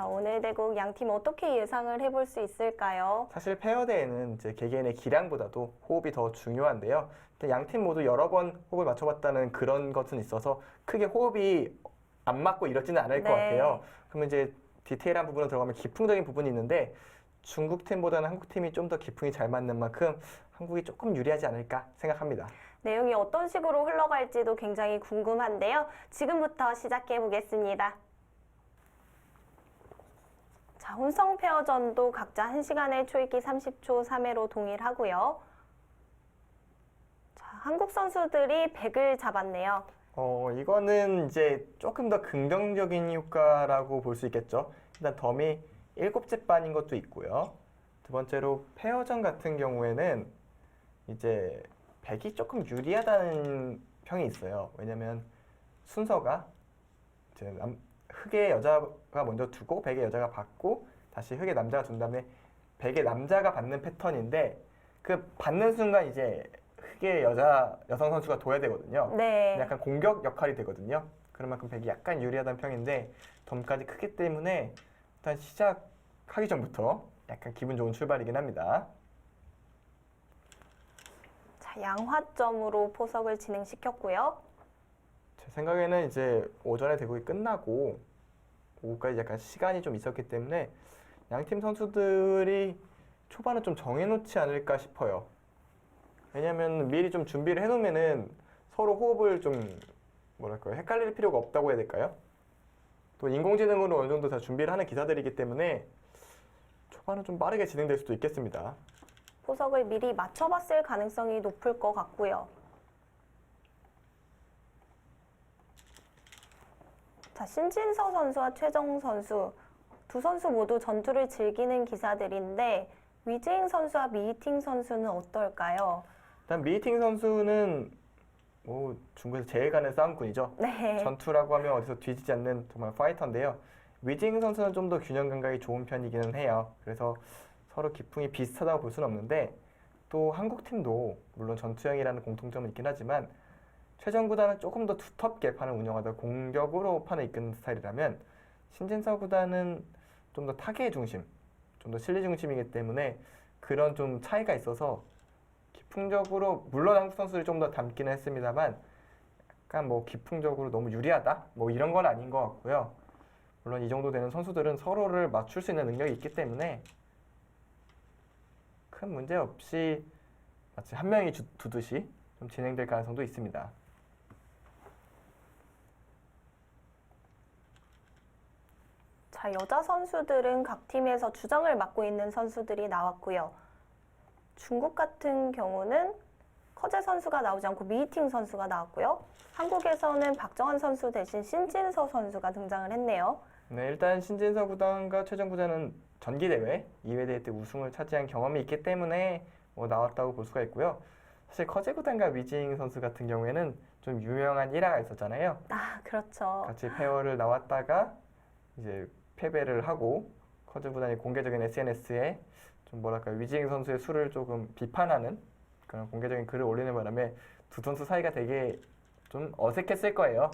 오늘 대국 양팀 어떻게 예상을 해볼 수 있을까요? 사실 페어대회는 이제 개개인의 기량보다도 호흡이 더 중요한데요. 양팀 모두 여러 번 호흡을 맞춰봤다는 그런 것은 있어서 크게 호흡이 안 맞고 이러지는 않을 것 같아요. 그러면 이제 디테일한 부분으로 들어가면 기풍적인 부분이 있는데 중국 팀보다는 한국 팀이 좀 더 기풍이 잘 맞는 만큼 한국이 조금 유리하지 않을까 생각합니다. 내용이 어떤 식으로 흘러갈지도 굉장히 궁금한데요. 지금부터 시작해 보겠습니다. 자, 혼성 페어전도 각자 1시간에 초읽기 30초 3회로 동일하고요. 자, 한국 선수들이 100을 잡았네요. 이거는 이제 조금 더 긍정적인 효과라고 볼 수 있겠죠. 일단 덤이 7째 반인 것도 있고요. 두 번째로 페어전 같은 경우에는 이제 100이 조금 유리하다는 평이 있어요. 왜냐면 순서가 이제 흑의 여자가 먼저 두고 100의 여자가 받고 다시 흑의 남자가 둔 다음에 100의 남자가 받는 패턴인데 그 받는 순간 이제 흑의 여성 선수가 둬야 되거든요. 네. 약간 공격 역할이 되거든요. 그런 만큼 100이 약간 유리하다는 평인데 덤까지 크기 때문에 일단 시작하기 전부터 약간 기분 좋은 출발이긴 합니다. 자, 양화점으로 포석을 진행시켰고요. 제 생각에는 이제 오전에 대국이 끝나고 오후까지 약간 시간이 좀 있었기 때문에 양팀 선수들이 초반을 좀 정해놓지 않을까 싶어요. 왜냐면 미리 좀 준비를 해놓으면은 서로 호흡을 좀 뭐랄까요, 헷갈릴 필요가 없다고 해야 될까요? 또 인공지능으로 어느 정도 다 준비를 하는 기사들이기 때문에 초반은 좀 빠르게 진행될 수도 있겠습니다. 포석을 미리 맞춰봤을 가능성이 높을 것 같고요. 자, 신진서 선수와 최정 선수 두 선수 모두 전투를 즐기는 기사들인데 위즈잉 선수와 미이팅 선수는 어떨까요? 일단 미이팅 선수는 중국에서 제일 가는 싸움꾼이죠. 네. 전투라고 하면 어디서 뒤지지 않는 정말 파이터인데요. 위징 선수는 좀 더 균형 감각이 좋은 편이기는 해요. 그래서 서로 기풍이 비슷하다고 볼 수는 없는데 또 한국 팀도 물론 전투형이라는 공통점은 있긴 하지만 최정 구단은 조금 더 두텁게 판을 운영하다 공격으로 판을 이끄는 스타일이라면 신진서 구단은 좀 더 타겟 중심, 좀 더 실리 중심이기 때문에 그런 좀 차이가 있어서 기풍적으로 물론 한국 선수들이 좀 더 닮기는 했습니다만 약간 뭐 기풍적으로 너무 유리하다? 뭐 이런 건 아닌 것 같고요. 물론 이 정도 되는 선수들은 서로를 맞출 수 있는 능력이 있기 때문에 큰 문제 없이 마치 한 명이 두듯이 좀 진행될 가능성도 있습니다. 자, 여자 선수들은 각 팀에서 주장을 맡고 있는 선수들이 나왔고요. 중국 같은 경우는 커제 선수가 나오지 않고 미이팅 선수가 나왔고요. 한국에서는 박정환 선수 대신 신진서 선수가 등장을 했네요. 네, 일단 신진서 구단과 최정 구단은 전기대회, 2회 대회 때 우승을 차지한 경험이 있기 때문에 나왔다고 볼 수가 있고요. 사실 커제 구단과 위징 선수 같은 경우에는 좀 유명한 일화가 있었잖아요. 아, 그렇죠. 같이 페어를 나왔다가 이제 패배를 하고 커제 구단이 공개적인 SNS에 좀 뭐랄까 위징 선수의 수를 조금 비판하는 그런 공개적인 글을 올리는 바람에 두 선수 사이가 되게 좀 어색했을 거예요.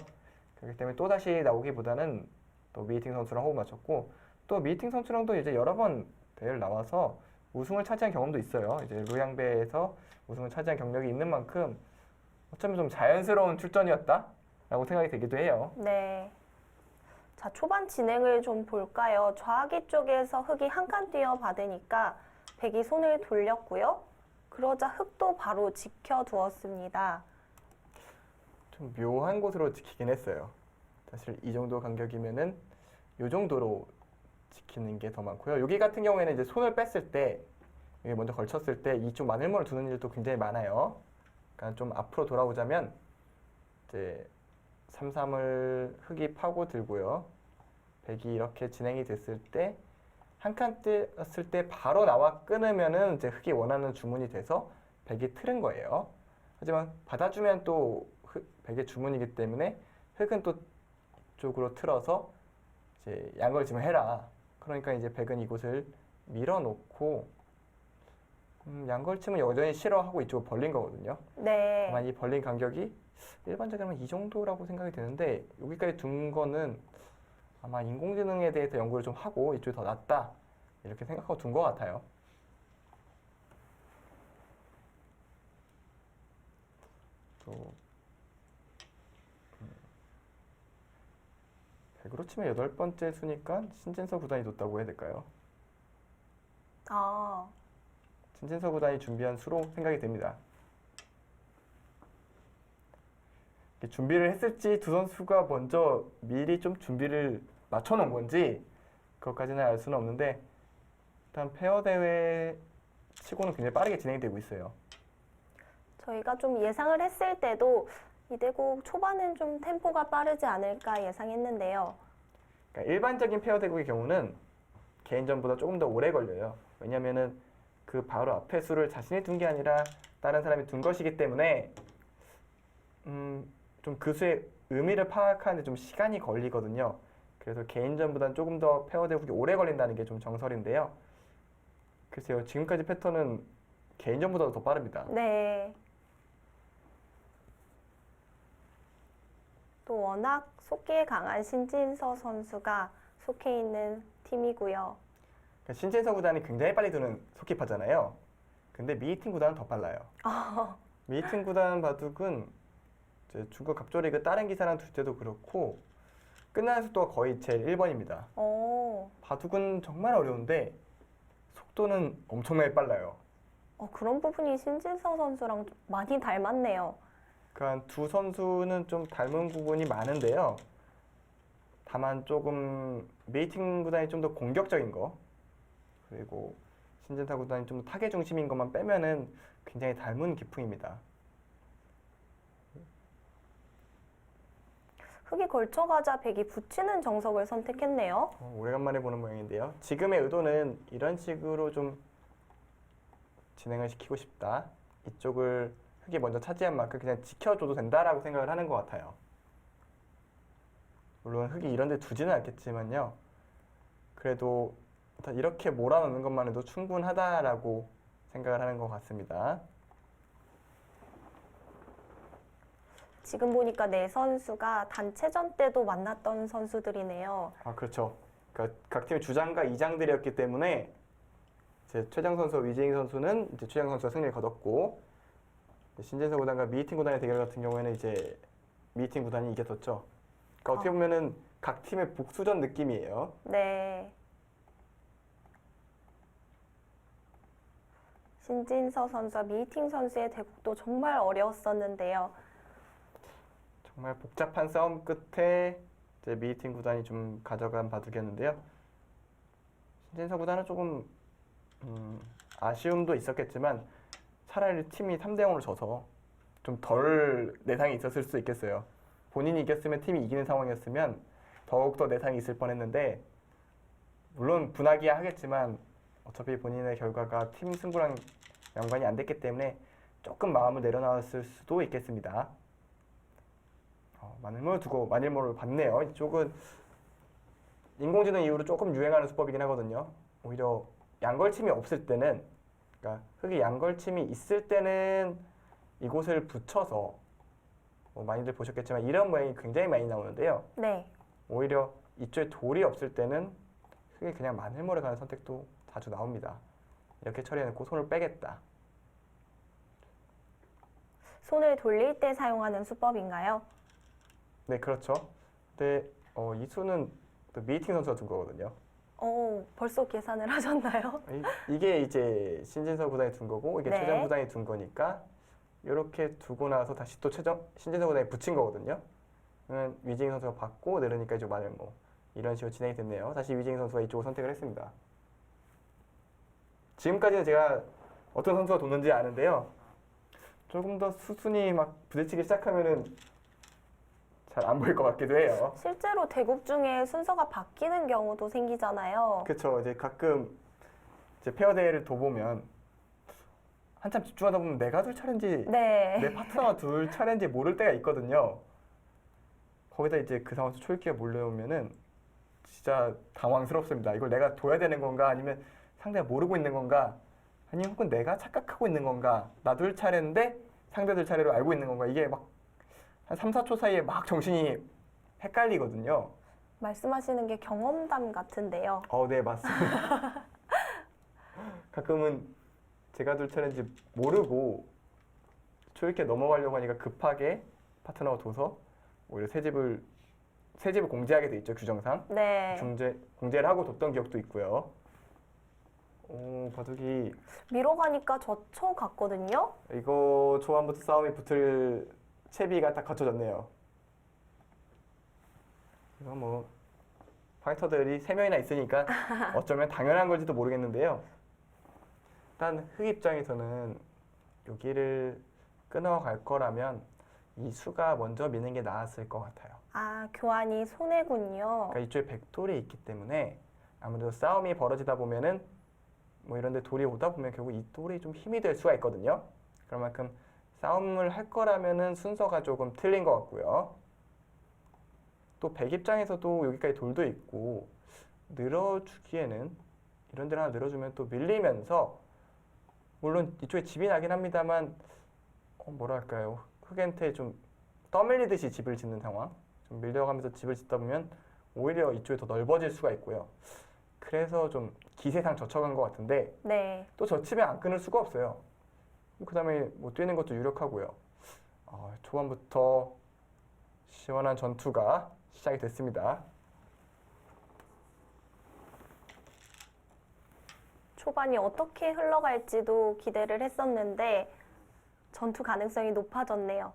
그렇기 때문에 또 다시 나오기보다는 또 미이팅 선수랑 호흡 맞췄고 또 미이팅 선수랑도 이제 여러 번 대회를 나와서 우승을 차지한 경험도 있어요. 이제 루양배에서 우승을 차지한 경력이 있는 만큼 어쩌면 좀 자연스러운 출전이었다라고 생각이 되기도 해요. 네. 자, 초반 진행을 좀 볼까요? 좌하기 쪽에서 흑이 한 칸 뛰어 받으니까 백이 손을 돌렸고요. 그러자 흑도 바로 지켜두었습니다. 좀 묘한 곳으로 지키긴 했어요. 사실 이 정도 간격이면은 이 정도로 지키는 게 더 많고요. 여기 같은 경우에는 이제 손을 뺐을 때 여기 먼저 걸쳤을 때 이쪽 마늘모를 두는 일도 굉장히 많아요. 그러니까 좀 앞으로 돌아오자면 이제 3-3을 흑이 파고 들고요. 백이 이렇게 진행이 됐을 때 한 칸 떴을 때 바로 나와 끊으면은 이제 흑이 원하는 주문이 돼서 백이 틀은 거예요. 하지만 받아주면 또 백의 주문이기 때문에 흑은 또 이쪽으로 틀어서 이제 양걸침을 해라. 그러니까 이제 백은 이곳을 밀어놓고 양걸침은 여전히 싫어하고 이쪽을 벌린 거거든요. 네. 다만 이 벌린 간격이 일반적으로 이 정도라고 생각이 되는데 여기까지 둔 거는 아마 인공지능에 대해서 연구를 좀 하고 이쪽이 더 낫다 이렇게 생각하고 둔 것 같아요. 또 100으로 치면 8번째 수니까 신진서 구단이 뒀다고 해야 될까요? 아, 신진서 구단이 준비한 수로 생각이 됩니다. 준비를 했을지 두 선수가 먼저 미리 좀 준비를 맞춰놓은 건지 그것까지는 알 수는 없는데 일단 페어 대회 치고는 굉장히 빠르게 진행이 되고 있어요. 저희가 좀 예상을 했을 때도 이 대국 초반은 좀 템포가 빠르지 않을까 예상했는데요. 그러니까 일반적인 페어 대국의 경우는 개인전보다 조금 더 오래 걸려요. 왜냐면은 그 바로 앞에 수를 자신이 둔 게 아니라 다른 사람이 둔 것이기 때문에 좀 그 수의 의미를 파악하는데 좀 시간이 걸리거든요. 그래서 개인전보다는 조금 더 페어 대국이 오래 걸린다는 게 좀 정설인데요. 글쎄요, 지금까지 패턴은 개인전보다도 더 빠릅니다. 네. 또 워낙 속기에 강한 신진서 선수가 속해 있는 팀이고요. 그러니까 신진서 구단이 굉장히 빨리 두는 속기파잖아요. 근데 미이팅 구단은 더 빨라요. 미이팅 구단 바둑은 이제 중국 갑조리그 다른 기사랑 둘 때도 그렇고 끝나는 속도가 거의 제일 1번입니다. 오, 바둑은 정말 어려운데 속도는 엄청나게 빨라요. 그런 부분이 신진서 선수랑 좀 많이 닮았네요. 그러니까 두 선수는 좀 닮은 부분이 많은데요. 다만 조금 미이팅 구단이 좀 더 공격적인 거 그리고 신진서 구단이 좀 더 타겟 중심인 것만 빼면은 굉장히 닮은 기풍입니다. 흙이 걸쳐가자 백이 붙이는 정석을 선택했네요. 오래간만에 보는 모양인데요. 지금의 의도는 이런 식으로 좀 진행을 시키고 싶다. 이쪽을 흙이 먼저 차지한 만큼 그냥 지켜줘도 된다라고 생각을 하는 것 같아요. 물론 흙이 이런 데 두지는 않겠지만요. 그래도 일단 이렇게 몰아넣는 것만 해도 충분하다라고 생각을 하는 것 같습니다. 지금 보니까 네 선수가 단체전 때도 만났던 선수들이네요. 아, 그렇죠. 그러니까 각 팀의 주장과 이장들이었기 때문에 이제 최정 선수와 위재잉 선수는 이제 최정 선수가 승리를 거뒀고 신진서 구단과 미이팅 구단의 대결 같은 경우에는 이제 미이팅 구단이 이겼었죠. 그러니까 어떻게 보면은 각 팀의 복수전 느낌이에요. 네. 신진서 선수와 미이팅 선수의 대국도 정말 어려웠었는데요. 정말 복잡한 싸움 끝에 이제 미이팅 구단이 좀 가져간 바둑이었는데요. 신진서 구단은 조금 아쉬움도 있었겠지만 차라리 팀이 3대 0으로 져서 좀 덜 내상이 있었을 수 있겠어요. 본인이 이겼으면 팀이 이기는 상황이었으면 더욱더 내상이 있을 뻔했는데 물론 분하기야 하겠지만 어차피 본인의 결과가 팀 승부랑 연관이 안 됐기 때문에 조금 마음을 내려놨을 수도 있겠습니다. 만일모를 두고 만일모를 봤네요. 이쪽은 인공지능 이후로 조금 유행하는 수법이긴 하거든요. 오히려 양걸침이 없을 때는, 그러니까 흙이 양걸침이 있을 때는 이곳을 붙여서 많이들 보셨겠지만 이런 모양이 굉장히 많이 나오는데요. 네. 오히려 이쪽에 돌이 없을 때는 흙이 그냥 마늘모를 가는 선택도 자주 나옵니다. 이렇게 처리해놓고 손을 빼겠다. 손을 돌릴 때 사용하는 수법인가요? 네, 그렇죠. 근데 이 수는 또 미이팅 선수가 둔 거거든요. 벌써 계산을 하셨나요? 이게 이제 신진서 구단이 둔 거고 이게 네. 최정 구단이 둔 거니까 이렇게 두고 나서 다시 또 신진서 구단이 붙인 거거든요. 그러면 위징 선수가 받고 내려니까 이제 마늘모 이런 식으로 진행이 됐네요. 다시 위징 선수가 이쪽을 선택을 했습니다. 지금까지는 제가 어떤 선수가 뒀는지 아는데요. 조금 더 수순이 막 부딪히기 시작하면은 잘 안 보일 것 같기도 해요. 실제로 대국 중에 순서가 바뀌는 경우도 생기잖아요. 그렇죠. 이제 가끔 이제 페어 대회를 둬보면 한참 집중하다 보면 내가 둘 차례인지 네. 내 파트너가 둘 차례인지 모를 때가 있거든요. 거기다 이제 그 상황에서 초읽기가 몰려오면은 진짜 당황스럽습니다. 이걸 내가 둬야 되는 건가 아니면 상대가 모르고 있는 건가 아니면 혹은 내가 착각하고 있는 건가 나 둘 차례인데 상대들 차례로 알고 있는 건가 이게 막 한 3, 4초 사이에 막 정신이 헷갈리거든요. 말씀하시는 게 경험담 같은데요. 네, 맞습니다. 가끔은 제가 둘 차례인지 모르고 초이렇게 넘어가려고 하니까 급하게 파트너가 둬서 오히려 새 집을 공제하게 돼 있죠, 규정상. 네. 공제를 하고 뒀던 기억도 있고요. 바둑이 미로 가니까 저초 같거든요. 이거 초반부터 싸움이 붙을 채비가 딱 갖춰졌네요. 이거 뭐 파이터들이 3명이나 있으니까 어쩌면 당연한 걸지도 모르겠는데요. 일단 흑 입장에서는 여기를 끊어갈 거라면 이 수가 먼저 미는 게 나았을 것 같아요. 아, 교환이 손해군요. 그러니까 이쪽에 백돌이 있기 때문에 아무래도 싸움이 벌어지다 보면은 뭐 이런데 돌이 오다 보면 결국 이 돌이 좀 힘이 될 수가 있거든요. 그런 만큼 싸움을 할 거라면은 순서가 조금 틀린 것 같고요. 또 백 입장에서도 여기까지 돌도 있고 늘어주기에는 이런 데를 하나 늘어주면 또 밀리면서 물론 이쪽에 집이 나긴 합니다만 뭐랄까요, 흑한테 좀 떠밀리듯이 집을 짓는 상황, 좀 밀려가면서 집을 짓다 보면 오히려 이쪽이 더 넓어질 수가 있고요. 그래서 좀 기세상 젖혀간 것 같은데 네. 또 젖히면 안 끊을 수가 없어요. 그 다음에 뭐 뛰는 것도 유력하고요. 초반부터 시원한 전투가 시작이 됐습니다. 초반이 어떻게 흘러갈지도 기대를 했었는데 전투 가능성이 높아졌네요.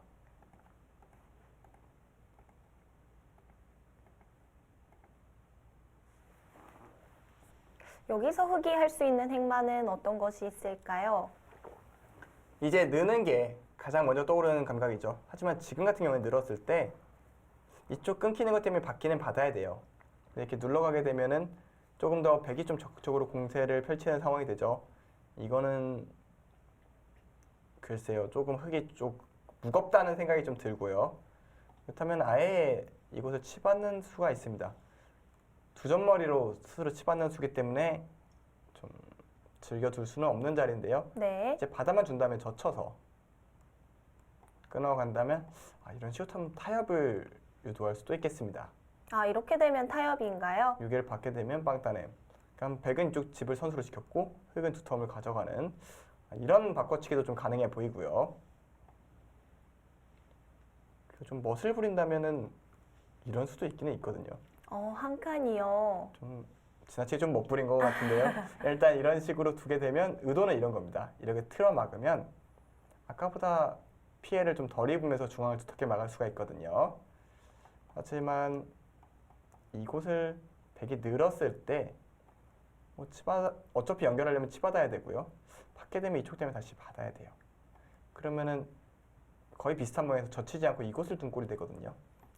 여기서 흑이 할 수 있는 행마는 어떤 것이 있을까요? 이제 느는 게 가장 먼저 떠오르는 감각이죠. 하지만 지금 같은 경우에 늘었을 때 이쪽 끊기는 것 때문에 받기는 받아야 돼요. 이렇게 눌러가게 되면은 조금 더 백이 좀 적극적으로 공세를 펼치는 상황이 되죠. 이거는 글쎄요, 조금 흑이 좀 무겁다는 생각이 좀 들고요. 그렇다면 아예 이곳을 치받는 수가 있습니다. 두 점머리로 스스로 치받는 수기 때문에 좀 즐겨둘 수는 없는 자리인데요. 네. 이제 받아만 준다면 젖혀서 끊어간다면 이런 시우타면 타협을 유도할 수도 있겠습니다. 아, 이렇게 되면 타협인가요? 6개를 받게 되면 빵따냄. 그럼 백은 이쪽 집을 선수로 지켰고 흑은 두 텀을 가져가는 이런 바꿔치기도 좀 가능해 보이고요. 그리고 좀 멋을 부린다면은 이런 수도 있기는 있거든요. 한 칸이요. 좀 지나치게 좀 멋부린 것 같은데요. 일단 이런 식으로 두게 되면 의도는 이런 겁니다. 이렇게 틀어 막으면 아까보다 피해를 좀 덜 입으면서 중앙을 두텁게 막을 수가 있거든요. 하지만 이곳을 백이 늘었을 때 어차피 연결하려면 치받아야 되고요. 받게 되면 이쪽 때문에 다시 받아야 돼요. 그러면은 거의 비슷한 모양에서 젖히지 않고 이곳을 둔 꼴이 되거든요.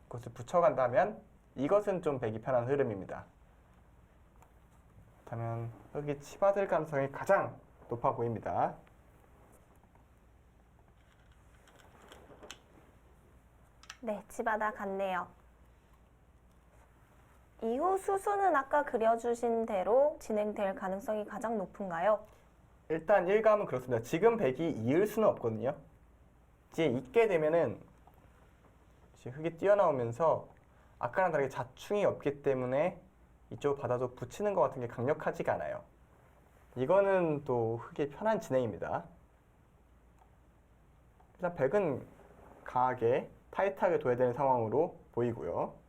이곳을 붙여간다면 이것은 좀 백이 편한 흐름입니다. 그렇다면 흑이 치받을 가능성이 가장 높아 보입니다. 네, 치바다 갔네요. 이후 수순은 아까 그려주신 대로 진행될 가능성이 가장 높은가요? 일단 일감은 그렇습니다. 지금 백이 이을 수는 없거든요. 이제 있게 되면은 이제 흑이 뛰어나오면서 아까랑 다르게 자충이 없기 때문에 이쪽 바다도 붙이는 것 같은 게 강력하지가 않아요. 이거는 또 흑의 편한 진행입니다. 일단 백은 강하게 타이트하게 둬야 되는 상황으로 보이고요.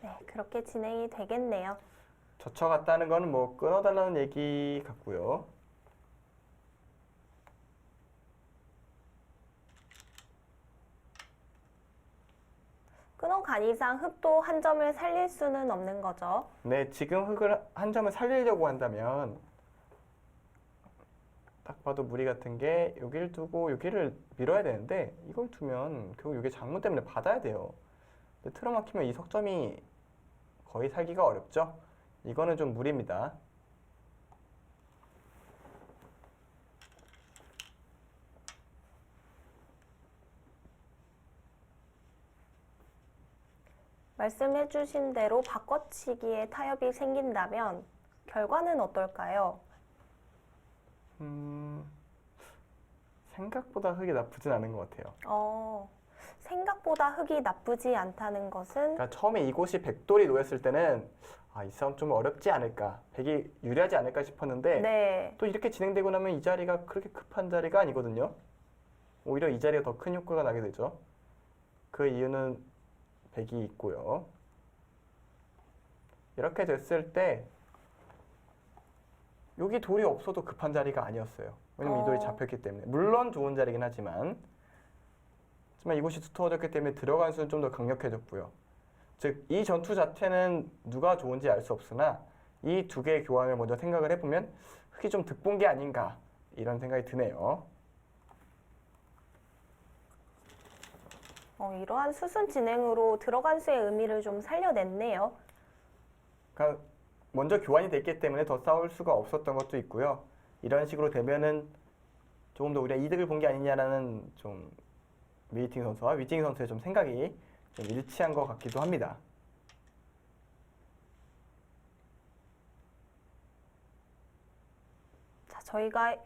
네, 그렇게 진행이 되겠네요. 젖혀갔다는 거는 뭐 끊어달라는 얘기 같고요. 끊어간 이상 흑도 한 점을 살릴 수는 없는 거죠. 네, 지금 흑을 한 점을 살리려고 한다면 딱 봐도 무리 같은 게 여기를 두고 여기를 밀어야 되는데 이걸 두면 결국 이게 장문 때문에 받아야 돼요. 근데 틀어막히면 이 석점이 거의 살기가 어렵죠. 이거는 좀 무리입니다. 말씀해주신 대로 바꿔치기에 타협이 생긴다면 결과는 어떨까요? 생각보다 흙이 나쁘진 않은 것 같아요. 생각보다 흙이 나쁘지 않다는 것은 그러니까 처음에 이곳이 백돌이 놓였을 때는 이 싸움 좀 어렵지 않을까, 백이 유리하지 않을까 싶었는데 네. 또 이렇게 진행되고 나면 이 자리가 그렇게 급한 자리가 아니거든요. 오히려 이 자리가 더 큰 효과가 나게 되죠. 그 이유는 백이 있고요. 이렇게 됐을 때 여기 돌이 없어도 급한 자리가 아니었어요. 왜냐면 이 돌이 잡혔기 때문에. 물론 좋은 자리긴 하지만 이곳이 두터워졌기 때문에 들어간 수는 좀 더 강력해졌고요. 즉, 이 전투 자체는 누가 좋은지 알 수 없으나 이 두 개의 교환을 먼저 생각을 해보면 흙이 좀 득본 게 아닌가 이런 생각이 드네요. 이러한 수순 진행으로 들어간 수의 의미를 좀 살려냈네요. 그러니까 먼저 교환이 됐기 때문에 더 싸울 수가 없었던 것도 있고요. 이런 식으로 되면은 조금 더 우리가 이득을 본 게 아니냐라는 좀 미팅 선수와 위징 선수의 좀 생각이 좀 일치한 것 같기도 합니다. 자, 저희가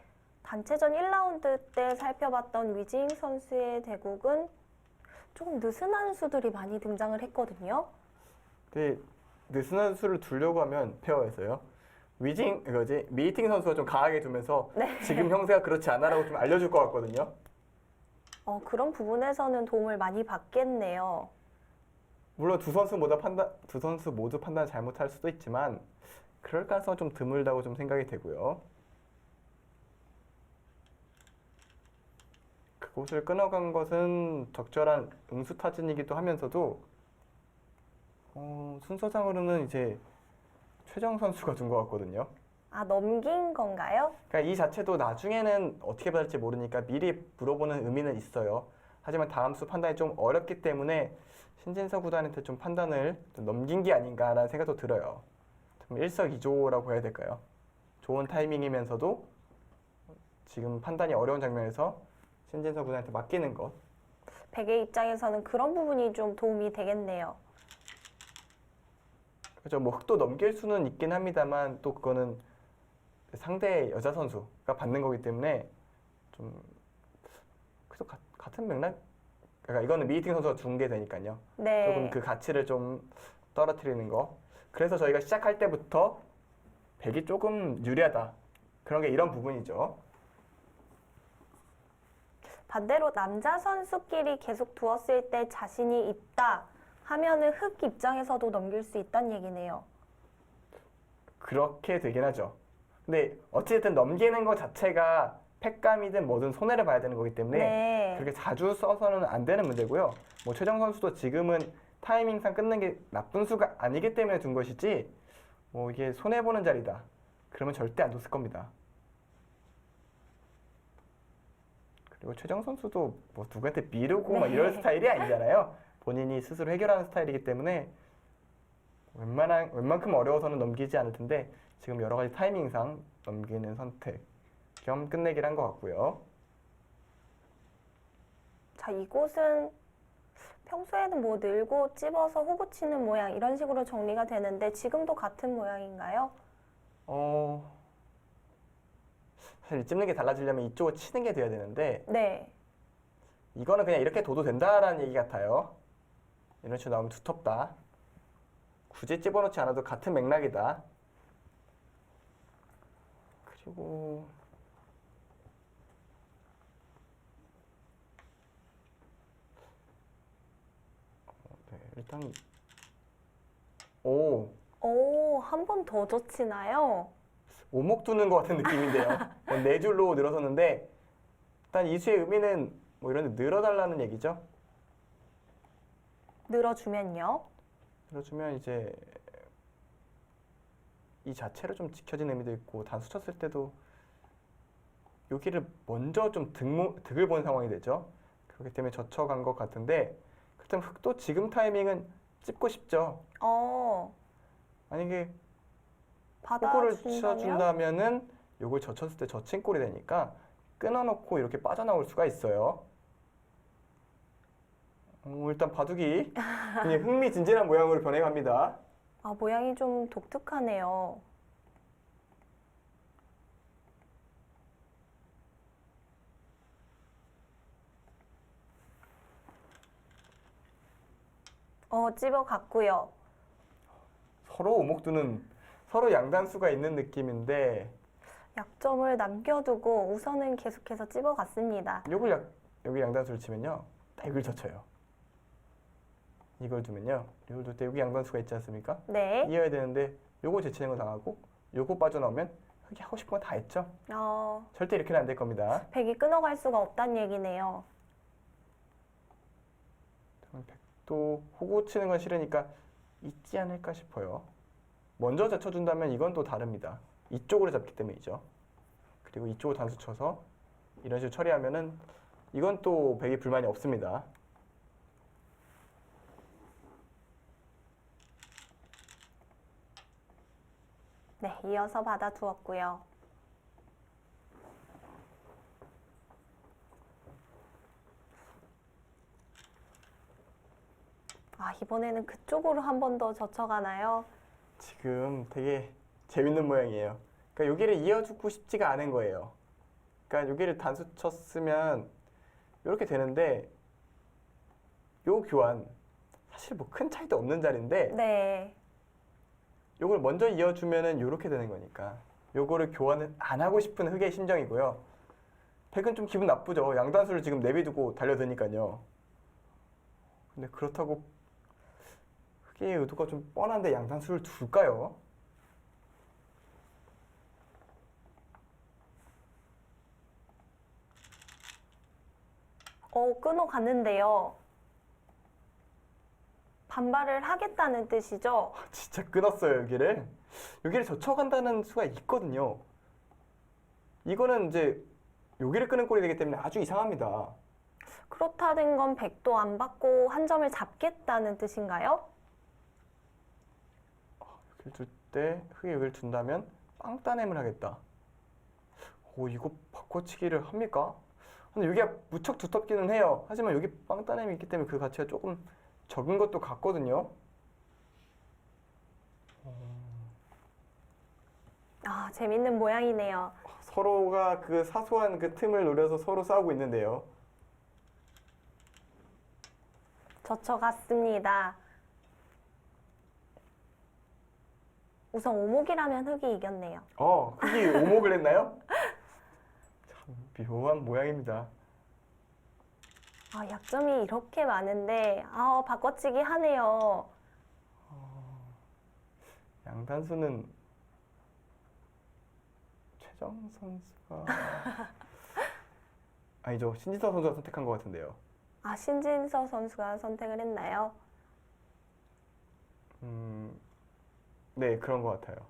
단체전 1라운드 때 살펴봤던 위징 선수의 대국은 조금 느슨한 수들이 많이 등장을 했거든요. 근데 느슨한 수를 두려고 하면 페어에서요. 미팅 선수가 좀 강하게 두면서 지금 형세가 그렇지 않아라고 좀 알려줄 것 같거든요. 그런 부분에서는 도움을 많이 받겠네요. 물론 두 선수 모두 판단을 잘못할 수도 있지만 그럴 가능성은 좀 드물다고 좀 생각이 되고요. 그곳을 끊어간 것은 적절한 응수타진이기도 하면서도 순서상으로는 이제 최정 선수가 둔 것 같거든요. 넘긴 건가요? 그러니까 이 자체도 나중에는 어떻게 받을지 모르니까 미리 물어보는 의미는 있어요. 하지만 다음 수 판단이 좀 어렵기 때문에 신진서 구단한테 좀 판단을 좀 넘긴 게 아닌가라는 생각도 들어요. 좀 일석이조라고 해야 될까요? 좋은 타이밍이면서도 지금 판단이 어려운 장면에서 신진서 구단한테 맡기는 것. 백의 입장에서는 그런 부분이 좀 도움이 되겠네요. 그렇죠. 뭐 흙도 넘길 수는 있긴 합니다만 또 그거는 상대 여자 선수가 받는 거기 때문에 좀 그래도 같은 맥락. 그러니까 이거는 미팅 선수가 준 게 되니까요. 네. 조금 그 가치를 좀 떨어뜨리는 거. 그래서 저희가 시작할 때부터 백이 조금 유리하다. 그런 게 이런 부분이죠. 반대로 남자 선수끼리 계속 두었을 때 자신이 있다 하면은 흑 입장에서도 넘길 수 있다는 얘기네요. 그렇게 되긴 하죠. 근데 어찌됐든 넘기는 것 자체가 팩감이든 뭐든 손해를 봐야 되는 거기 때문에 네. 그렇게 자주 써서는 안 되는 문제고요. 뭐 최정 선수도 지금은 타이밍상 끊는 게 나쁜 수가 아니기 때문에 둔 것이지 뭐 이게 손해보는 자리다. 그러면 절대 안 뒀을 겁니다. 그리고 최정 선수도 뭐 누구한테 미루고 막 이럴 스타일이 아니잖아요. 본인이 스스로 해결하는 스타일이기 때문에 웬만큼 어려워서는 넘기지 않을 텐데 지금 여러 가지 타이밍상 넘기는 선택 겸 끝내기를 한 것 같고요. 자, 이곳은 평소에는 뭐 늘고 찝어서 호구 치는 모양 이런 식으로 정리가 되는데 지금도 같은 모양인가요? 사실 찝는 게 달라지려면 이쪽을 치는 게 돼야 되는데 네. 이거는 그냥 이렇게 둬도 된다라는 얘기 같아요. 이런 식으로 나오면 두텁다. 굳이 찝어놓지 않아도 같은 맥락이다. 그리고 네, 일단 한 번 더 젖히나요? 오목 두는 것 같은 느낌인데요. 네 줄로 늘어섰는데 일단 이수의 의미는 뭐 이런 데 늘어달라는 얘기죠. 늘어주면요. 늘어주면 이제 이 자체로 좀 지켜진 의미도 있고 단수 쳤을 때도 여기를 먼저 좀 득을 본 상황이 되죠. 그렇기 때문에 젖혀간 것 같은데 그렇다면 흑도 지금 타이밍은 찝고 싶죠. 만약에 호구를 받아준다면? 쳐준다면은 요걸 젖혔을 때 젖힌 꼴이 되니까 끊어놓고 이렇게 빠져나올 수가 있어요. 일단 바둑이 굉장히 흥미진진한 모양으로 변해갑니다. 아, 모양이 좀 독특하네요. 찝어갔고요. 서로 오목두는 서로 양단수가 있는 느낌인데 약점을 남겨두고 우선은 계속해서 찝어갔습니다. 여기 양단수를 치면요. 다 이걸 젖혀요. 이걸 두면요. 이걸 둘 때 여기 양단수가 있지 않습니까? 네. 이어야 되는데 요거 제치는 거 당하고 요거 빠져나오면 흙이 하고 싶은 거 다 했죠? 절대 이렇게는 안 될 겁니다. 백이 끊어갈 수가 없다는 얘기네요. 백도 호구 치는 건 싫으니까 있지 않을까 싶어요. 먼저 젖혀준다면 이건 또 다릅니다. 이쪽으로 잡기 때문이죠. 그리고 이쪽으로 단수 쳐서 이런 식으로 처리하면은 이건 또 백이 불만이 없습니다. 네, 이어서 받아두었고요. 이번에는 그쪽으로 한 번 더 젖혀가나요? 지금 되게 재밌는 모양이에요. 그러니까 여기를 이어주고 싶지가 않은 거예요. 그러니까 여기를 단수 쳤으면 이렇게 되는데 요 교환 사실 뭐 큰 차이도 없는 자리인데 네. 요걸 먼저 이어주면은 요렇게 되는 거니까 요거를 교환을 안 하고 싶은 흑의 심정이고요. 백은 좀 기분 나쁘죠. 양단수를 지금 내비두고 달려드니까요. 근데 그렇다고 흑의 의도가 좀 뻔한데 양단수를 둘까요? 끊어갔는데요. 반발을 하겠다는 뜻이죠? 진짜 끊었어요, 여기를. 여기를 젖혀간다는 수가 있거든요. 이거는 이제 여기를 끄는 꼴이 되기 때문에 아주 이상합니다. 그렇다는 건 백도 안 받고 한 점을 잡겠다는 뜻인가요? 여기를 둘 때 흑이 여기를 둔다면 빵따냄을 하겠다. 이거 바꿔치기를 합니까? 근데 여기가 무척 두텁기는 해요. 하지만 여기 빵따냄이 있기 때문에 그 가치가 조금 적은 것도 같거든요. 재밌는 모양이네요. 서로가 그 사소한 그 틈을 노려서 서로 싸우고 있는데요. 젖혀갔습니다. 우선 오목이라면 흑이 이겼네요. 흑이 오목을 했나요? 참 묘한 모양입니다. 약점이 이렇게 많은데 바꿔치기 하네요. 양단수는 최정 선수가 아니죠. 신지서 선수가 선택한 것 같은데요. 신진서 선수가 선택을 했나요? 네, 그런 것 같아요.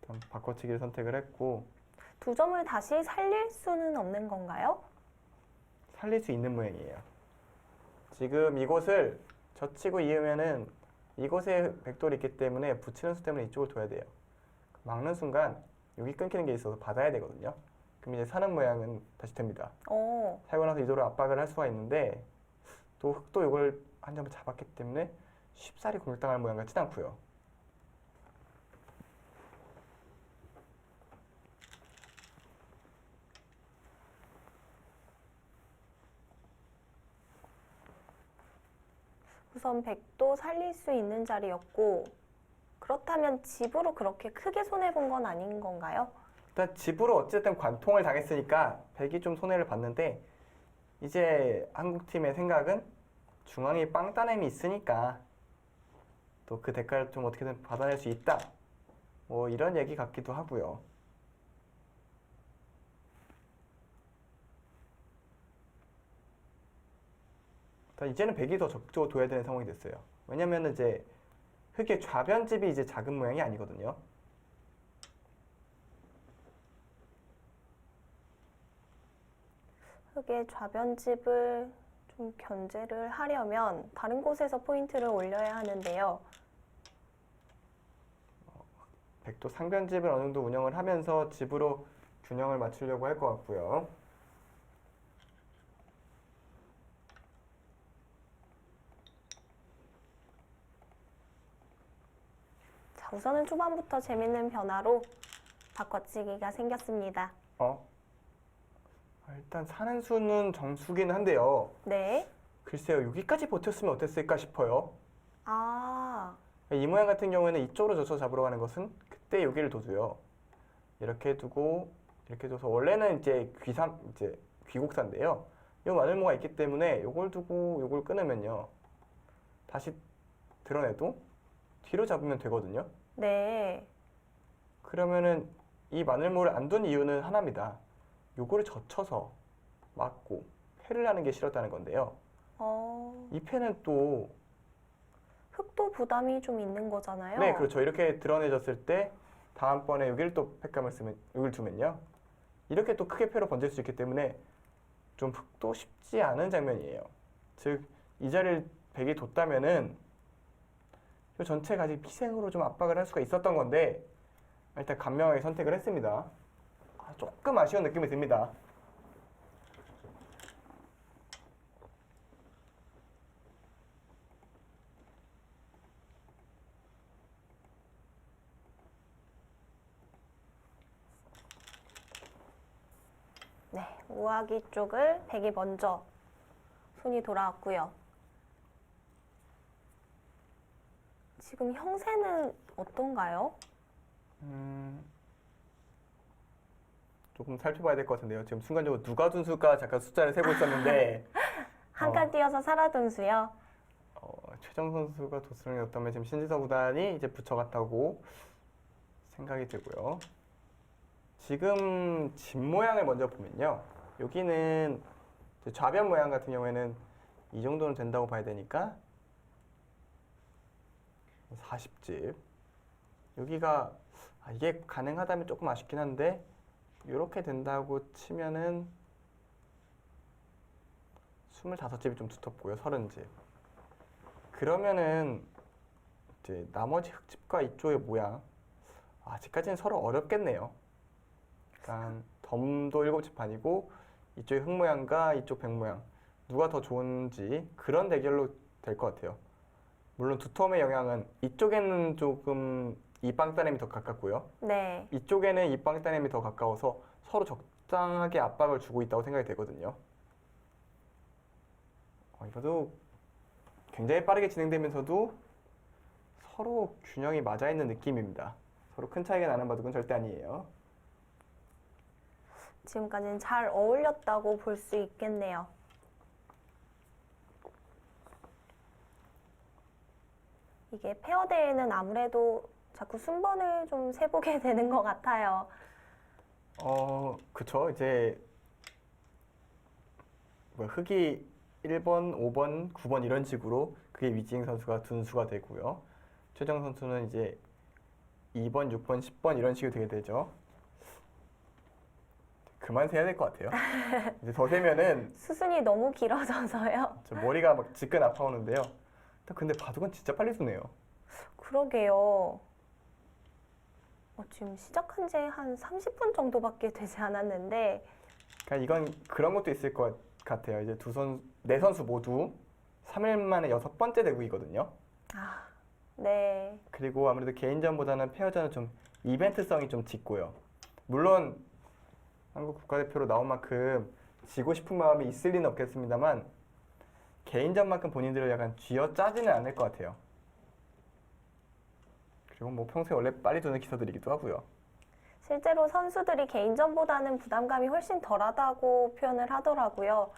일단 바꿔치기를 선택을 했고 두 점을 다시 살릴 수는 없는 건가요? 살릴 수 있는 모양이에요. 지금 이곳을 젖히고 이으면은 이곳에 백돌이 있기 때문에 붙이는 수 때문에 이쪽을 둬야 돼요. 막는 순간 여기 끊기는 게 있어서 받아야 되거든요. 그럼 이제 사는 모양은 다시 됩니다. 살고 나서 이도로 압박을 할 수가 있는데 또 흑도 이걸 한 점을 잡았기 때문에 쉽사리 공격당할 모양 같진 않고요. 우선 백도 살릴 수 있는 자리였고 그렇다면 집으로 그렇게 크게 손해본 건 아닌 건가요? 일단 집으로 어쨌든 관통을 당했으니까 백이 좀 손해를 봤는데 이제 한국팀의 생각은 중앙에 빵따냄이 있으니까 또 그 대가를 좀 어떻게든 받아낼 수 있다. 뭐 이런 얘기 같기도 하고요. 이제는 백이 더 적극적으로 둬야 되는 상황이 됐어요. 왜냐면 이제 흑의 좌변집이 이제 작은 모양이 아니거든요. 흑의 좌변집을 좀 견제를 하려면 다른 곳에서 포인트를 올려야 하는데요. 백도 상변집을 어느 정도 운영을 하면서 집으로 균형을 맞추려고 할 것 같고요. 우선은 초반부터 재밌는 변화로 바꿔치기가 생겼습니다. 일단 사는 수는 정수긴 한데요. 네. 글쎄요, 여기까지 버텼으면 어땠을까 싶어요. 아, 이 모양 같은 경우에는 이쪽으로 져서 잡으러 가는 것은 그때 여기를 둬줘요. 이렇게 두고 이렇게 둬서 원래는 이제 귀곡사인데요. 이 마늘모가 있기 때문에 이걸 두고 이걸 끊으면요. 다시 드러내도 뒤로 잡으면 되거든요. 네. 그러면은 이 마늘모를 안 둔 이유는 하나입니다. 요거를 젖혀서 막고 패를 하는 게 싫었다는 건데요. 이 패는 또 흑도 부담이 좀 있는 거잖아요. 네, 그렇죠. 이렇게 드러내졌을 때 다음번에 여기를 또 팩감을 쓰면 여기를 두면요. 이렇게 또 크게 패로 번질 수 있기 때문에 좀 흑도 쉽지 않은 장면이에요. 즉, 이 자리를 백이 뒀다면은 이 전체가 아직 희생으로 좀 압박을 할 수가 있었던 건데 일단 간명하게 선택을 했습니다. 조금 아쉬운 느낌이 듭니다. 네, 우아기 쪽을 백이 먼저 손이 돌아왔고요. 지금 형세는 어떤가요? 조금 살펴봐야 될 것 같은데요. 지금 순간적으로 누가 둔수가 잠깐 숫자를 세고 있었는데 한 칸 띄어서 살아둔수요. 최정 선수가 도스령이었다면 지금 신지서 구단이 이제 붙여갔다고 생각이 들고요. 지금 집 모양을 먼저 보면요. 여기는 이제 좌변 모양 같은 경우에는 이 정도는 된다고 봐야 되니까 40집. 여기가 이게 가능하다면 조금 아쉽긴 한데 이렇게 된다고 치면은 25집이 좀 두텁고요. 30집. 그러면은 이제 나머지 흙집과 이쪽의 모양 아직까지는 서로 어렵겠네요. 일단 덤도 7집 반이고 이쪽의 흙 모양과 이쪽 백 모양 누가 더 좋은지 그런 대결로 될 것 같아요. 물론 두텀의 영향은 이쪽에는 조금 이 빵따냄이 더 가깝고요. 네. 이쪽에는 이 빵따냄이 더 가까워서 서로 적당하게 압박을 주고 있다고 생각이 되거든요. 이것도 굉장히 빠르게 진행되면서도 서로 균형이 맞아 있는 느낌입니다. 서로 큰 차이가 나는 바둑은 절대 아니에요. 지금까지는 잘 어울렸다고 볼 수 있겠네요. 이게 페어 대회는 아무래도 자꾸 순번을 좀 세보게 되는 것 같아요. 그쵸. 이제 뭐 흑이 1번, 5번, 9번 이런 식으로 그게 위징 선수가 둔수가 되고요. 최정 선수는 이제 2번, 6번, 10번 이런 식으로 되게 되죠. 그만 세야 될 것 같아요. 이제 더 세면은 수순이 너무 길어져서요. 저 머리가 막 지끈 아파오는데요. 근데 바둑은 진짜 빨리 두네요. 그러게요. 지금 시작한 지 한 30분 정도밖에 되지 않았는데 그러니까 이건 그런 것도 있을 것 같아요. 이제 네 선수 모두 3일 만에 6번째 대국이거든요. 네. 그리고 아무래도 개인전보다는 페어전은 좀 이벤트성이 좀 짙고요. 물론 한국 국가대표로 나온 만큼 지고 싶은 마음이 있을 리는 없겠습니다만 개인전만큼 본인들을 약간 쥐어짜지는 않을 것 같아요. 그리고 뭐 평소에 원래 빨리 두는 기사들이기도 하고요. 실제로 선수들이 개인전보다는 부담감이 훨씬 덜하다고 표현을 하더라고요.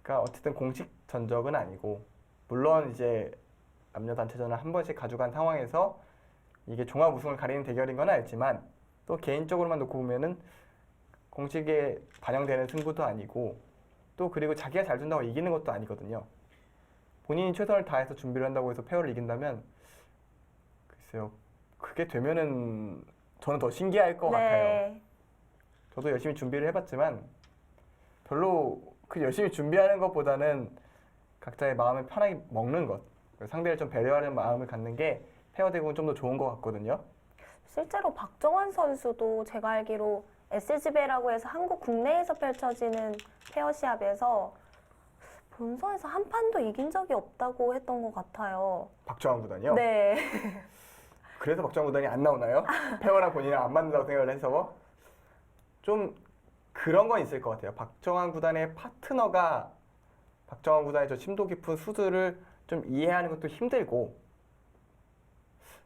그러니까 어쨌든 공식 전적은 아니고 물론 이제 남녀 단체전을 한 번씩 가져간 상황에서 이게 종합 우승을 가리는 대결인 건 알지만 또 개인적으로만 놓고 보면은 공식에 반영되는 승부도 아니고 또 그리고 자기가 잘 둔다고 이기는 것도 아니거든요. 본인이 최선을 다해서 준비를 한다고 해서 페어를 이긴다면 글쎄요. 그게 되면은 저는 더 신기할 것 같아요. 저도 열심히 준비를 해봤지만 별로 그 열심히 준비하는 것보다는 각자의 마음을 편하게 먹는 것, 상대를 좀 배려하는 마음을 갖는 게 페어 대국은 좀 더 좋은 것 같거든요. 실제로 박정환 선수도 제가 알기로 SG배라고 해서 한국 국내에서 펼쳐지는 페어 시합에서 본선에서 한 판도 이긴 적이 없다고 했던 것 같아요. 박정환 구단이요? 네. 그래서 박정환 구단이 안 나오나요? 페어랑 본인이랑 안 맞는다고 생각을 해서 좀 그런 건 있을 것 같아요. 박정환 구단의 파트너가 박정환 구단의 저 심도 깊은 수들을 좀 이해하는 것도 힘들고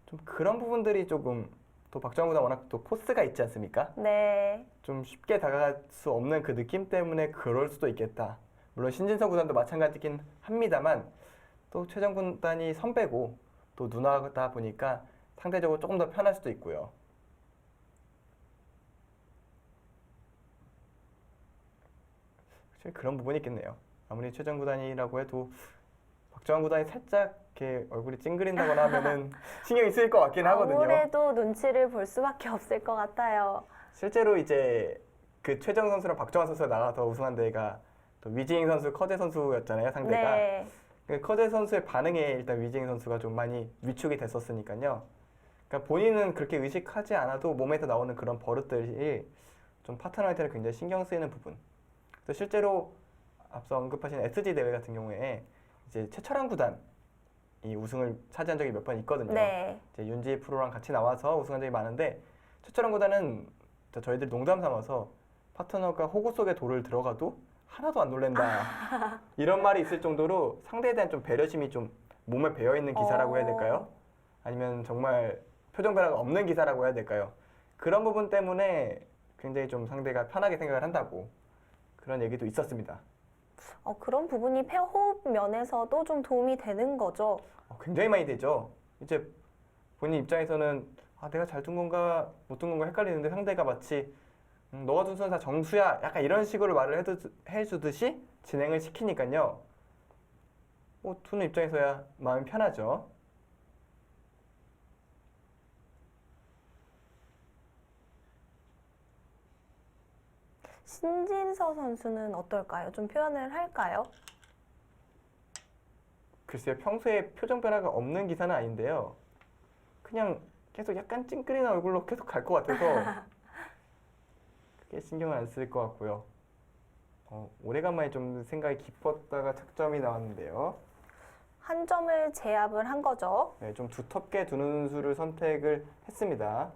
좀 그런 부분들이 조금 또 박정환 구단 워낙 또 포스가 있지 않습니까? 네. 좀 쉽게 다가갈 수 없는 그 느낌 때문에 그럴 수도 있겠다. 물론 신진서 구단도 마찬가지긴 합니다만 또 최정 구단이 선배고 또 누나다 보니까 상대적으로 조금 더 편할 수도 있고요. 확실히 그런 부분이 있겠네요. 아무리 최정 구단이라고 해도 박정환 구단이 살짝 이렇게 얼굴이 찡그린다거나 하면은 신경이 쓰일 것 같긴 하거든요. 아무래도 눈치를 볼 수밖에 없을 것 같아요. 실제로 이제 그 최정 선수랑 박정환 선수가 나가서 우승한 대회가 또 위징 선수, 커제 선수였잖아요, 상대가. 네. 그 커제 선수의 반응에 일단 위징 선수가 좀 많이 위축이 됐었으니까요. 그러니까 본인은 그렇게 의식하지 않아도 몸에서 나오는 그런 버릇들이 좀 파트너한테는 굉장히 신경 쓰이는 부분. 그래서 실제로 앞서 언급하신 SG 대회 같은 경우에 이제 최철환 구단이 우승을 차지한 적이 몇 번 있거든요. 네. 이제 윤지 프로랑 같이 나와서 우승한 적이 많은데 최철환 구단은 저희들 농담 삼아서 파트너가 호구 속에 돌을 들어가도 하나도 안 놀랜다 이런 말이 있을 정도로 상대에 대한 좀 배려심이 좀 몸에 배어 있는 기사라고 해야 될까요? 아니면 정말 표정 변화가 없는 기사라고 해야 될까요? 그런 부분 때문에 굉장히 좀 상대가 편하게 생각을 한다고 그런 얘기도 있었습니다. 그런 부분이 페어 호흡 면에서도 좀 도움이 되는 거죠. 굉장히 많이 되죠. 이제 본인 입장에서는 내가 잘 둔 건가 못 둔 건가 헷갈리는데 상대가 마치 너가 둔 선수 정수야 약간 이런 식으로 말을 해주듯이 진행을 시키니까요. 두는 입장에서야 마음이 편하죠. 신진서 선수는 어떨까요? 좀 표현을 할까요? 글쎄요, 평소에 표정 변화가 없는 기사는 아닌데요. 그냥 계속 약간 찡그리는 얼굴로 계속 갈 것 같아서 크게 신경을 안 쓸 것 같고요. 오래간만에 좀 생각이 깊었다가 착점이 나왔는데요. 한 점을 제압을 한 거죠. 네, 좀 두텁게 두는 수를 선택을 했습니다.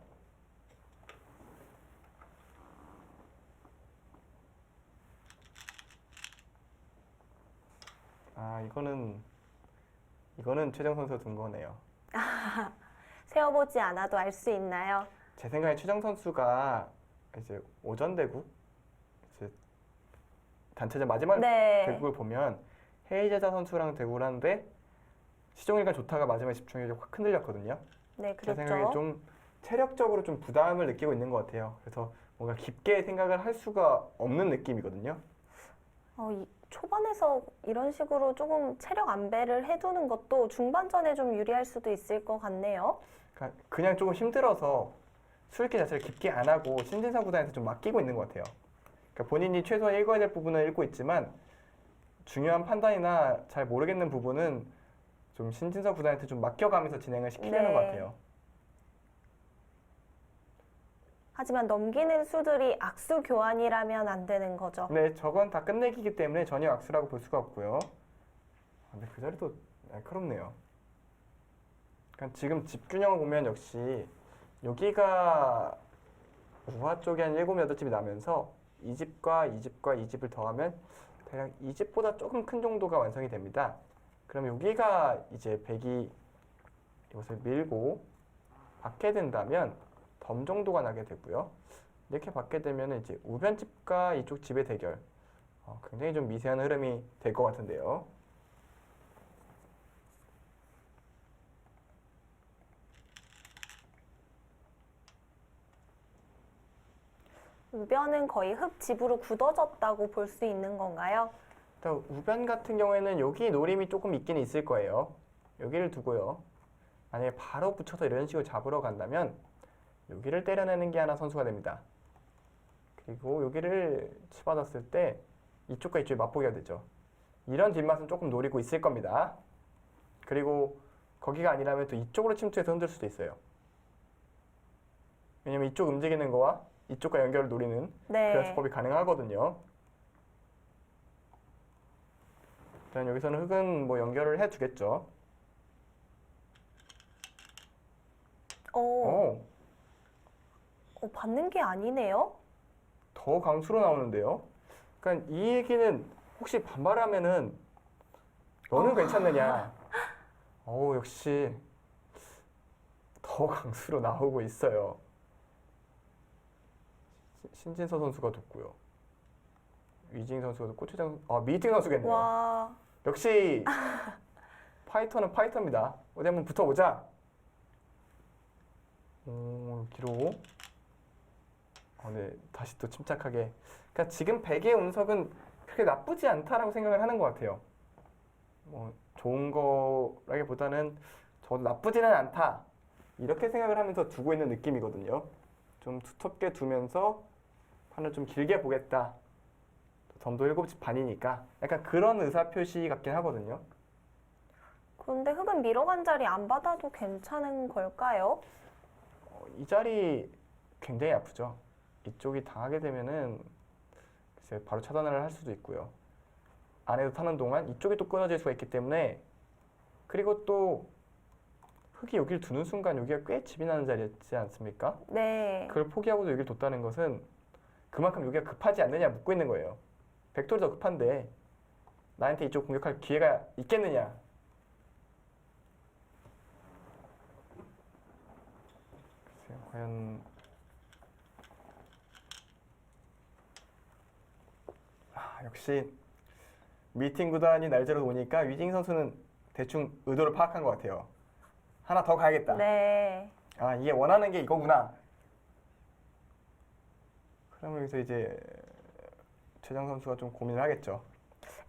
이거는 최정 선수가 둔 거네요. 세어보지 않아도 알 수 있나요? 제 생각에 최정 선수가 이제 오전 대국 이제 단체전 마지막 네. 대국을 보면 헤이제자 선수랑 대국을 하는데 시종일관 좋다가 마지막에 집중력이 확 흔들렸거든요. 네, 제 생각에 그랬죠. 좀 체력적으로 좀 부담을 느끼고 있는 것 같아요. 그래서 뭔가 깊게 생각을 할 수가 없는 느낌이거든요. 초반에서 이런 식으로 조금 체력 안배를 해두는 것도 중반전에 좀 유리할 수도 있을 것 같네요. 그러니까 그냥 조금 힘들어서 수익기 자체를 깊게 안 하고 신진서 구단한테 좀 맡기고 있는 것 같아요. 그러니까 본인이 최소한 읽어야 될 부분은 읽고 있지만 중요한 판단이나 잘 모르겠는 부분은 좀 신진서 구단한테 좀 맡겨가면서 진행을 시키려는 네. 것 같아요. 하지만 넘기는 수들이 악수 교환이라면 안 되는 거죠. 네, 저건 다 끝내기이기 때문에 전혀 악수라고 볼 수가 없고요. 근데 그 자리도 날카롭네요. 그러니까 지금 집균형을 보면 역시 여기가 우하 쪽에 한 7, 8집이 나면서 이 집과 이 집과 이 집을 더하면 대략 이 집보다 조금 큰 정도가 완성이 됩니다. 그럼 여기가 이제 백이 이것을 밀고 받게 된다면 덤 정도가 나게 되고요. 이렇게 받게 되면 이제 우변집과 이쪽 집의 대결 굉장히 좀 미세한 흐름이 될 것 같은데요. 우변은 거의 흙집으로 굳어졌다고 볼 수 있는 건가요? 일단 우변 같은 경우에는 여기 노림이 조금 있긴 있을 거예요. 여기를 두고요. 만약에 바로 붙여서 이런 식으로 잡으러 간다면 여기를 때려내는 게 하나 선수가 됩니다. 그리고 여기를 치받았을 때 이쪽과 이쪽이 맞보기가 되죠. 이런 뒷맛은 조금 노리고 있을 겁니다. 그리고 거기가 아니라면 또 이쪽으로 침투해서 흔들 수도 있어요. 왜냐면 이쪽 움직이는 거와 이쪽과 연결을 노리는 네. 그런 수법이 가능하거든요. 일단 여기서는 흙은 뭐 연결을 해두겠죠. 어, 받는 게 아니네요. 더 강수로 나오는데요. 그러니까 이 얘기는 혹시 반발하면은 너는 괜찮느냐? 역시 더 강수로 나오고 있어요. 신진서 선수가 뒀고요. 위징 선수가 뒀고 미팅 선수겠네요. 와, 역시 파이터는 파이터입니다. 어디 한번 붙어보자. 기로. 네, 다시 또 침착하게. 그러니까 지금 백의 운석은 그렇게 나쁘지 않다라고 생각을 하는 것 같아요. 뭐 좋은 거라기보다는 저도 나쁘지는 않다 이렇게 생각을 하면서 두고 있는 느낌이거든요. 좀 두텁게 두면서 판을 좀 길게 보겠다. 점도 7시 반이니까 약간 그런 의사표시 같긴 하거든요. 그런데 흑은 밀어간 자리 안 받아도 괜찮은 걸까요? 이 자리 굉장히 아프죠. 이쪽이 당하게 되면은 글쎄 바로 차단을 할 수도 있고요. 안에서 타는 동안 이쪽이 또 끊어질 수가 있기 때문에 그리고 또 흑이 여기를 두는 순간 여기가 꽤 집이 나는 자리였지 않습니까? 네. 그걸 포기하고도 여기를 뒀다는 것은 그만큼 여기가 급하지 않느냐 묻고 있는 거예요. 백돌이 더 급한데 나한테 이쪽 공격할 기회가 있겠느냐. 글쎄요, 과연 역시 미팅 구단이 날짜로 오니까 위징 선수는 대충 의도를 파악한 것 같아요. 하나 더 가야겠다. 네. 이게 원하는 게 이거구나. 그러면 여기서 이제 최정 선수가 좀 고민을 하겠죠.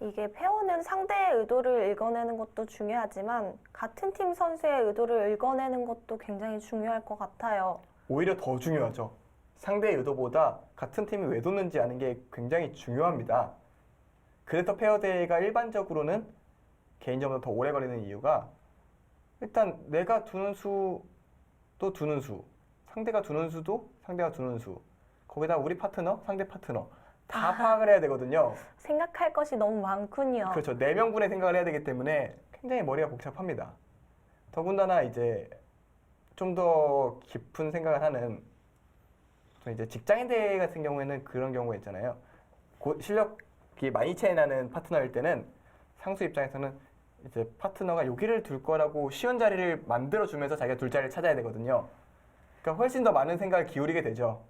이게 페어는 상대의 의도를 읽어내는 것도 중요하지만 같은 팀 선수의 의도를 읽어내는 것도 굉장히 중요할 것 같아요. 오히려 더 중요하죠. 상대의 의도보다 같은 팀이 왜 뒀는지 아는 게 굉장히 중요합니다. 그래서 페어 대회가 일반적으로는 개인전보다 더 오래 걸리는 이유가 일단 내가 두는 수도 두는 수, 상대가 두는 수도 상대가 두는 수, 거기다 우리 파트너, 상대 파트너 다 파악을 해야 되거든요. 생각할 것이 너무 많군요. 그렇죠. 4명분의 생각을 해야 되기 때문에 굉장히 머리가 복잡합니다. 더군다나 이제 좀 더 깊은 생각을 하는 이제 직장인 대회 같은 경우에는 그런 경우가 있잖아요. 실력이 많이 차이 나는 파트너일 때는 상수 입장에서는 이제 파트너가 여기를 둘 거라고 쉬운 자리를 만들어주면서 자기가 둘 자리를 찾아야 되거든요. 그러니까 훨씬 더 많은 생각을 기울이게 되죠.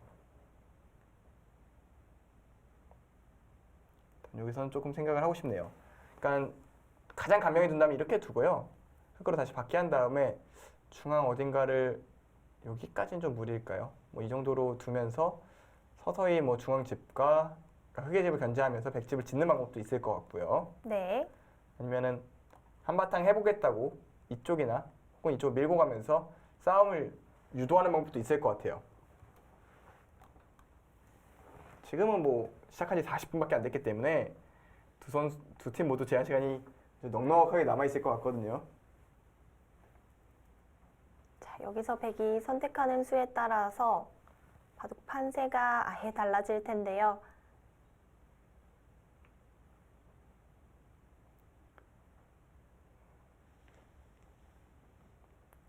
여기서는 조금 생각을 하고 싶네요. 그러니까 가장 감명이 든다면 이렇게 두고요. 흑으로 다시 받게 한 다음에 중앙 어딘가를 여기까지는 좀 무리일까요? 뭐 이 정도로 두면서 서서히 뭐 중앙 집과 그러니까 흑의 집을 견제하면서 백집을 짓는 방법도 있을 것 같고요. 네. 아니면은 한바탕 해보겠다고 이쪽이나 혹은 이쪽 밀고 가면서 싸움을 유도하는 방법도 있을 것 같아요. 지금은 뭐 시작한 지 40분밖에 안 됐기 때문에 두 팀 모두 제한 시간이 넉넉하게 남아 있을 것 같거든요. 자, 여기서 백이 선택하는 수에 따라서 바둑 판세가 아예 달라질 텐데요.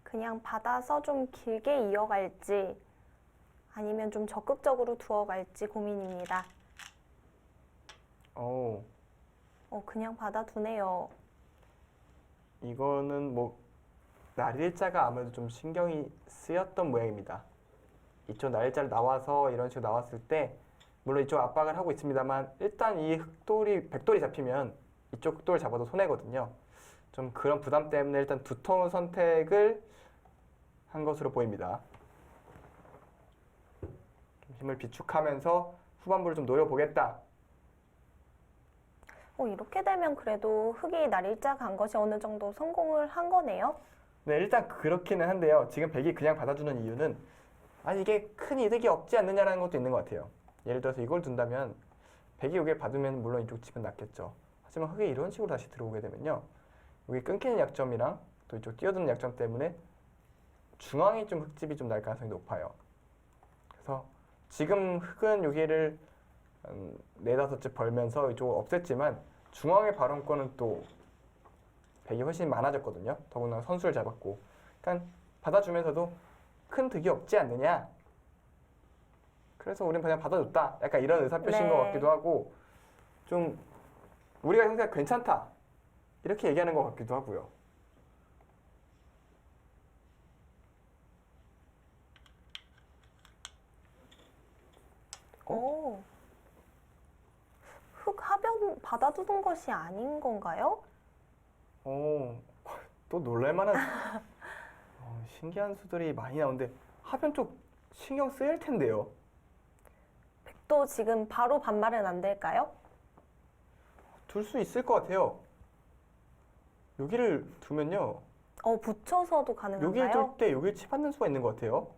그냥 받아서 좀 길게 이어갈지 아니면 좀 적극적으로 두어갈지 고민입니다. 그냥 받아두네요. 이거는 뭐 날일자가 아무래도 좀 신경이 쓰였던 모양입니다. 이쪽 날일자를 나와서 이런 식으로 나왔을 때 물론 이쪽 압박을 하고 있습니다만 일단 이 백돌이 잡히면 이쪽 흑돌을 잡아도 손해거든요. 좀 그런 부담 때문에 일단 두터운 선택을 한 것으로 보입니다. 좀 힘을 비축하면서 후반부를 좀 노려보겠다. 이렇게 되면 그래도 흑이 날일자 간 것이 어느 정도 성공을 한 거네요. 네, 일단 그렇기는 한데요. 지금 백이 그냥 받아주는 이유는 이게 큰 이득이 없지 않느냐라는 것도 있는 것 같아요. 예를 들어서 이걸 둔다면 백이 여기를 받으면 물론 이쪽 집은 낫겠죠. 하지만 흑이 이런 식으로 다시 들어오게 되면요. 여기 끊기는 약점이랑 또 이쪽 뛰어드는 약점 때문에 중앙이 좀 흑집이 좀 날 가능성이 높아요. 그래서 지금 흑은 여기를 4-5집 벌면서 이쪽을 없앴지만 중앙의 발언권은 또 백이 훨씬 많아졌거든요. 더군다나 선수를 잡았고. 그러니까 받아주면서도 큰 득이 없지 않느냐. 그래서 우린 그냥 받아줬다. 약간 이런 의사표시인 네. 것 같기도 하고 좀 우리가 형태가 괜찮다. 이렇게 얘기하는 것 같기도 하고요. 오. 흑 하변 받아두는 것이 아닌 건가요? 또 놀랄만한 신기한 수들이 많이 나오는데 하변 쪽 신경 쓰일 텐데요. 백도 지금 바로 반말은 안 될까요? 둘 수 있을 것 같아요. 여기를 두면요. 붙여서도 여기를 가능한가요? 둘 때 여기를 치받는 수가 있는 것 같아요.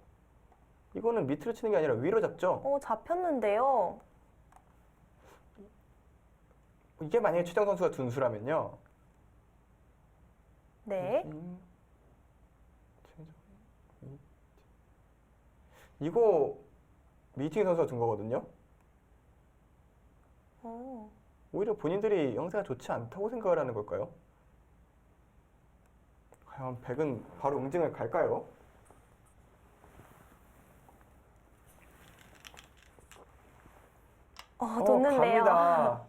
이거는 밑으로 치는 게 아니라 위로 잡죠. 잡혔는데요. 이게 만약에 최정 선수가 둔 수라면요. 네. 이거 미팅 선수가 둔 거거든요. 어. 오히려 본인들이 형태가 좋지 않다고 생각을 하는 걸까요? 과연 백은 바로 응징을 갈까요? 놓는데요. 갑니다.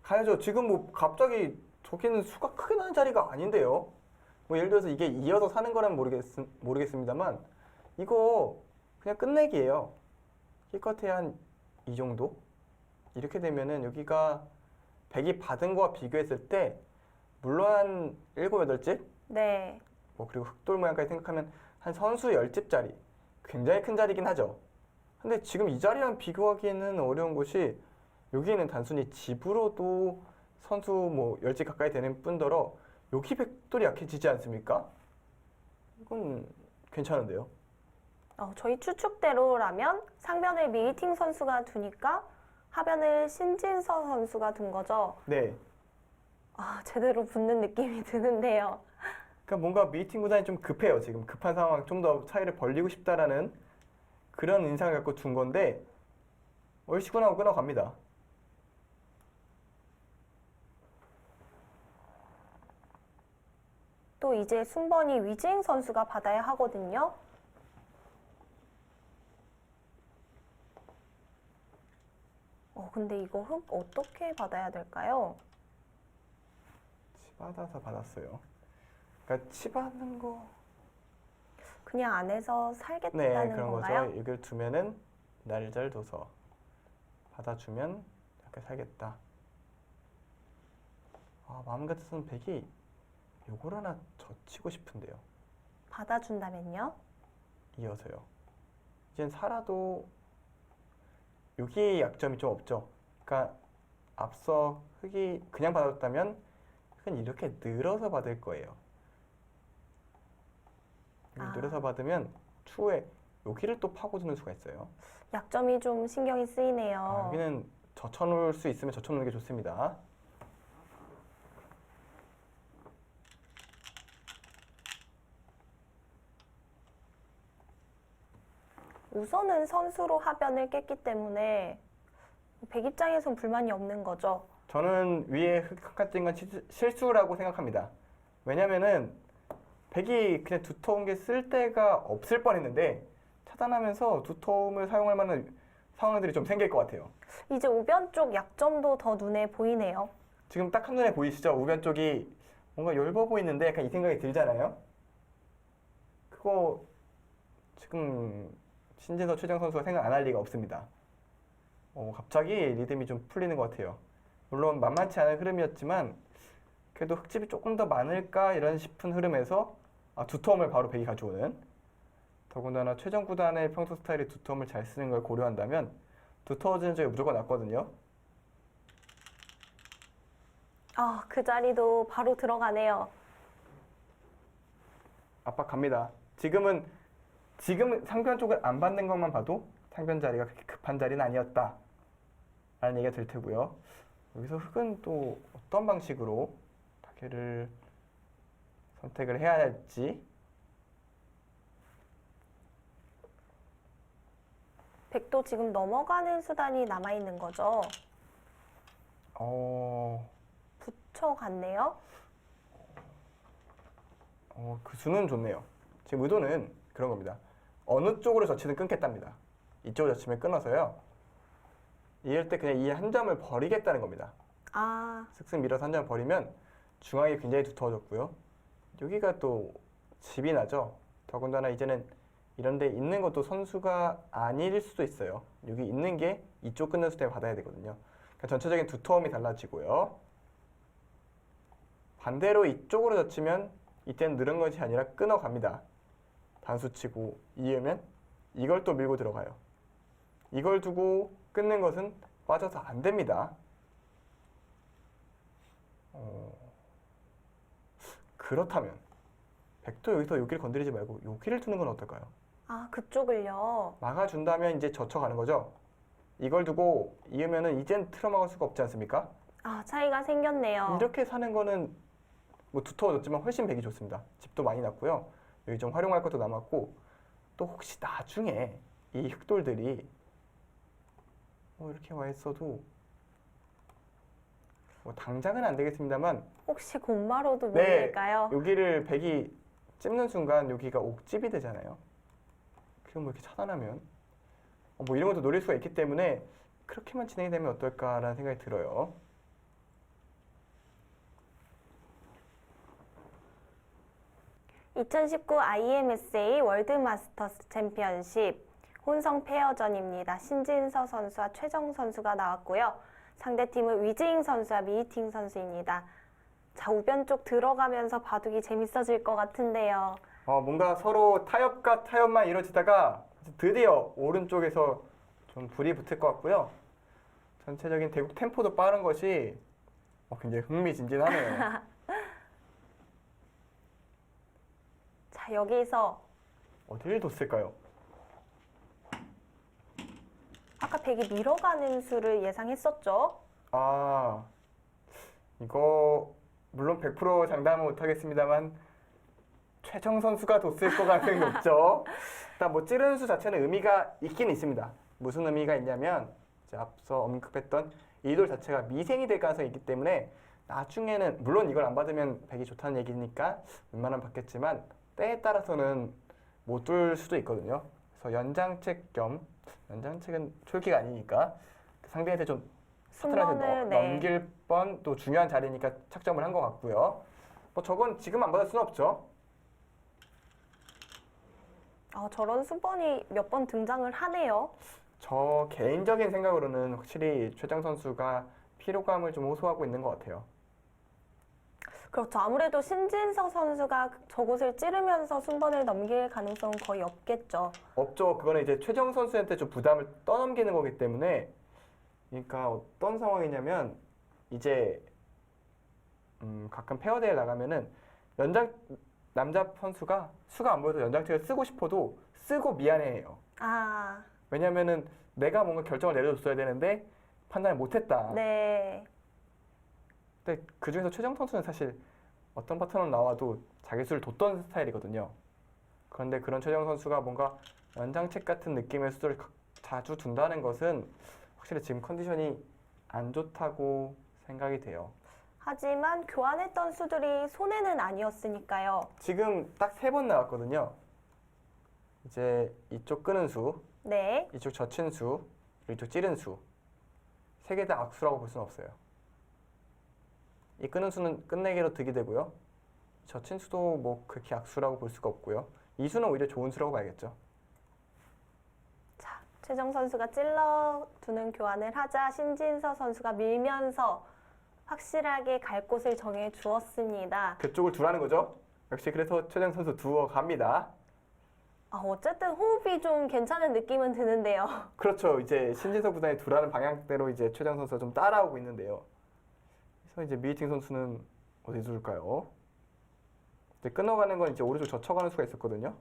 가야죠. 지금 뭐 갑자기 저기는 수가 크게 나는 자리가 아닌데요. 뭐 예를 들어서 이게 이어서 사는 거라면 모르겠습니다만 이거 그냥 끝내기예요. 기껏해 한 이 정도? 이렇게 되면은 여기가 백이 받은 거와 비교했을 때 물론 한 7, 8집? 네. 뭐 그리고 흑돌 모양까지 생각하면 한 선수 10집짜리 굉장히 큰 자리긴 하죠. 근데 지금 이 자리랑 비교하기에는 어려운 것이 여기는 단순히 집으로도 선수 뭐 10집 가까이 되는 뿐더러 여기 백돌이 약해지지 않습니까? 이건 괜찮은데요. 저희 추측대로라면 상변을 미팅 선수가 두니까 하변을 신진서 선수가 둔 거죠. 네. 제대로 붙는 느낌이 드는데요. 그러니까 뭔가 미팅 구단이 좀 급해요. 지금 급한 상황, 좀 더 차이를 벌리고 싶다라는 그런 인상을 갖고 둔 건데 얼씨구나 끊어갑니다. 또 이제 순번이 위즈잉 선수가 받아야 하거든요. 근데 이거 흑 어떻게 받아야 될까요? 치받아서 받았어요. 그러니까 치받는 거. 그냥 안에서 네, 살겠다는 그런 건가요? 거죠. 여기를 두면은 날잘 둬서 받아주면 이렇게 살겠다. 마음 같아서는 백이 요걸 하나 젖히고 싶은데요. 받아준다면요? 이어서요. 이젠 살아도 여기에 약점이 좀 없죠. 그러니까 앞서 흑이 그냥 받았다면 흑은 이렇게 늘어서 받을 거예요. 늘어서 받으면 추후에 여기를 또 파고드는 수가 있어요. 약점이 좀 신경이 쓰이네요. 여기는 젖혀놓을 수 있으면 젖혀놓는 게 좋습니다. 우선은 선수로 하변을 깼기 때문에 백 입장에선 불만이 없는 거죠. 저는 위에 흑한 찐 건 실수라고 생각합니다. 왜냐면은 백이 그냥 두터운 게 쓸 데가 없을 뻔했는데 차단하면서 두터움을 사용할 만한 상황들이 좀 생길 것 같아요. 이제 우변 쪽 약점도 더 눈에 보이네요. 지금 딱 한눈에 보이시죠? 우변 쪽이 뭔가 엷어 보이는데 약간 이 생각이 들잖아요. 그거 지금 신진서 최정 선수가 생각 안 할 리가 없습니다. 갑자기 리듬이 좀 풀리는 것 같아요. 물론 만만치 않은 흐름이었지만 그래도 흑집이 조금 더 많을까 이런 싶은 흐름에서 두터움을 바로 백이 가져오는, 더군다나 최정 구단의 평소 스타일이 두터움을 잘 쓰는 걸 고려한다면 두터워지는 쪽이 무조건 낫거든요. 그 자리도 바로 들어가네요. 압박합니다. 지금 상변 쪽을 안 받는 것만 봐도 상변 자리가 그렇게 급한 자리는 아니었다 라는 얘기가 될 테고요. 여기서 흑은 또 어떤 방식으로 타겟을 선택을 해야 할지. 백도 지금 넘어가는 수단이 남아있는 거죠. 붙여갔네요. 그 수는 좋네요. 지금 의도는 그런 겁니다. 어느 쪽으로 젖히든 끊겠답니다. 이쪽으로 젖히면 끊어서요. 이럴 때 그냥 이 한 점을 버리겠다는 겁니다. 아, 슥슥 밀어서 한 점을 버리면 중앙이 굉장히 두터워졌고요. 여기가 또 집이 나죠. 더군다나 이제는 이런 데 있는 것도 선수가 아닐 수도 있어요. 여기 있는 게 이쪽 끊는 수 때문에 받아야 되거든요. 그러니까 전체적인 두터움이 달라지고요. 반대로 이쪽으로 젖히면 이때는 늘은 것이 아니라 끊어갑니다. 단수 치고 이으면 이걸 또 밀고 들어가요. 이걸 두고 끊는 것은 빠져서 안 됩니다. 그렇다면 백도 여기서 여기를 건드리지 말고 여기를 두는 건 어떨까요? 아, 그쪽을요. 막아준다면 이제 젖혀가는 거죠. 이걸 두고 이으면은 이젠 틀어막을 수가 없지 않습니까? 아, 차이가 생겼네요. 이렇게 사는 거는 뭐 두터워졌지만 훨씬 백이 좋습니다. 집도 많이 났고요. 여기 좀 활용할 것도 남았고 또 혹시 나중에 이 흑돌들이 이렇게 와 있어도 뭐 당장은 안 되겠습니다만 혹시 곰마로도 네. 모를까요? 여기를 백이 찝는 순간 여기가 옥집이 되잖아요. 그럼 뭐 이렇게 차단하면 뭐 이런 것도 노릴 수가 있기 때문에 그렇게만 진행이 되면 어떨까라는 생각이 들어요. (2019) IMSA 월드마스터스 챔피언십 혼성 페어전입니다. 신진서 선수와 최정 선수가 나왔고요. 상대팀은 위즈잉 선수와 미이팅 선수입니다. 자, 우변 쪽 들어가면서 바둑이 재밌어질 것 같은데요. 뭔가 서로 타협과 타협만 이루어지다가 드디어 오른쪽에서 좀 불이 붙을 것 같고요. 전체적인 대국 템포도 빠른 것이 굉장히 흥미진진하네요. 자, 여기서 어디를 뒀을까요? 아까 백이 밀어가는 수를 예상했었죠? 아, 이거 물론 100% 장담은 못하겠습니다만 최정 선수가 뒀을 것 가능성이 높죠. 일단 뭐 찌르는 수 자체는 의미가 있긴 있습니다. 무슨 의미가 있냐면 이제 앞서 언급했던 이 돌 자체가 미생이 될 가능성이 있기 때문에 나중에는 물론 이걸 안 받으면 백이 좋다는 얘기니까 웬만하면 받겠지만 때에 따라서는 못 둘 수도 있거든요. 그래서 연장책 겸 연장책은 초기가 아니니까 상대한테 좀 파트너한테 순번을, 네. 넘길 뻔 또 중요한 자리니까 착점을 한 것 같고요. 뭐 저건 지금 안 받을 수는 없죠. 저런 수번이 몇 번 등장을 하네요. 저 개인적인 생각으로는 확실히 최정 선수가 피로감을 좀 호소하고 있는 것 같아요. 그렇죠. 아무래도 신진서 선수가 저곳을 찌르면서 순번을 넘길 가능성은 거의 없겠죠. 없죠. 그거는 이제 최정 선수한테 좀 부담을 떠넘기는 거기 때문에 그러니까 어떤 상황이냐면 이제 가끔 페어대회 나가면은 남자 선수가 수가 안 보여서 연장책을 쓰고 싶어도 쓰고 미안해해요. 아, 왜냐면은 내가 뭔가 결정을 내려줬어야 되는데 판단을 못했다. 네. 근데 그 중에서 최정 선수는 사실 어떤 파트너 나와도 자기 수를 뒀던 스타일이거든요. 그런데 그런 최정 선수가 뭔가 연장책 같은 느낌의 수를 자주 둔다는 것은 확실히 지금 컨디션이 안 좋다고 생각이 돼요. 하지만 교환했던 수들이 손해는 아니었으니까요. 지금 딱 3번 나왔거든요. 이제 이쪽 끄는 수, 네. 이쪽 젖힌 수, 그리고 이쪽 찌른 수. 3개 다 악수라고 볼 수는 없어요. 이 끄는 수는 끝내기로 득이 되고요. 젖힌 수도 뭐 그렇게 악수라고 볼 수가 없고요. 이 수는 오히려 좋은 수라고 봐야겠죠. 자, 최정 선수가 찔러두는 교환을 하자 신진서 선수가 밀면서 확실하게 갈 곳을 정해 주었습니다. 그쪽을 두라는 거죠. 역시 그래서 최정 선수 두어 갑니다. 어쨌든 호흡이 좀 괜찮은 느낌은 드는데요. 그렇죠. 이제 신진석 구단이 두라는 방향대로 이제 최정 선수가 좀 따라오고 있는데요. 그래서 이제 미이팅 선수는 어디 둘까요? 이제 끊어가는 건 이제 오른쪽 젖혀가는 수가 있었거든요.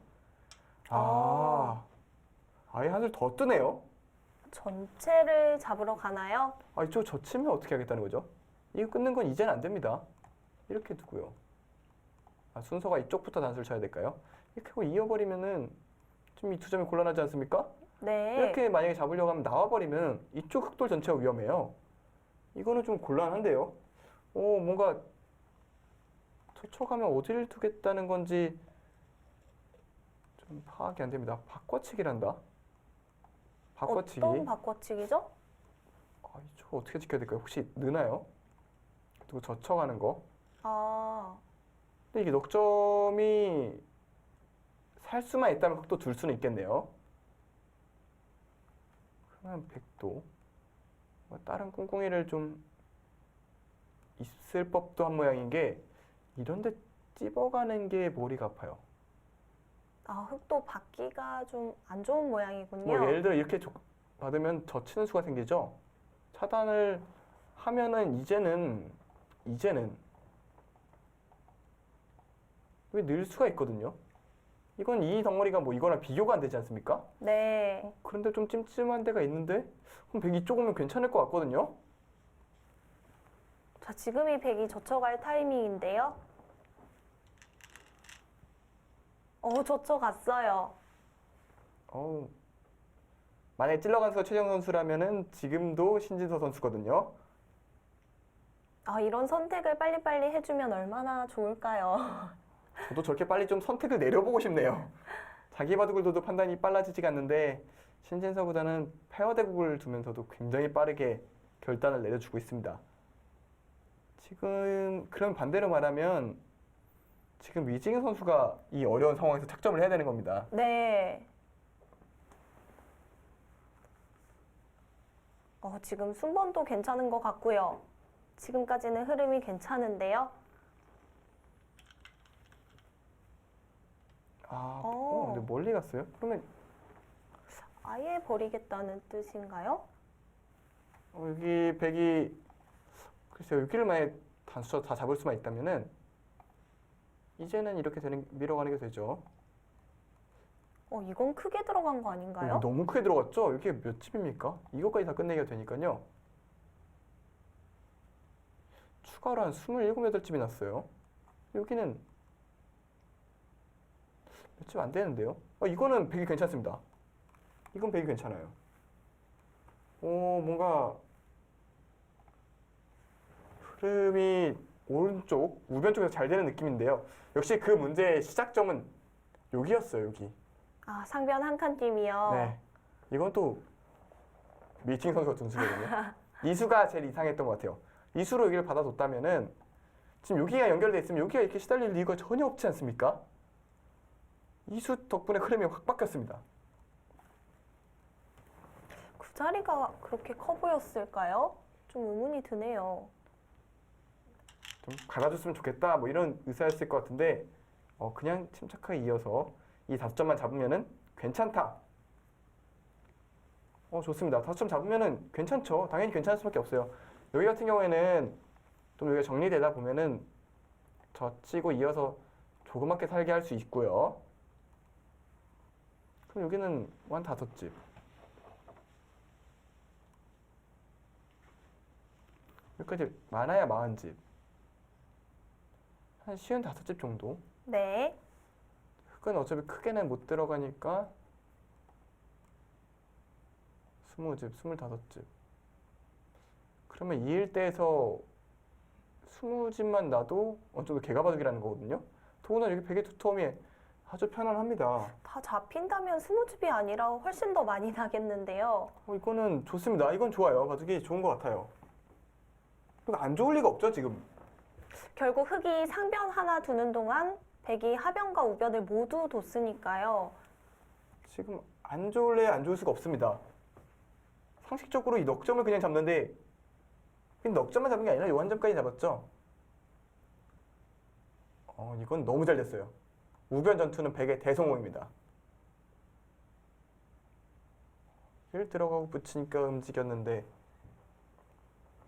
아예 한 술 더 뜨네요. 전체를 잡으러 가나요? 이쪽 젖히면 어떻게 하겠다는 거죠? 이거 끊는 건 이제는 안 됩니다. 이렇게 두고요. 순서가 이쪽부터 단수를 쳐야 될까요? 이렇게 하고 이어버리면은 좀 이 두 점이 곤란하지 않습니까? 네. 이렇게 만약에 잡으려고 하면 나와버리면 이쪽 흑돌 전체가 위험해요. 이거는 좀 곤란한데요. 뭔가 젖혀가면 어디를 두겠다는 건지 좀 파악이 안 됩니다. 바꿔치기란다. 바꿔치기. 어떤 바꿔치기죠? 아, 이거 어떻게 지켜야 될까요? 혹시 느나요? 그리고 젖혀가는 거. 아, 근데 이게 넉점이 살 수만 있다면 또 둘 수는 있겠네요. 그러면 100도. 다른 꿍꿍이를 좀 있을 법도 한 모양인 게 이런데 찝어가는 게 머리가 아파요. 아, 흙도 받기가 좀 안 좋은 모양이군요. 뭐 예를 들어 이렇게 받으면 젖히는 수가 생기죠. 차단을 하면은 이제는 왜 늘 수가 있거든요. 이건 이 덩어리가 뭐 이거랑 비교가 안 되지 않습니까? 네. 그런데 좀 찜찜한 데가 있는데 그럼 100 이쪽 오면 괜찮을 것 같거든요. 자, 지금이 백이 젖혀갈 타이밍인데요. 젖혀갔어요. 어우, 만약에 찔러간 수가 최정 선수라면은 지금도 신진서 선수거든요. 아, 이런 선택을 빨리빨리 해주면 얼마나 좋을까요? 저도 저렇게 빨리 좀 선택을 내려보고 싶네요. 자기 바둑을 둬도 판단이 빨라지지가 않는데 신진서보다는 페어대국을 두면서도 굉장히 빠르게 결단을 내려주고 있습니다. 지금 그런 반대로 말하면 지금 위징 선수가 이 어려운 상황에서 착점을 해야 되는 겁니다. 네. 지금 순번도 괜찮은 것 같고요. 지금까지는 흐름이 괜찮은데요. 근데 멀리 갔어요? 그러면 아예 버리겠다는 뜻인가요? 여기 백이 글쎄요, 여기를 만약에 단수 다 잡을 수만 있다면은 이제는 이렇게 밀어가는 게 되죠. 이건 크게 들어간 거 아닌가요? 너무 크게 들어갔죠? 이게 몇 집입니까? 이것까지 다 끝내기가 되니까요. 추가로 한 27, 8집이 났어요. 여기는 몇 집 안 되는데요? 이거는 100이 괜찮습니다. 이건 100이 괜찮아요. 뭔가 흐름이 오른쪽, 우변 쪽에서 잘 되는 느낌인데요. 역시 그 문제의 시작점은 여기였어요, 여기. 아, 상변 한 칸 띄미요. 네. 이건 또 미팅 선수가 둔 수거든요. 이수가 제일 이상했던 것 같아요. 이수로 여기를 받아뒀다면은 지금 여기가 연결돼 있으면 여기가 이렇게 시달릴 이유가 전혀 없지 않습니까? 이수 덕분에 흐름이 확 바뀌었습니다. 그 자리가 그렇게 커 보였을까요? 좀 의문이 드네요. 좀 갈아줬으면 좋겠다 뭐 이런 의사였을 것 같은데 그냥 침착하게 이어서 이 5점만 잡으면은 괜찮다. 좋습니다. 5점 잡으면은 괜찮죠. 당연히 괜찮을 수밖에 없어요. 여기 같은 경우에는 좀 여기가 정리되다 보면은 젖히고 이어서 조그맣게 살게 할 수 있고요. 그럼 여기는 한 5집. 여기까지 많아야 40집. 한 55집 정도. 네. 흙은 어차피 크게는 못 들어가니까 20집, 25집. 그러면 이 일대에서 20집만 나도 어느 정도 개가바둑이라는 거거든요. 더구나 여기 베개 두툼이 아주 편안합니다. 다 잡힌다면 20집이 아니라 훨씬 더 많이 나겠는데요. 이거는 좋습니다. 이건 좋아요. 바둑이 좋은 것 같아요. 이거 안 좋을 리가 없죠, 지금. 결국 흙이 상변 하나 두는 동안 백이 하변과 우변을 모두 뒀으니까요. 지금 안 좋을래 안 좋을 수가 없습니다. 상식적으로 이 넉점을 그냥 잡는데 이 넉점만 잡은 게 아니라 요 한 점까지 잡았죠. 이건 너무 잘 됐어요. 우변 전투는 백의 대성공입니다. 길 들어가고 붙이니까 움직였는데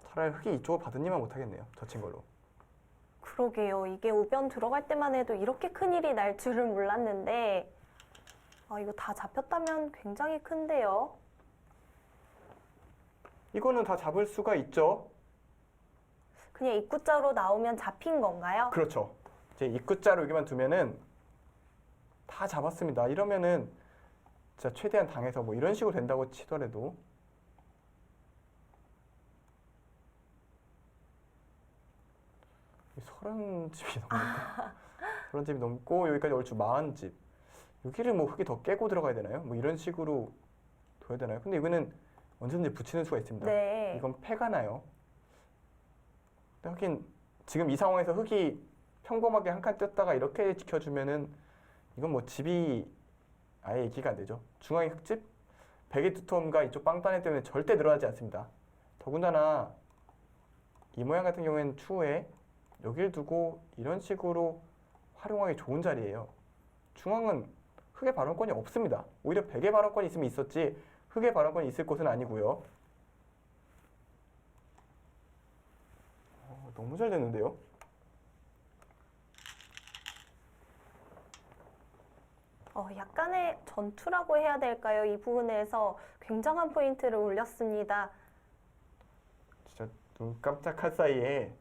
차라리 흙이 이쪽을 받으니만 못하겠네요. 젖힌 걸로. 그러게요. 이게 우변 들어갈 때만 해도 이렇게 큰일이 날 줄은 몰랐는데 이거 다 잡혔다면 굉장히 큰데요. 이거는 다 잡을 수가 있죠. 그냥 입구자로 나오면 잡힌 건가요? 그렇죠. 이제 입구자로 여기만 두면은 다 잡았습니다. 이러면은 진짜 최대한 당해서 뭐 이런 식으로 된다고 치더라도 30집이 넘고 30집이 넘고 여기까지 얼추 40집. 여기를 뭐 흙이 더 깨고 들어가야 되나요? 뭐 이런 식으로 둬야 되나요? 근데 이거는 언제든지 붙이는 수가 있습니다. 네. 이건 패가 나요. 근데 하긴 지금 이 상황에서 흙이 평범하게 한 칸 떴다가 이렇게 지켜주면은 이건 뭐 집이 아예 얘기가 안 되죠. 중앙의 흙집, 베개 두툼과 이쪽 빵따네 때문에 절대 늘어나지 않습니다. 더군다나 이 모양 같은 경우에는 추후에 여길 두고 이런 식으로 활용하기 좋은 자리예요. 중앙은 흙의 발언권이 없습니다. 오히려 백의 발언권이 있으면 있었지 흙의 발언권이 있을 곳은 아니고요. 너무 잘 됐는데요? 약간의 전투라고 해야 될까요? 이 부분에서 굉장한 포인트를 올렸습니다. 진짜 눈 깜짝할 사이에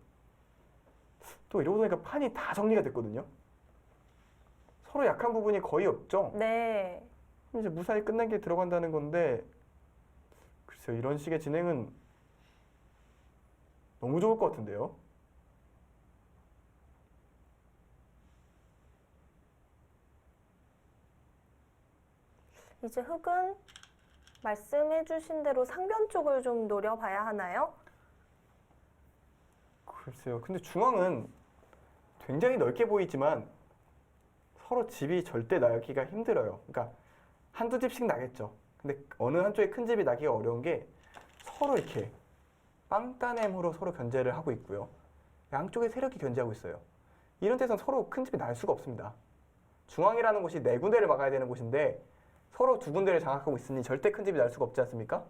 또 이러고 보니까 판이 다 정리가 됐거든요. 서로 약한 부분이 거의 없죠. 네. 그럼 이제 무사히 끝난 게 들어간다는 건데 글쎄요, 이런 식의 진행은 너무 좋을 것 같은데요. 이제 흙은 말씀해주신 대로 상변 쪽을 좀 노려봐야 하나요? 글쎄요. 근데 중앙은 굉장히 넓게 보이지만 서로 집이 절대 나기가 힘들어요. 그러니까 한두 집씩 나겠죠. 근데 어느 한쪽에 큰 집이 나기가 어려운 게 서로 이렇게 빵따냄으로 서로 견제를 하고 있고요. 양쪽에 세력이 견제하고 있어요. 이런 데선 서로 큰 집이 날 수가 없습니다. 중앙이라는 곳이 네 군데를 막아야 되는 곳인데 서로 두 군데를 장악하고 있으니 절대 큰 집이 날 수가 없지 않습니까?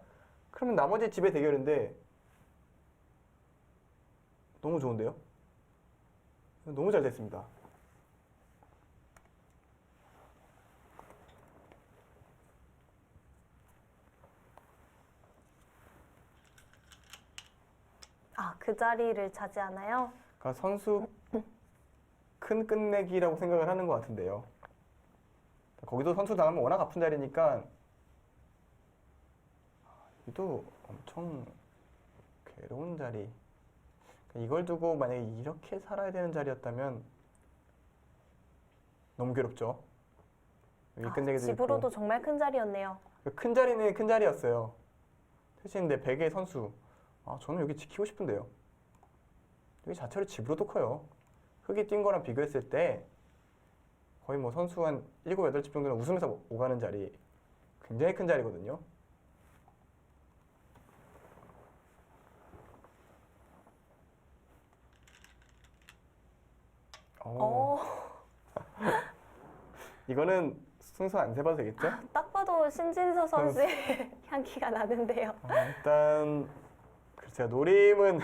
그러면 나머지 집의 대결인데 너무 좋은데요? 너무 잘 됐습니다. 그 자리를 차지하나요? 그러니까 선수 큰 끝내기라고 생각을 하는 것 같은데요. 거기도 선수 당하면 워낙 아픈 자리니까 여기도 엄청 괴로운 자리. 이걸 두고 만약에 이렇게 살아야 되는 자리였다면 너무 괴롭죠. 여기 끝내기도 집으로도 있고. 정말 큰 자리였네요. 큰 자리는 큰 자리였어요. 대신 내 백의 선수. 저는 여기 지키고 싶은데요. 여기 자체로 집으로도 커요. 흙이 뛴 거랑 비교했을 때 거의 뭐 선수 한 7, 8집 정도는 웃으면서 오가는 자리. 굉장히 큰 자리거든요. 이거는 순서 안 세봐도 되겠죠? 딱 봐도 신진서 선수의 향기가 나는데요. 일단 글쎄요, 노림은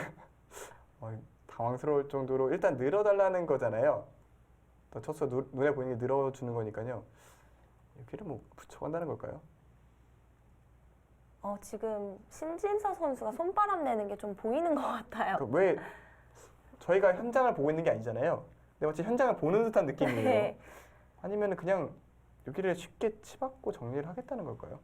당황스러울 정도로 일단 늘어달라는 거잖아요. 첫 수 눈에 보이는 게 늘어주는 거니까요. 여기를 뭐 붙여간다는 걸까요? 지금 신진서 선수가 손바람 내는 게 좀 보이는 것 같아요. 왜 저희가 현장을 보고 있는 게 아니잖아요. 근데 마치 현장을 보는 듯한 느낌이에요. 네. 아니면 그냥 여기를 쉽게 치받고 정리를 하겠다는 걸까요?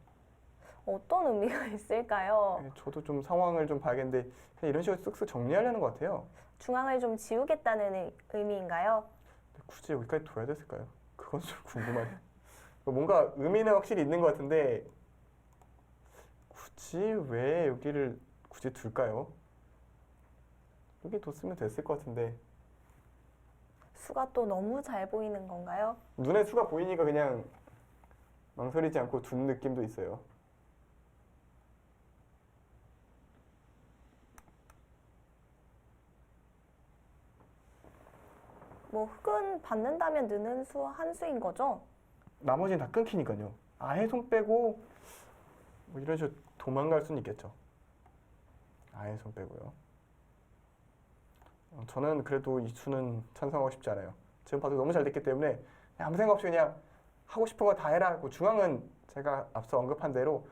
어떤 의미가 있을까요? 저도 좀 상황을 좀 봐야겠는데 그냥 이런 식으로 쓱쓱 정리하려는 것 같아요. 중앙을 좀 지우겠다는 의미인가요? 근데 굳이 여기까지 둬야 됐을까요? 그건 좀 궁금하네요. 뭔가 의미는 확실히 있는 것 같은데 굳이 왜 여기를 굳이 둘까요? 여기 뒀으면 됐을 것 같은데 수가 또 너무 잘 보이는 건가요? 눈에 수가 보이니까 그냥 망설이지 않고 둔 느낌도 있어요. 뭐 흙은 받는다면 느는 수 한 수인 거죠? 나머지는 다 끊기니까요. 아예 손 빼고 뭐 이런 식으로 도망갈 수는 있겠죠. 아예 손 빼고요. 저는 그래도 이 수는 찬성하고 싶지 않아요. 지금 봐도 너무 잘 됐기 때문에 그냥 아무 생각 없이 그냥 하고 싶은 거 다 해라. 중앙은 제가 앞서 언급한 대로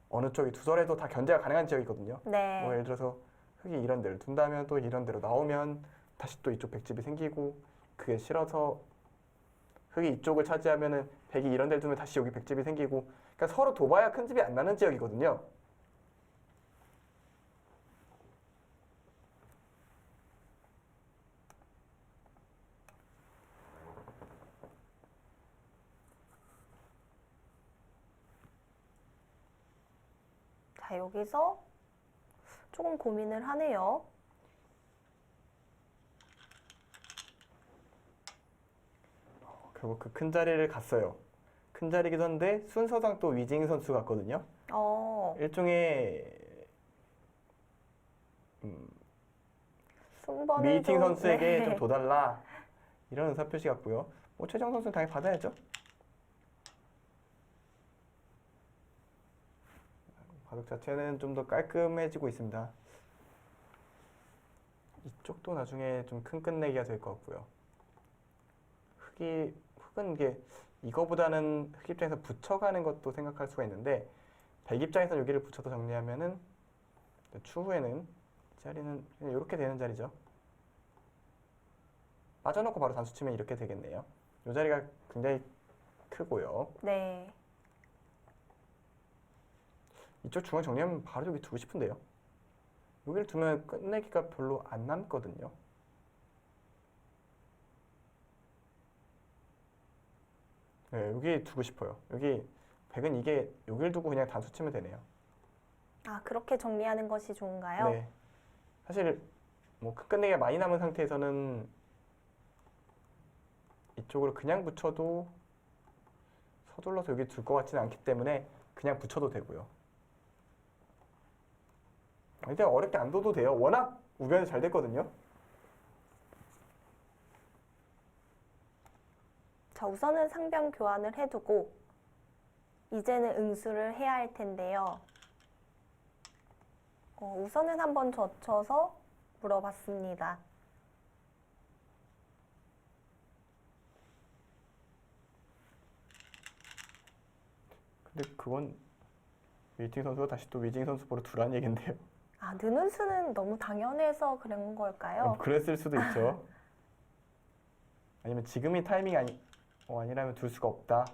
어느 쪽이 두더라도 다 견제가 가능한 지역이거든요. 네. 뭐 예를 들어서 흙이 이런 데를 둔다면 또 이런 데로 나오면 다시 또 이쪽 백집이 생기고 그게 싫어서 흙이 이쪽을 차지하면은 백이 이런 데를 두면 다시 여기 백집이 생기고 그러니까 서로 둬봐야 큰 집이 안 나는 지역이거든요. 자, 여기서 조금 고민을 하네요. 결국 그 큰 자리를 갔어요. 큰 자리기도 한데 순서상 또 위징 선수 같거든요. 일종의 순번을 미팅 좀, 선수에게 네. 좀 둬달라 이런 의사표시 같고요. 뭐 최정 선수는 당연히 받아야죠. 바둑 자체는 좀 더 깔끔해지고 있습니다. 이쪽도 나중에 좀 큰 끝내기가 될 것 같고요. 흑은 이게 이거보다는 흑 입장에서 붙여가는 것도 생각할 수가 있는데 백 입장에서 여기를 붙여서 정리하면은 추후에는 이 자리는 그냥 이렇게 되는 자리죠. 빠져놓고 바로 단수 치면 이렇게 되겠네요. 이 자리가 굉장히 크고요. 네. 이쪽 중앙 정리하면 바로 여기 두고 싶은데요. 여기를 두면 끝내기가 별로 안 남거든요. 네, 여기 두고 싶어요. 여기 백은 이게 여기를 두고 그냥 단수 치면 되네요. 아, 그렇게 정리하는 것이 좋은가요? 네. 사실 뭐 끝내기가 많이 남은 상태에서는 이쪽으로 그냥 붙여도 서둘러서 여기 둘 것 같지는 않기 때문에 그냥 붙여도 되고요. 일단 어렵게 안 둬도 돼요. 워낙 우변이 잘 됐거든요. 자, 우선은 상병 교환을 해두고 이제는 응수를 해야 할 텐데요. 우선은 한번 젖혀서 물어봤습니다. 근데 그건 위팅 선수가 다시 또 위징 선수 보러 두란 얘긴데요. 아, 느는 수는 너무 당연해서 그런 걸까요? 그랬을 수도 있죠. 아니면 지금이 타이밍이 아니라면 둘 수가 없다.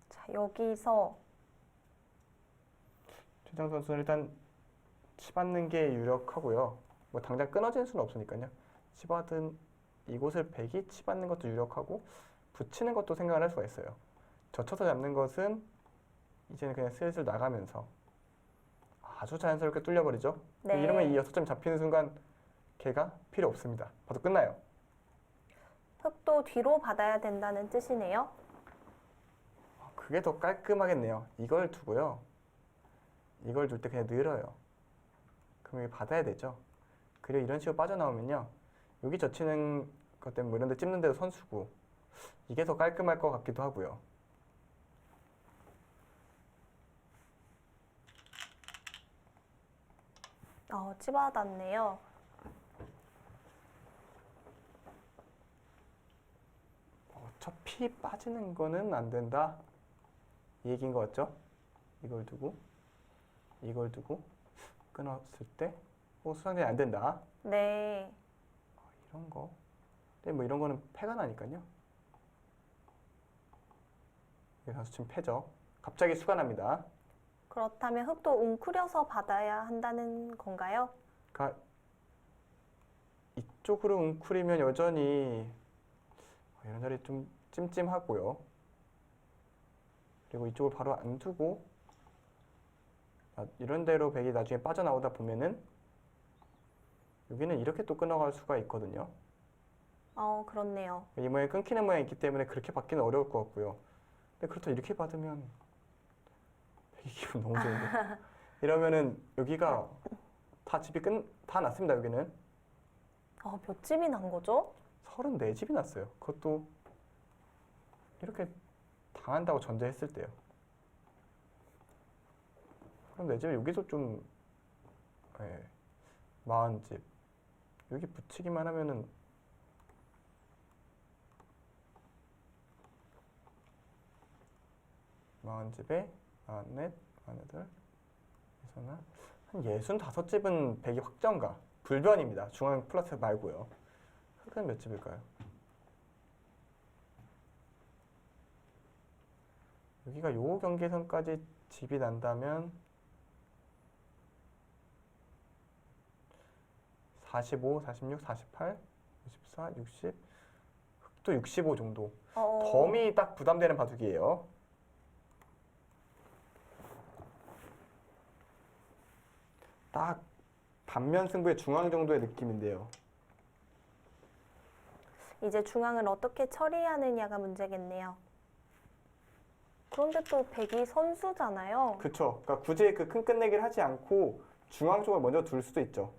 자, 여기서 최정 선수는 일단 치받는 게 유력하고요. 뭐 당장 끊어지는 수는 없으니까요. 치받은 이곳을 백이 치받는 것도 유력하고 붙이는 것도 생각을 할 수가 있어요. 젖혀서 잡는 것은 이제는 그냥 슬슬 나가면서 아주 자연스럽게 뚫려버리죠. 네. 이러면 이 6점 잡히는 순간 걔가 필요 없습니다. 봐도 끝나요. 흑도 뒤로 받아야 된다는 뜻이네요. 그게 더 깔끔하겠네요. 이걸 두고요. 이걸 둘 때 그냥 늘어요. 그럼 여기 받아야 되죠. 그리고 이런 식으로 빠져나오면요. 여기 젖히는 것 때문에 뭐 이런 데 찝는 데도 선수고 이게 더 깔끔할 것 같기도 하고요. 찝어놨네요. 어차피 빠지는 거는 안 된다. 이 얘기인 것 같죠? 이걸 두고 끊었을 때 수상전이 안 된다. 네. 이런 거. 근데 뭐 이런 거는 패가 나니까요. 이게 단수 치면 패죠. 갑자기 수가 납니다. 그렇다면 흑도 웅크려서 받아야 한다는 건가요? 그러니까 이쪽으로 웅크리면 여전히 이런 자리 좀 찜찜하고요. 그리고 이쪽을 바로 안 두고 이런 대로 백이 나중에 빠져나오다 보면은 여기는 이렇게 또 끊어갈 수가 있거든요. 그렇네요. 이 모양이 끊기는 모양이 있기 때문에 그렇게 받기는 어려울 것 같고요. 근데 그렇다 이렇게 받으면 백이 기분 너무 좋은데. 이러면은 여기가 다 집이 다 났습니다. 여기는 몇 집이 난 거죠? 34집이 났어요. 그것도 이렇게 당한다고 전제했을 때요. 그럼 내 집에 여기서 좀 40집 여기 붙이기만 하면은 40집에 44, 48, 한 65집은 백이 확정가 불변입니다. 중앙 플러스 말고요. 흑은 몇 집일까요? 여기가 요 경계선까지 집이 난다면 45, 46, 48, 54, 60, 흑도 65 정도. 덤이 딱 부담되는 바둑이에요. 딱 반면 승부의 중앙 정도의 느낌인데요. 이제 중앙을 어떻게 처리하느냐가 문제겠네요. 그런데 또 백이 선수잖아요. 그쵸. 그러니까 굳이 그 큰 끝내기를 하지 않고 중앙 쪽을 먼저 둘 수도 있죠.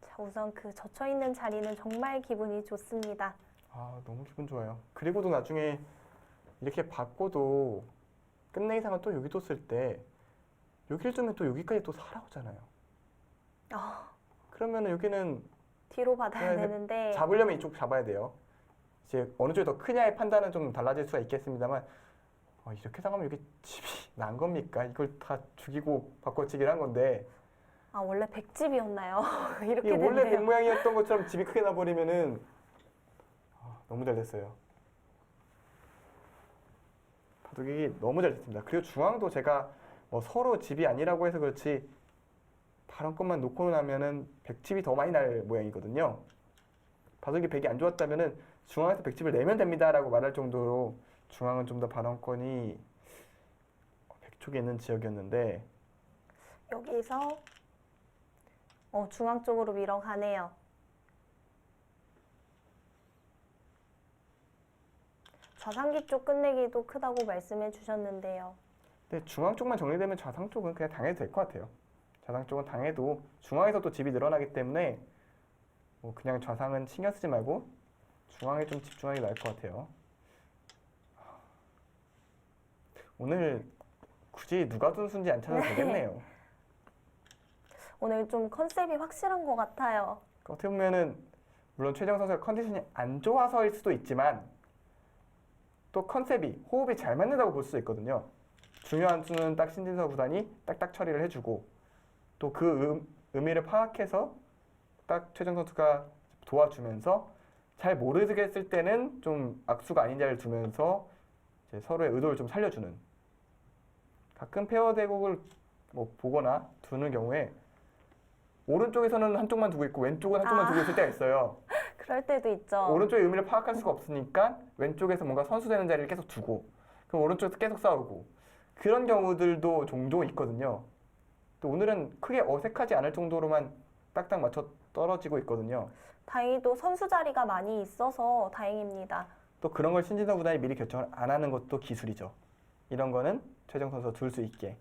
자, 우선 그 젖혀 있는 자리는 정말 기분이 좋습니다. 아, 너무 기분 좋아요. 그리고도 나중에 이렇게 바꿔도 끝내기상은 또 여기 뒀을 때 여기를 두면 또 여기까지 또 살아오잖아요. 아, 그러면은 여기는 뒤로 받아야 네, 되는데 잡으려면 이쪽 잡아야 돼요. 이제 어느 쪽이 더 크냐의 판단은 좀 달라질 수가 있겠습니다만 이렇게 당하면 여기 집이 난 겁니까? 이걸 다 죽이고 바꿔치기를 한 건데 아, 원래 백집이었나요? 이렇게 이게 원래 백 됐네요. 모양이었던 것처럼 집이 크게 나버리면은 너무 잘 됐어요. 바둑이 너무 잘 됐습니다. 그리고 중앙도 제가 뭐 서로 집이 아니라고 해서 그렇지 발언권만 놓고 나면은 백집이 더 많이 날 모양이거든요. 바둑이 백이 안 좋았다면은 중앙에서 백집을 내면 됩니다라고 말할 정도로 중앙은 좀 더 발언권이 백쪽에 있는 지역이었는데 여기서 중앙 쪽으로 밀어가네요. 좌상기 쪽 끝내기도 크다고 말씀해 주셨는데요. 근데 중앙 쪽만 정리되면 좌상 쪽은 그냥 당해도 될 것 같아요. 좌상 쪽은 당해도 중앙에서 또 집이 늘어나기 때문에 뭐 그냥 좌상은 신경 쓰지 말고 중앙에 좀 집중하는 게 나을 것 같아요. 오늘 굳이 누가 둔 수인지 안 찾아도 되겠네요. 오늘 좀 컨셉이 확실한 것 같아요. 어떻게 보면은 물론 최정 선수가 컨디션이 안 좋아서일 수도 있지만 또 컨셉이 호흡이 잘 맞는다고 볼 수 있거든요. 중요한 수는 딱 신진서 구단이 딱딱 처리를 해주고 또 그 의미를 파악해서 딱 최정 선수가 도와주면서 잘 모르겠을 때는 좀 악수가 아닌 자리를 두면서 이제 서로의 의도를 좀 살려주는 가끔 페어 대국을 뭐 보거나 두는 경우에 오른쪽에서는 한쪽만 두고 있고 왼쪽은 한쪽만 두고 있을 때가 있어요. 그럴 때도 있죠. 오른쪽의 의미를 파악할 수가 없으니까 왼쪽에서 뭔가 선수되는 자리를 계속 두고 그럼 오른쪽에서 계속 싸우고 그런 경우들도 종종 있거든요. 또 오늘은 크게 어색하지 않을 정도로만 딱딱 맞춰 떨어지고 있거든요. 다행히도 선수 자리가 많이 있어서 다행입니다. 또 그런 걸 신진서 구단이 미리 결정을 안 하는 것도 기술이죠. 이런 거는 최정 선수가 둘 수 있게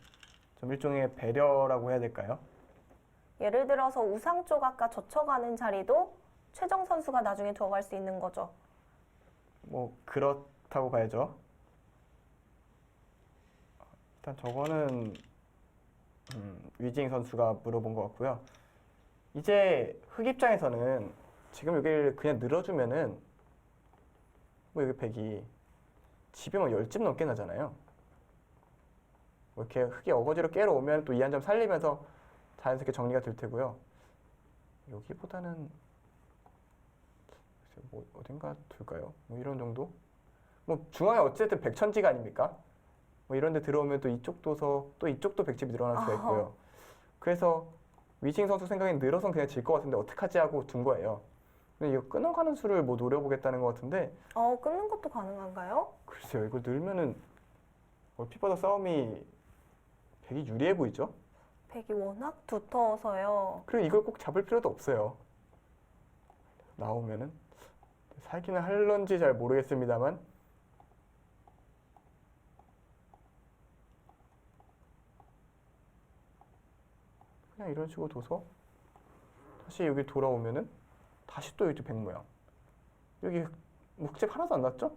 좀 일종의 배려라고 해야 될까요? 예를 들어서 우상 쪽 아까 젖혀가는 자리도 최정 선수가 나중에 들어갈 수 있는 거죠. 뭐 그렇다고 봐야죠. 일단 저거는 위징 선수가 물어본 것 같고요. 이제 흑 입장에서는 지금 여기를 그냥 늘어주면은 뭐 여기 백이 집이 뭐 10집 넘게 나잖아요. 뭐 이렇게 흑이 어거지로 깨러 오면 또 이 한 점 살리면서 자연스럽게 정리가 될 테고요. 여기보다는 뭐 어딘가 둘까요? 뭐 이런 정도? 뭐 중앙에 어쨌든 백천지가 아닙니까? 뭐 이런 데 들어오면 또 이쪽 도서 또 이쪽도 백집이 늘어날 수가 있고요. 그래서 위징 선수 생각엔 늘어선 그냥 질 것 같은데 어떡하지 하고 둔 거예요. 근데 이거 끊어가는 수를 뭐 노려보겠다는 것 같은데 끊는 것도 가능한가요? 글쎄요. 이거 늘면은 얼핏 봐도 싸움이 백이 유리해 보이죠? 백이 워낙 두터워서요. 그리고 이걸 꼭 잡을 필요도 없어요. 나오면은 살기는 할런지 잘 모르겠습니다만 그냥 이런 식으로 둬서 다시 여기 돌아오면은 다시 또 여기 백 모양. 여기 묵집 하나도 안 났죠?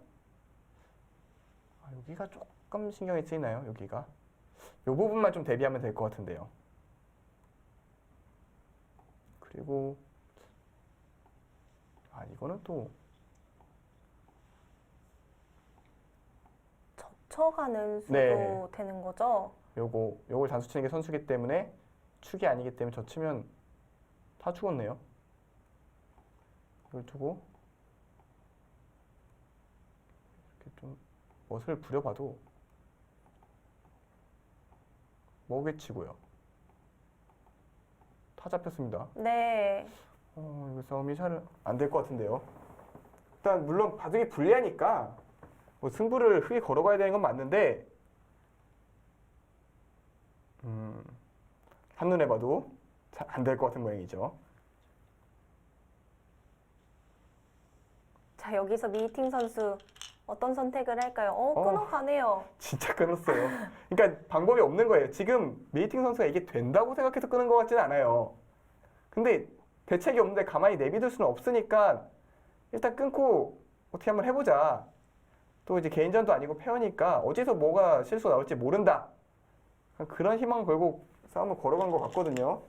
여기가 조금 신경이 쓰이나요? 여기가 이 부분만 좀 대비하면 될 것 같은데요. 그리고 이거는 또 젖혀가는 수도 네. 되는 거죠? 요걸 단수 치는 게 선수기 때문에 축이 아니기 때문에 젖히면 다 죽었네요. 이걸 두고 이렇게 좀 멋을 부려봐도 먹이치고요. 다 잡혔습니다. 네. 이거 싸움이 잘 안 될 것 같은데요. 일단 물론 바둑이 불리하니까 뭐 승부를 흙에 걸어가야 되는 건 맞는데 한눈에 봐도 안 될 것 같은 모양이죠. 자, 여기서 미팅 선수 어떤 선택을 할까요? 어. 끊어가네요. 진짜 끊었어요. 그러니까 방법이 없는 거예요. 지금 메이팅 선수가 이게 된다고 생각해서 끊은 것 같지는 않아요. 근데 대책이 없는데 가만히 내비둘 수는 없으니까 일단 끊고 어떻게 한번 해보자. 또 이제 개인전도 아니고 페어니까 어디서 뭐가 실수가 나올지 모른다. 그런 희망을 걸고 싸움을 걸어간 것 같거든요.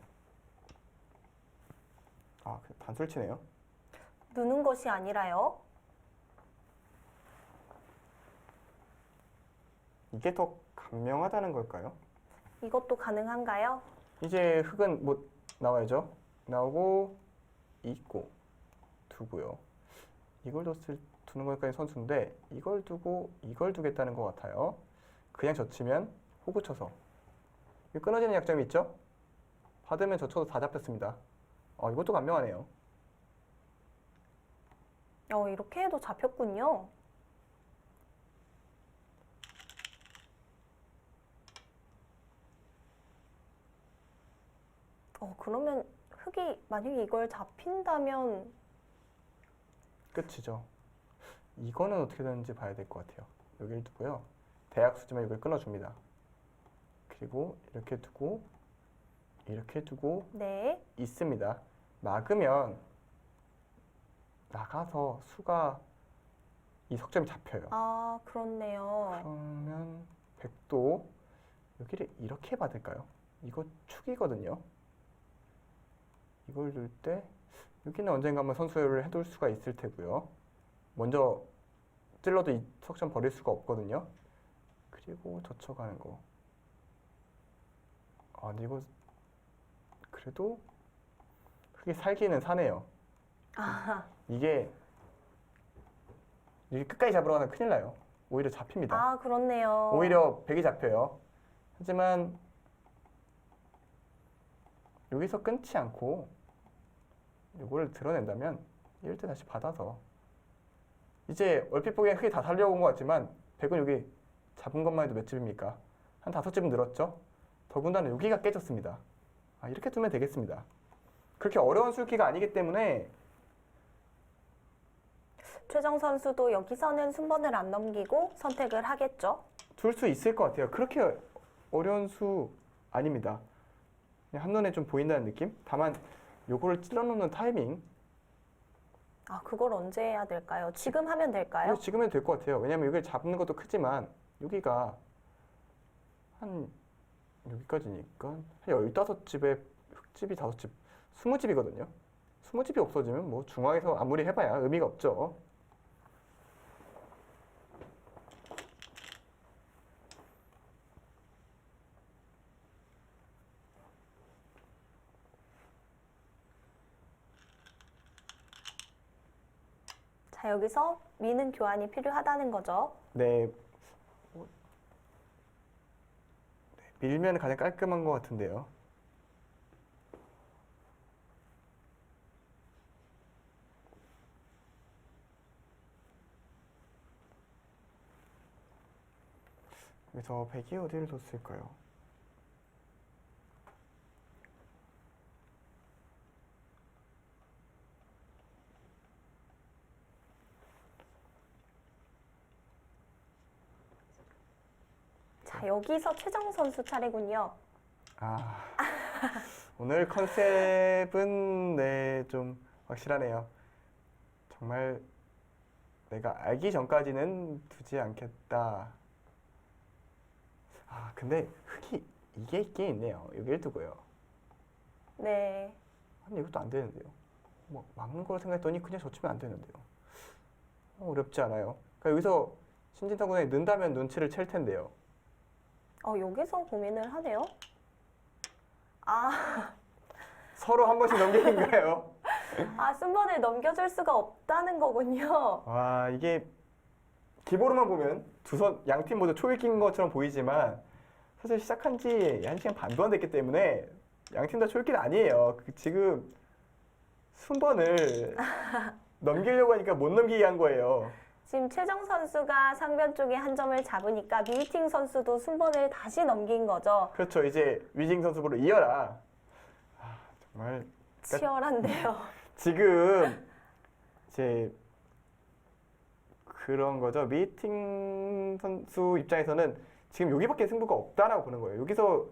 아, 단술치네요. 누는 것이 아니라요. 이게 더 간명하다는 걸까요? 이것도 가능한가요? 이제 흙은 뭐 나와야죠. 나오고 있고 두고요. 이걸 두는 걸까요 선수인데 이걸 두고 이걸 두겠다는 것 같아요. 그냥 젖히면 호구 쳐서 이 끊어지는 약점이 있죠? 받으면 젖혀도 다 잡혔습니다. 이것도 간명하네요. 이렇게 해도 잡혔군요. 그러면 흙이 만약에 이걸 잡힌다면 끝이죠. 이거는 어떻게 되는지 봐야 될 것 같아요. 여기를 두고요. 대학 수지만 이걸 끊어줍니다. 그리고 이렇게 두고 네. 있습니다. 막으면 나가서 수가 이 석점이 잡혀요. 아, 그렇네요. 그러면 백도 여기를 이렇게 받을까요? 이거 축이거든요. 이걸 둘 때 여기는 언젠가 한번 선수를 해둘 수가 있을 테고요. 먼저 찔러도 이 석점 버릴 수가 없거든요. 그리고 젖혀가는 거. 근데 이거 그래도 크게 살기는 사네요. 이게 끝까지 잡으러 가면 큰일 나요. 오히려 잡힙니다. 아, 그렇네요. 오히려 백이 잡혀요. 하지만 여기서 끊지 않고 이거를 드러낸다면 이럴 때 다시 받아서 이제 얼핏 보기엔 크게 다 살려온 것 같지만 백은 여기 잡은 것만 해도 몇 집입니까? 한 5집은 늘었죠? 더군다나 여기가 깨졌습니다. 이렇게 두면 되겠습니다. 그렇게 어려운 술기가 아니기 때문에 최정 선수도 여기서는 순번을 안 넘기고 선택을 하겠죠? 둘 수 있을 것 같아요. 그렇게 어려운 수 아닙니다. 그냥 한눈에 좀 보인다는 느낌? 다만 요거를 찔러놓는 타이밍 그걸 언제 해야 될까요? 지금 하면 될까요? 지금 해도 될 것 같아요. 왜냐면 여기를 잡는 것도 크지만 여기가 한 여기까지니까 한 15집에 흙집이 5집 20집이거든요. 20집이 없어지면 뭐 중앙에서 아무리 해봐야 의미가 없죠. 자, 여기서 미는 교환이 필요하다는 거죠. 네. 밀면 가장 깔끔한 것 같은데요. 여기서 백이 어디를 뒀을까요? 자, 여기서 최정 선수 차례군요. 오늘 컨셉은 네, 좀 확실하네요. 정말 내가 알기 전까지는 두지 않겠다. 근데 흙이 이게 있긴 있네요. 여기를 두고요. 네. 근데 이것도 안 되는데요. 뭐 막는 걸 생각했더니 그냥 젖히면 안 되는데요. 어렵지 않아요. 그러니까 여기서 신진타 군이 는다면 눈치를 챌 텐데요. 여기서 고민을 하네요. 서로 한 번씩 넘기는가요? 순번을 넘겨줄 수가 없다는 거군요. 와, 이게 기보로만 보면 양 팀 모두 초읽기인 것처럼 보이지만 사실 시작한 지 1시간 반도 안 됐기 때문에 양 팀 다 초읽기는 아니에요. 지금 순번을 넘기려고 하니까 못 넘기게 한 거예요. 지금 최정 선수가 상변 쪽에 한 점을 잡으니까 미팅 선수도 순번을 다시 넘긴 거죠. 그렇죠. 이제 위징 선수로 이어라. 아, 정말 치열한데요. 지금 이제 그런 거죠. 미팅 선수 입장에서는 지금 여기밖에 승부가 없다라고 보는 거예요. 여기서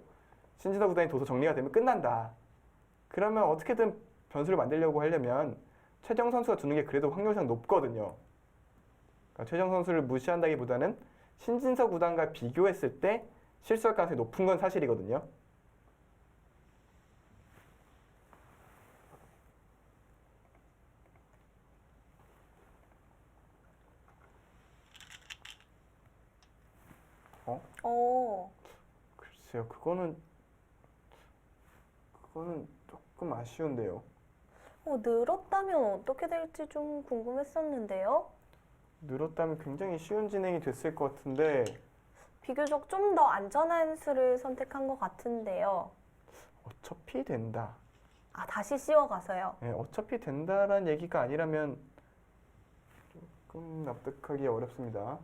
신진서 구단이 도서 정리가 되면 끝난다. 그러면 어떻게든 변수를 만들려고 하려면 최정 선수가 두는 게 그래도 확률상 높거든요. 그러니까 최정 선수를 무시한다기보다는 신진서 구단과 비교했을 때 실수할 가능성이 높은 건 사실이거든요. 오, 글쎄요, 그거는 조금 아쉬운데요. 늘었다면 어떻게 될지 좀 궁금했었는데요. 늘었다면 굉장히 쉬운 진행이 됐을 것 같은데 비교적 좀 더 안전한 수를 선택한 것 같은데요. 어차피 된다. 아, 다시 씌워가서요. 네, 어차피 된다라는 얘기가 아니라면 조금 납득하기 어렵습니다.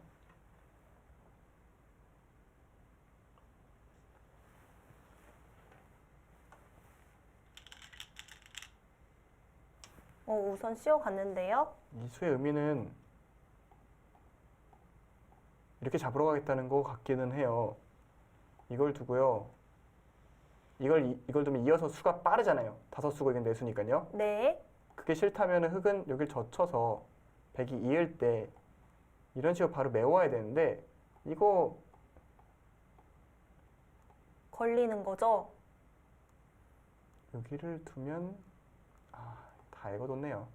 우선 씌워갔는데요. 이 수의 의미는 이렇게 잡으러 가겠다는 것 같기는 해요. 이걸 두고요. 이걸 두면 이어서 수가 빠르잖아요. 5수고 이건 4수니까요. 네, 그게 싫다면 흙은 여길 젖혀서 백이 이을 때 이런 식으로 바로 메워야 되는데 이거 걸리는 거죠. 여기를 두면 다 읽어뒀네요.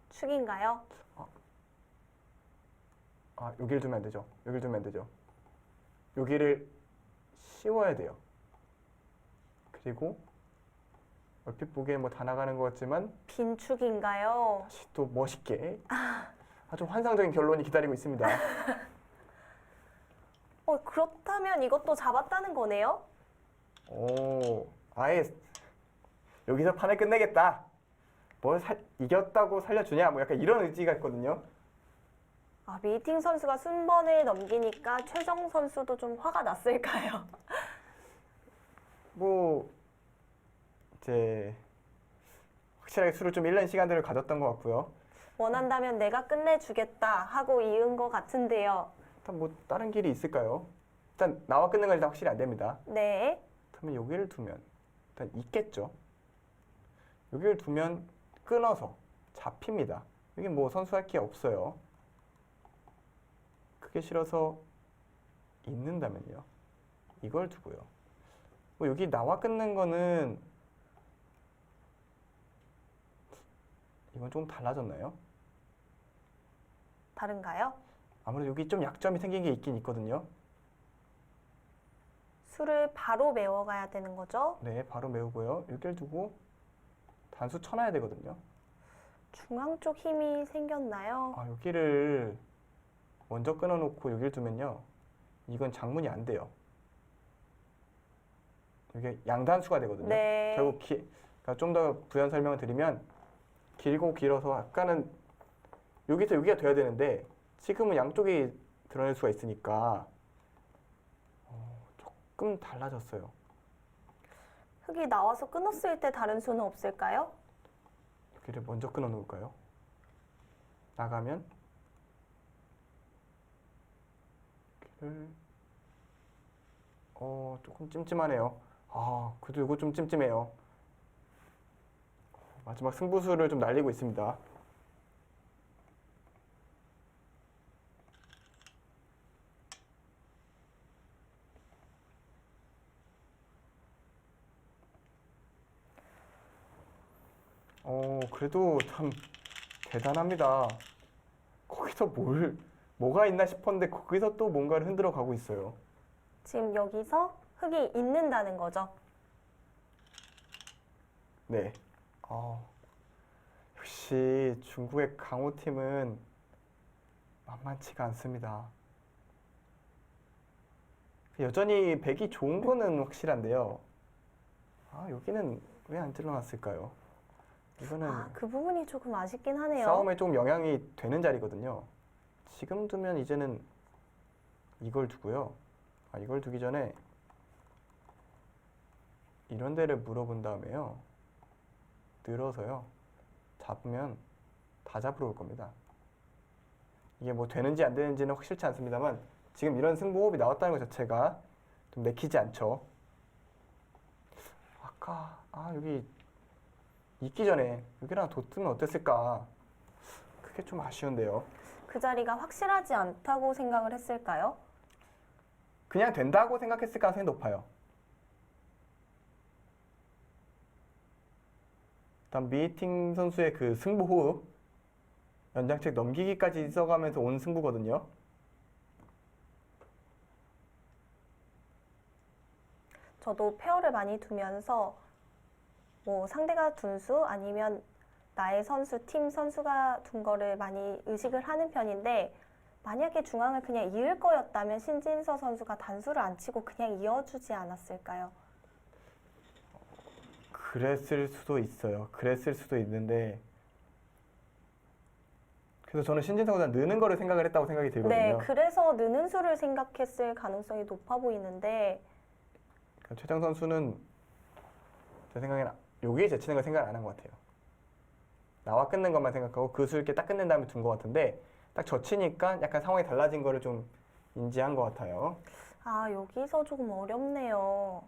축인가요? 여기를 두면 안 되죠. 여기를 두면 안 되죠. 여기를 씌워야 돼요. 그리고 얼핏 보기엔 뭐 다 나가는 것 같지만 빈축인가요? 다시 또 멋있게 아주 환상적인 결론이 기다리고 있습니다. 그렇다면 이것도 잡았다는 거네요? 오, 아예 여기서 판을 끝내겠다. 이겼다고 살려주냐? 뭐 약간 이런 의지가 있거든요. 미팅 선수가 순번을 넘기니까 최정 선수도 좀 화가 났을까요? 뭐 이제 확실하게 수를 좀 잃는 시간들을 가졌던 것 같고요. 원한다면 내가 끝내주겠다 하고 이은 것 같은데요. 일단 뭐 다른 길이 있을까요? 일단 나와 끊는 건 일단 확실히 안 됩니다. 네, 그러면 여기를 두면 일단 있겠죠. 여기를 두면 끊어서 잡힙니다. 여기 뭐 선수할 게 없어요. 그게 싫어서 있는다면요. 이걸 두고요. 뭐 여기 나와 끊는 거는 이건 좀 달라졌나요? 다른가요? 아무래도 여기 좀 약점이 생긴 게 있긴 있거든요. 수를 바로 메워가야 되는 거죠. 네, 바로 메우고요. 여기를 두고 단수 쳐놔야 되거든요. 중앙 쪽 힘이 생겼나요? 여기를 먼저 끊어놓고 여기를 두면요. 이건 장문이 안 돼요. 이게 양단수가 되거든요. 네. 결국 그러니까 좀 더 부연 설명을 드리면 길고 길어서 아까는 여기서 여기가 돼야 되는데 지금은 양쪽이 드러낼 수가 있으니까 조금 달라졌어요. 흙이 나와서 끊었을 때 다른 수는 없을까요? 여기를 먼저 끊어 놓을까요? 나가면 여기를 조금 찜찜하네요. 그래도 이거 좀 찜찜해요. 마지막 승부수를 좀 날리고 있습니다. 그래도 참 대단합니다. 거기서 뭐가 있나 싶었는데 거기서 또 뭔가를 흔들어 가고 있어요. 지금 여기서 흙이 있는다는 거죠. 네. 역시 중국의 강호팀은 만만치가 않습니다. 여전히 백이 좋은 거는 확실한데요. 여기는 왜 안 찔러놨을까요? 이거는 그 부분이 조금 아쉽긴 하네요. 싸움에 좀 영향이 되는 자리거든요. 지금 두면 이제는 이걸 두고요. 이걸 두기 전에 이런 데를 물어본 다음에요. 늘어서요. 잡으면 다 잡으러 올 겁니다. 이게 뭐 되는지 안 되는지는 확실치 않습니다만 지금 이런 승부호흡이 나왔다는 것 자체가 좀 내키지 않죠. 아까 여기 있기 전에 여기랑 뒀으면 어땠을까? 그게 좀 아쉬운데요. 그 자리가 확실하지 않다고 생각을 했을까요? 그냥 된다고 생각했을 가능성이 높아요. 일단 미팅 선수의 그 승부 호흡 연장책 넘기기까지 써가면서 온 승부거든요. 저도 페어를 많이 두면서 뭐 상대가 둔 수 아니면 나의 선수, 팀 선수가 둔 거를 많이 의식을 하는 편인데 만약에 중앙을 그냥 이을 거였다면 신진서 선수가 단수를 안 치고 그냥 이어주지 않았을까요? 그랬을 수도 있어요. 그랬을 수도 있는데 그래서 저는 신진서보다 느는 거를 생각을 했다고 생각이 네, 들거든요. 그래서 느는 수를 생각했을 가능성이 높아 보이는데 그러니까 최정 선수는 제 생각에는 여기에 제치는 걸 생각 안 한 것 같아요. 나와 끊는 것만 생각하고 그 수 있게 딱 끝낸 다음에 둔 것 같은데 딱 젖히니까 약간 상황이 달라진 거를 좀 인지한 것 같아요. 여기서 조금 어렵네요.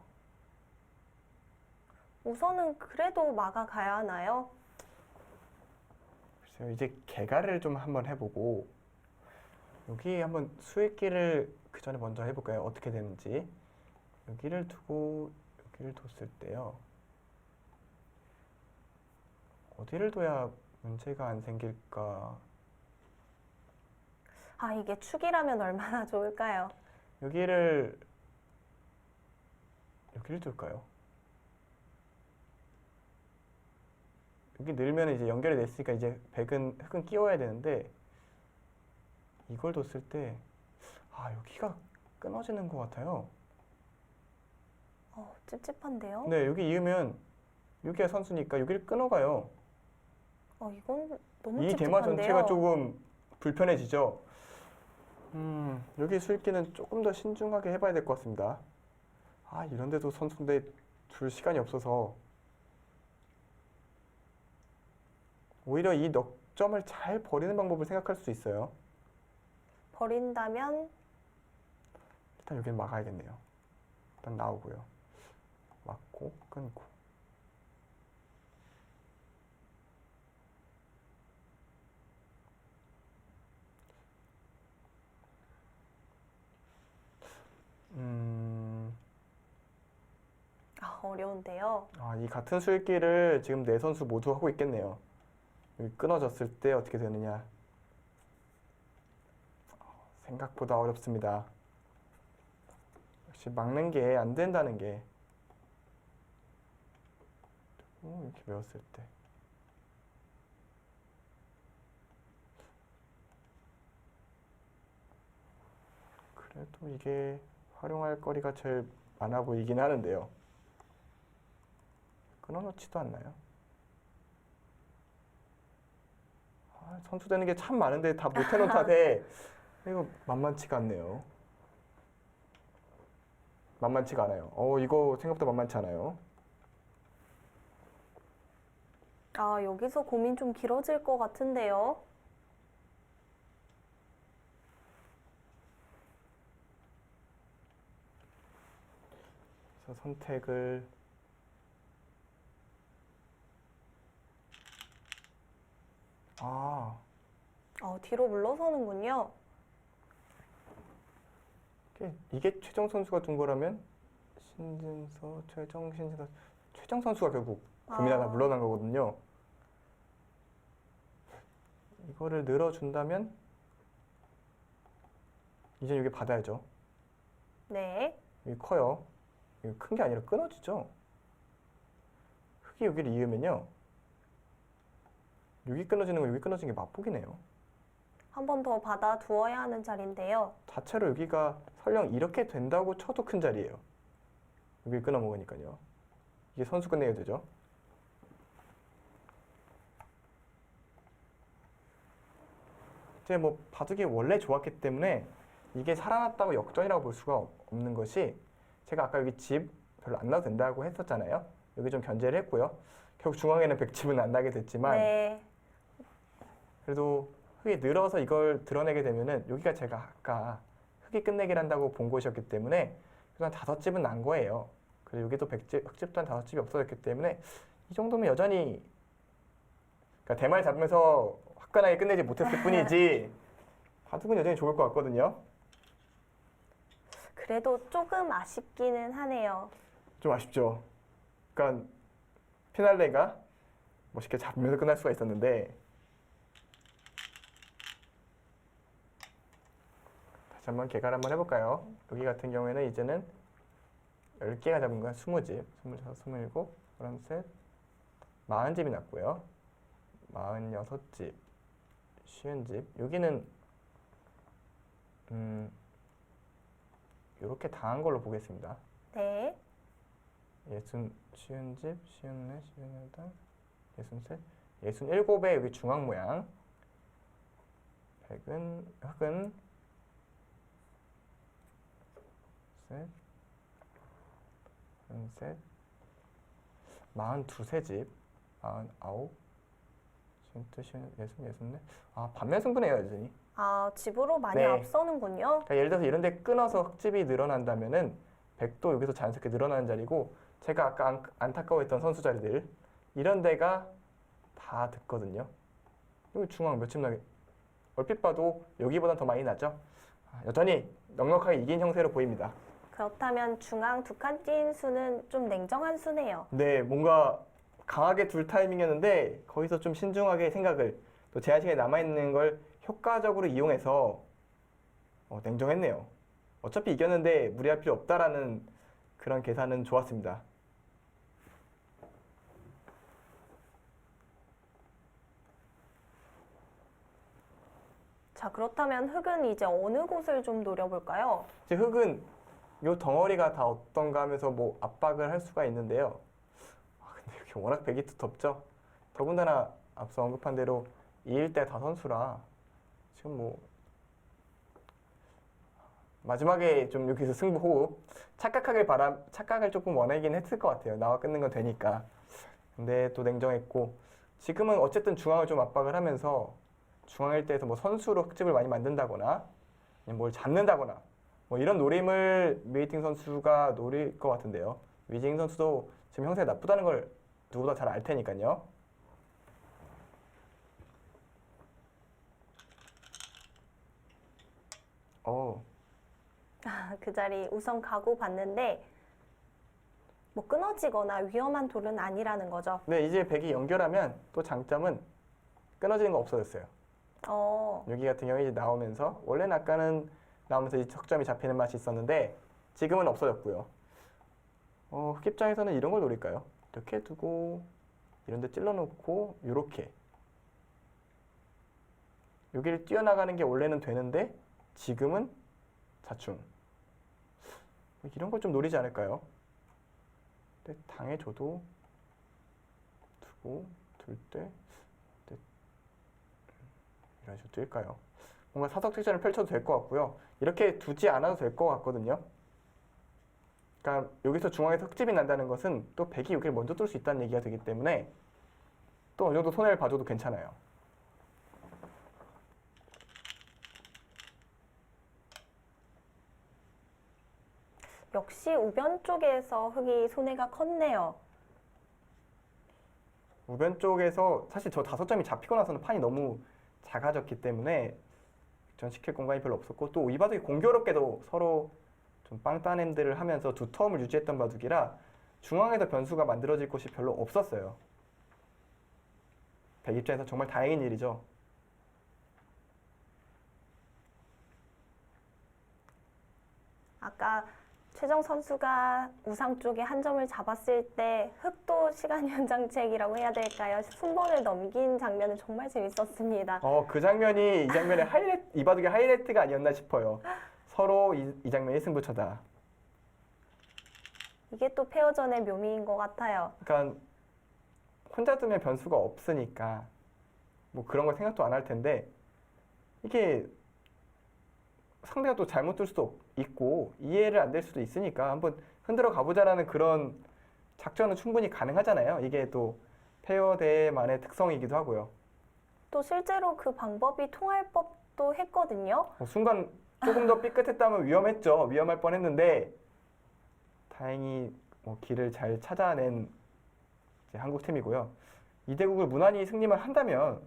우선은 그래도 막아가야 하나요? 글쎄요, 이제 개가를 좀 한번 해보고 여기 한번 수익기를 그 전에 먼저 해볼까요? 어떻게 되는지. 여기를 두고 여기를 뒀을 때요. 어디를 둬야 문제가 안 생길까? 이게 축이라면 얼마나 좋을까요? 여기를 둘까요? 여기 늘면 이제 연결이 됐으니까 이제 흙은 끼워야 되는데 이걸 뒀을 때 여기가 끊어지는 것 같아요. 찝찝한데요? 네, 여기 이으면 여기가 선수니까 여기를 끊어가요. 이건 너무 이 대마 찝찝한데요? 전체가 조금 불편해지죠. 여기 수익기는 조금 더 신중하게 해봐야 될 것 같습니다. 이런데도 선수인데 둘 시간이 없어서 오히려 이 넉점을 잘 버리는 방법을 생각할 수 있어요. 버린다면 일단 여기는 막아야겠네요. 일단 나오고요. 막고 끊고. 어려운데요. 이 같은 수익기를 지금 네 선수 모두 하고 있겠네요. 여기 끊어졌을 때 어떻게 되느냐. 생각보다 어렵습니다. 역시 막는 게 안 된다는 게. 이렇게 외웠을 때. 그래도 이게 활용할 거리가 제일 많아 보이긴 하는데요. 끊어놓지도 않나요? 선수 되는 게 참 많은데 다 못 해놓은 탓에 이거 만만치가 않네요. 만만치가 않아요. 이거 생각보다 만만치 않아요. 여기서 고민 좀 길어질 것 같은데요. 그래서 선택을 뒤로 물러서는군요. 이게 최정 선수가 둔 거라면 최정 선수가 결국 고민하다 물러난 거거든요. 이거를 늘어준다면 이제 여기 받아야죠. 네. 여기 커요. 이거 큰 게 아니라 끊어지죠. 흙이 여기를 이으면요. 여기 끊어지는 거 여기 끊어지는 게 맞보기네요. 한 번 더 받아 두어야 하는 자리인데요. 자체로 여기가 설령 이렇게 된다고 쳐도 큰 자리예요. 여기 끊어 먹으니까요. 이게 선수 끝내야 되죠. 이제 뭐 바둑이 원래 좋았기 때문에 이게 살아났다고 역전이라고 볼 수가 없는 것이 제가 아까 여기 집 별로 안 나도 된다고 했었잖아요. 여기 좀 견제를 했고요. 결국 중앙에는 백집은 안 나게 됐지만 네. 그래도 흙이 늘어서 이걸 드러내게 되면은 여기가 제가 아까 흙이 끝내기를 한다고 본 곳이었기 때문에 그래도 한 5집은 난 거예요. 그리고 여기도 백집, 흙집도 한 5집이 없어졌기 때문에 이 정도면 여전히 그러니까 대만을 잡으면서 화끈하게 끝내지 못했을 뿐이지 바둑은 여전히 좋을 것 같거든요. 그래도 조금 아쉽기는 하네요. 좀 아쉽죠. 그러니까 피날레가 멋있게 잡으면서 끝날 수가 있었는데 다시 한번 개갈 한번 해볼까요? 여기 같은 경우에는 이제는 10개가 잡은 거야. 20집, 26, 27, 33, 40집이 났고요. 46집, 50집. 여기는 이렇게 당한 걸로 보겠습니다. 네. 60, 50집, 54, 58, 63, 67의 여기 중앙 모양. 흙은 셋, 셋, 42집, 49, 52, 60, 64. 아, 반면 승부네요, 여전히. 아, 집으로 많이 네. 앞서는군요. 그러니까 예를 들어서 이런 데 끊어서 흙집이 늘어난다면은 100도 여기서 자연스럽게 늘어나는 자리고 제가 아까 안타까워했던 선수 자리들 이런 데가 다 듣거든요. 여기 중앙 몇 집 나게 얼핏 봐도 여기보단 더 많이 나죠. 여전히 넉넉하게 이긴 형세로 보입니다. 그렇다면 중앙 두 칸 띈 수는 좀 냉정한 수네요. 네, 뭔가 강하게 둘 타이밍이었는데 거기서 좀 신중하게 생각을 또 제한 시간에 남아있는 걸 효과적으로 이용해서 냉정했네요. 어차피 이겼는데 무리할 필요 없다라는 그런 계산은 좋았습니다. 자, 그렇다면 흙은 이제 어느 곳을 좀 노려볼까요? 이제 흙은 요 덩어리가 다 어떤가 하면서 뭐 압박을 할 수가 있는데요. 근데 여기 워낙 백이 두텁죠. 더군다나 앞서 언급한 대로 2일대 다 선수라 지금 뭐 마지막에 좀 여기서 승부 호흡 착각을 조금 원하긴 했을 것 같아요. 나와 끊는 건 되니까. 근데 또 냉정했고 지금은 어쨌든 중앙을 좀 압박을 하면서 중앙 일대에서 뭐 선수로 흙집을 많이 만든다거나 아니면 뭘 잡는다거나 뭐 이런 노림을 웨이팅 선수가 노릴 것 같은데요. 위징 선수도 지금 형세가 나쁘다는 걸 누구보다 잘 알 테니까요. 그 자리 우선 가고 봤는데 뭐 끊어지거나 위험한 돌은 아니라는 거죠. 네, 이제 백이 연결하면 또 장점은 끊어지는 거 없어졌어요. 여기 같은 경우에 이제 나오면서 원래는 아까는 나오면서 이 석점이 잡히는 맛이 있었는데 지금은 없어졌고요. 흙 입장에서는 이런 걸 노릴까요? 이렇게 두고 이런 데 찔러놓고 이렇게 여기를 뛰어나가는 게 원래는 되는데 지금은 자충 이런 걸 좀 노리지 않을까요? 근데 당해줘도 두고 둘 때 이런 식으로 뛸까요? 뭔가 사석특전을 펼쳐도 될 것 같고요. 이렇게 두지 않아도 될 것 같거든요. 그러니까 여기서 중앙에서 흙집이 난다는 것은 또 백이 여기를 먼저 뚫을 수 있다는 얘기가 되기 때문에 또 어느 정도 손해를 봐줘도 괜찮아요. 역시 우변 쪽에서 흙이 손해가 컸네요. 우변 쪽에서 사실 저 5점이 잡히고 나서는 판이 너무 작아졌기 때문에 전시킬 공간이 별로 없었고 또 이 바둑이 공교롭게도 서로 좀 빵따냄들을 하면서 두 텀을 유지했던 바둑이라 중앙에서 변수가 만들어질 곳이 별로 없었어요. 백 입장에서 정말 다행인 일이죠. 아까 최정 선수가 우상 쪽에 한 점을 잡았을 때 흙도 시간 연장책이라고 해야 될까요? 순번을 넘긴 장면은 정말 재밌었습니다. 그 장면이 이 장면의 이 바둑의 하이라이트가 아니었나 싶어요. 서로 이 장면이 승부처다. 이게 또 페어전의 묘미인 것 같아요. 그러니까 혼자 두면 변수가 없으니까 뭐 그런 걸 생각도 안 할 텐데 이게 상대가 또 잘못 들 수도 있고 이해를 안 될 수도 있으니까 한번 흔들어 가보자라는 그런 작전은 충분히 가능하잖아요. 이게 또 페어 대회만의 특성이기도 하고요. 또 실제로 그 방법이 통할 법도 했거든요. 순간 조금 더 삐끗했다면 위험했죠. 위험할 뻔했는데 다행히 길을 잘 찾아낸 이제 한국 팀이고요. 이 대국을 무난히 승리만 한다면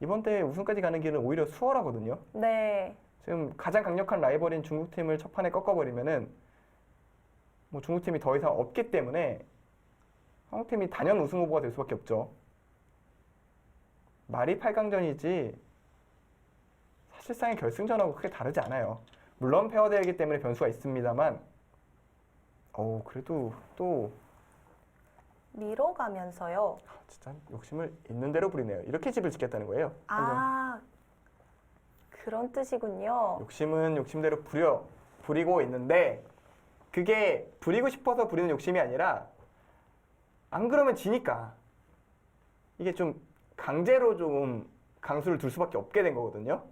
이번 대회 우승까지 가는 길은 오히려 수월하거든요. 네. 지금 가장 강력한 라이벌인 중국 팀을 첫 판에 꺾어버리면은 중국 팀이 더 이상 없기 때문에 한국 팀이 단연 우승 후보가 될 수밖에 없죠. 말이 8강전이지 사실상의 결승전하고 크게 다르지 않아요. 물론 페어 대회이기 때문에 변수가 있습니다만, 그래도 또 밀어가면서요. 진짜 욕심을 있는 대로 부리네요. 이렇게 집을 짓겠다는 거예요. 아, 그런 뜻이군요. 욕심은 욕심대로 부리고 있는데 그게 부리고 싶어서 부리는 욕심이 아니라 안 그러면 지니까 이게 좀 강제로 좀 강수를 둘 수밖에 없게 된 거거든요.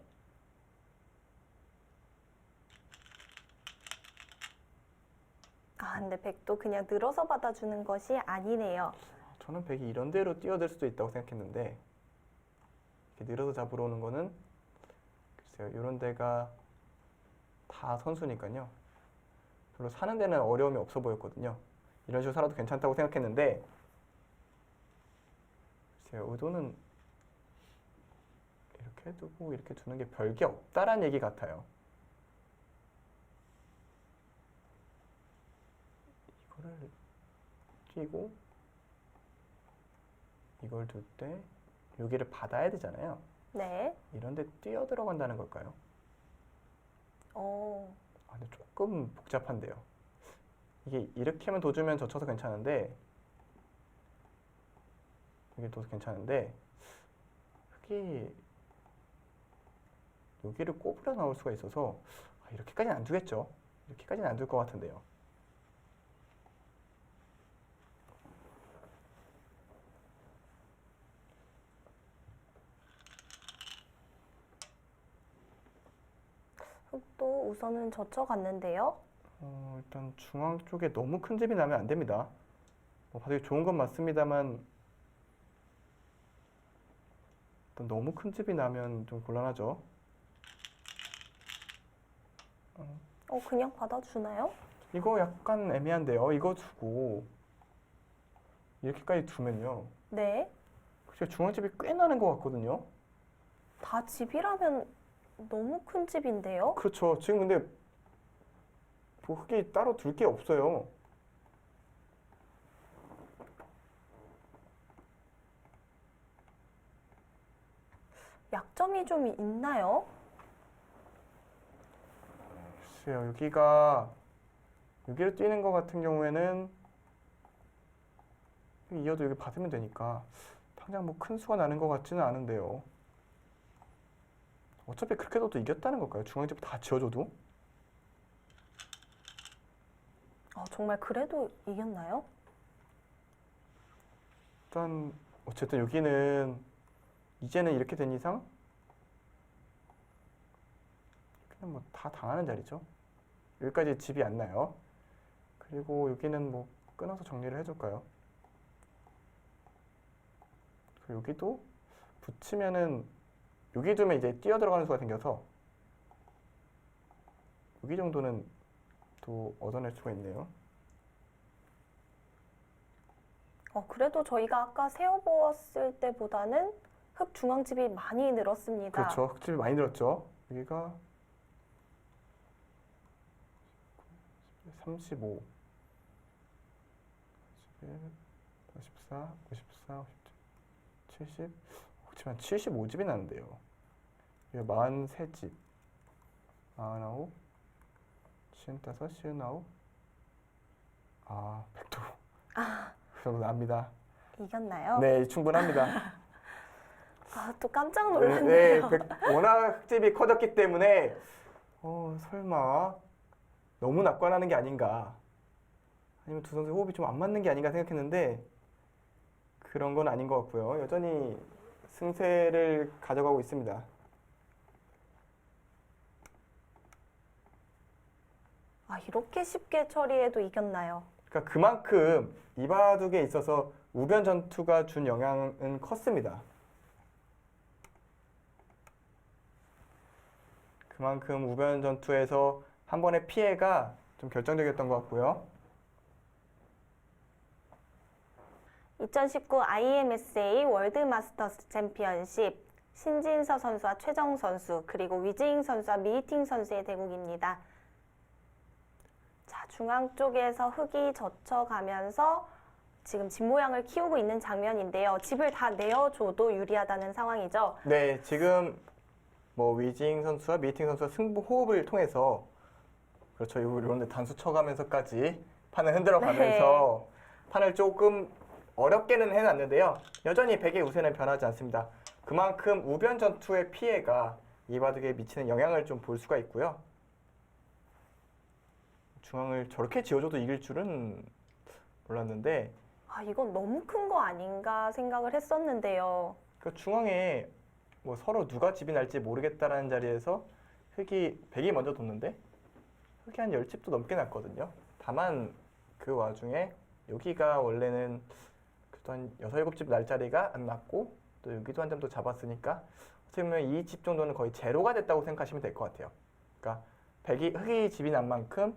아, 근데 백도 그냥 늘어서 받아주는 것이 아니네요. 저는 백이 이런 대로 뛰어들 수도 있다고 생각했는데 이렇게 늘어서 잡으러 오는 거는 글쎄요, 이런 데가 다 선수니까요. 별로 사는 데는 어려움이 없어 보였거든요. 이런 식으로 살아도 괜찮다고 생각했는데 글쎄요, 의도는 이렇게 두고 이렇게 두는 게 별게 없다라는 얘기 같아요. 이거를 끼고 이걸 둘 때 여기를 받아야 되잖아요. 네. 이런데 뛰어 들어간다는 걸까요? 근데 조금 복잡한데요. 이게 이렇게만 둬주면 젖혀서 괜찮은데 이게 또 괜찮은데 여기를 꼬부려 나올 수가 있어서 이렇게까지는 안 두겠죠. 이렇게까지는 안 둘 것 같은데요. 또 우선은 젖혀갔는데요. 일단 중앙 쪽에 너무 큰 집이 나면 안 됩니다. 봐도 좋은 건 맞습니다만 일단 너무 큰 집이 나면 좀 곤란하죠. 그냥 받아주나요? 이거 약간 애매한데요. 이거 두고 이렇게까지 두면요. 네. 글쎄요, 중앙집이 꽤 나는 것 같거든요. 다 집이라면 너무 큰 집인데요? 그렇죠. 지금 근데 흙이 따로 둘 게 없어요. 약점이 좀 있나요? 글쎄요, 여기를 뛰는 것 같은 경우에는 이어도 여기 받으면 되니까 당장 큰 수가 나는 것 같지는 않은데요. 어차피 그렇게 둬도 이겼다는 걸까요? 중앙집 다 지어줘도? 정말 그래도 이겼나요? 일단 어쨌든 여기는 이제는 이렇게 된 이상 그냥 다 당하는 자리죠. 여기까지 집이 안 나요. 그리고 여기는 끊어서 정리를 해줄까요? 그리고 여기도 붙이면은 여기 두면 이제 뛰어 들어가는 수가 생겨서 여기 정도는 또 얻어낼 수가 있네요. 그래도 저희가 아까 세어보았을 때보다는 흙 중앙집이 많이 늘었습니다. 그렇죠. 흙집이 많이 늘었죠. 여기가 35, 51, 54, 54, 70, 그렇지만 75집이 나는데요. 여기 43집, 49, 55, 59, 100도. 그 정도 납니다. 이겼나요? 네, 충분합니다. 또 깜짝 네, 놀랐네요. 워낙 흙집이 커졌기 때문에 설마 너무 낙관하는 게 아닌가, 아니면 두 선수 호흡이 좀 안 맞는 게 아닌가 생각했는데 그런 건 아닌 것 같고요. 여전히 승세를 가져가고 있습니다. 아, 이렇게 쉽게 처리해도 이겼나요? 그러니까 그만큼 이 바둑에 있어서 우변 전투가 준 영향은 컸습니다. 그만큼 우변 전투에서 한 번의 피해가 좀 결정적이었던 것 같고요. 2019 IMSA 월드 마스터스 챔피언십 신진서 선수와 최정 선수 그리고 위즈잉 선수와 미이팅 선수의 대국입니다. 자, 중앙 쪽에서 흙이 젖혀가면서 지금 집 모양을 키우고 있는 장면인데요. 집을 다 내어줘도 유리하다는 상황이죠. 네, 지금 뭐 위징 선수와 미팅 선수가 승부 호흡을 통해서 그렇죠. 이런데 단수 쳐가면서까지 판을 흔들어 가면서 판을 조금 어렵게는 해놨는데요. 여전히 백의 우세는 변하지 않습니다. 그만큼 우변 전투의 피해가 이 바둑에 미치는 영향을 좀 볼 수가 있고요. 중앙을 저렇게 지어줘도 이길 줄은 몰랐는데 아, 이건 너무 큰 거 아닌가 생각을 했었는데요. 그 중앙에 뭐 서로 누가 집이 날지 모르겠다라는 자리에서 백이 먼저 뒀는데 흙이 한 10집도 넘게 났거든요. 다만 그 와중에 여기가 원래는 그래도 한 6, 7집 날 자리가 안 났고 또 여기도 한 점 더 잡았으니까 어떻게 보면 이 집 정도는 거의 제로가 됐다고 생각하시면 될 것 같아요. 그러니까 흙이 집이 난 만큼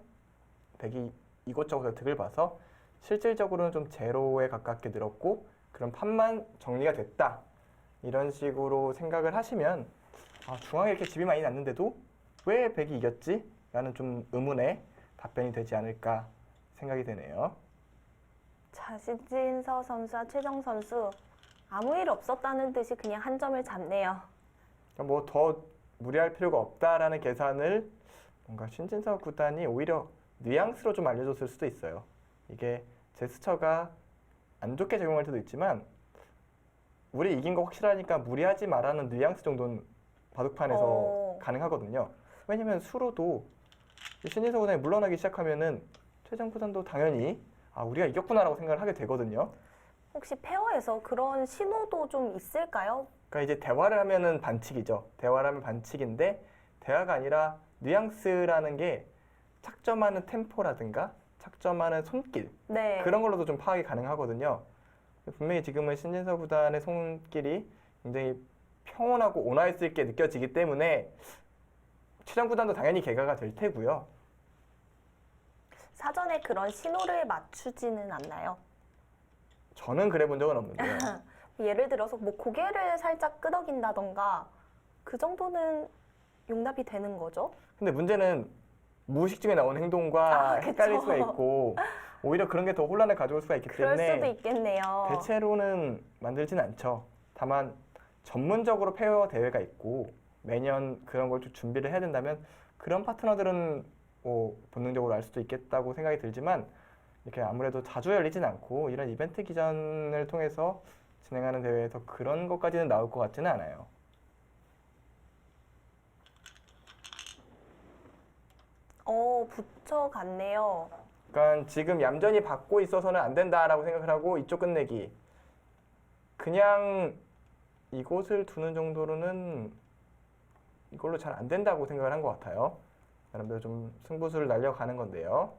백이 이곳저곳에서 득을 봐서 실질적으로는 좀 제로에 가깝게 늘었고 그런 판만 정리가 됐다. 이런 식으로 생각을 하시면 아, 중앙에 이렇게 집이 많이 났는데도 왜 백이 이겼지? 라는 좀 의문에 답변이 되지 않을까 생각이 되네요. 자, 신진서 선수와 최정 선수 아무 일 없었다는 듯이 그냥 한 점을 잡네요. 뭐 더 무리할 필요가 없다라는 계산을 뭔가 신진서 구단이 오히려 뉘앙스로 좀 알려줬을 수도 있어요. 이게 제스처가 안 좋게 적용할 때도 있지만 우리 이긴 거 확실하니까 무리하지 말라는 뉘앙스 정도는 바둑판에서 가능하거든요. 왜냐면 수로도 신진서 구단이 물러나기 시작하면은 최정 구단도 당연히 아 우리가 이겼구나라고 생각을 하게 되거든요. 혹시 페어에서 그런 신호도 좀 있을까요? 그러니까 이제 대화를 하면은 반칙이죠. 대화를 하면 반칙인데 대화가 아니라 뉘앙스라는 게 착점하는 템포라든가 착점하는 손길 네. 그런 걸로도 좀 파악이 가능하거든요. 분명히 지금은 신진서 구단의 손길이 굉장히 평온하고 온화했을 있게 느껴지기 때문에 최정 구단도 당연히 개가가 될 테고요. 사전에 그런 신호를 맞추지는 않나요? 저는 그래 본 적은 없는데요. 예를 들어서 뭐 고개를 살짝 끄덕인다던가 그 정도는 용납이 되는 거죠? 근데 문제는 무의식 중에 나온 행동과 그쵸. 헷갈릴 수가 있고 오히려 그런 게 더 혼란을 가져올 수가 있기 그럴 때문에 수도 있겠네요. 대체로는 만들진 않죠. 다만 전문적으로 페어 대회가 있고 매년 그런 걸 좀 준비를 해야 된다면 그런 파트너들은 뭐 본능적으로 알 수도 있겠다고 생각이 들지만 이렇게 아무래도 자주 열리진 않고 이런 이벤트 기전을 통해서 진행하는 대회에서 그런 것까지는 나올 것 같지는 않아요. 붙여갔네요. 그러니까 지금 얌전히 받고 있어서는 안 된다라고 생각을 하고 이쪽 끝내기. 그냥 이곳을 두는 정도로는 이걸로 잘 안 된다고 생각을 한 것 같아요. 나름대로 좀 승부수를 날려가는 건데요.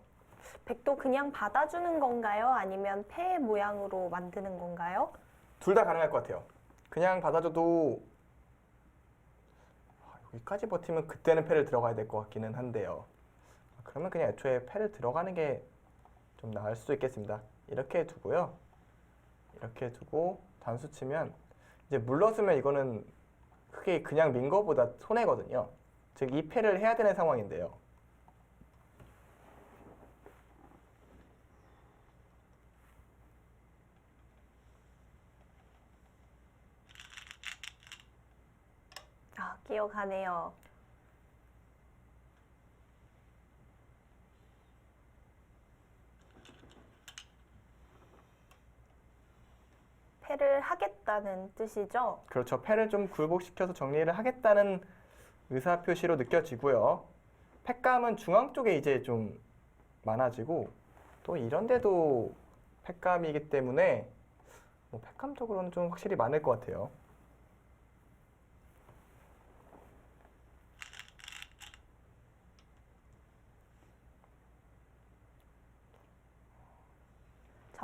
백도 그냥 받아주는 건가요? 아니면 패 모양으로 만드는 건가요? 둘 다 가능할 것 같아요. 그냥 받아줘도 여기까지 버티면 그때는 패를 들어가야 될 것 같기는 한데요. 그러면 그냥 애초에 패를 들어가는 게 좀 나을 수도 있겠습니다. 이렇게 두고요. 이렇게 두고 단수 치면 이제 물러서면 이거는 크게 그냥 민 거보다 손해거든요. 즉 이 패를 해야 되는 상황인데요. 아, 기억하네요. 패를 하겠다는 뜻이죠? 그렇죠. 패를 좀 굴복시켜서 정리를 하겠다는 의사표시로 느껴지고요. 패감은 중앙 쪽에 이제 좀 많아지고 또 이런데도 패감이기 때문에 뭐 패감적으로는 좀 확실히 많을 것 같아요.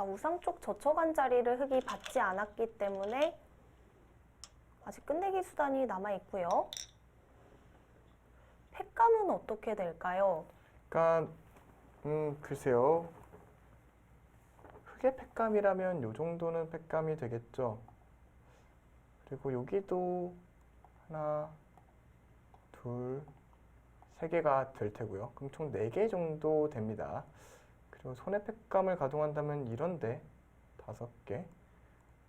우상 쪽 저촉한 자리를 흑이 받지 않았기 때문에 아직 끝내기 수단이 남아 있고요. 팩감은 어떻게 될까요? 그러니까 글쎄요. 흑의 팩감이라면 요 정도는 팩감이 되겠죠. 그리고 여기도 하나, 둘, 세 개가 될 테고요. 그럼 총 4개 정도 됩니다. 그리고 손의 팩감을 가동한다면 이런데 5개.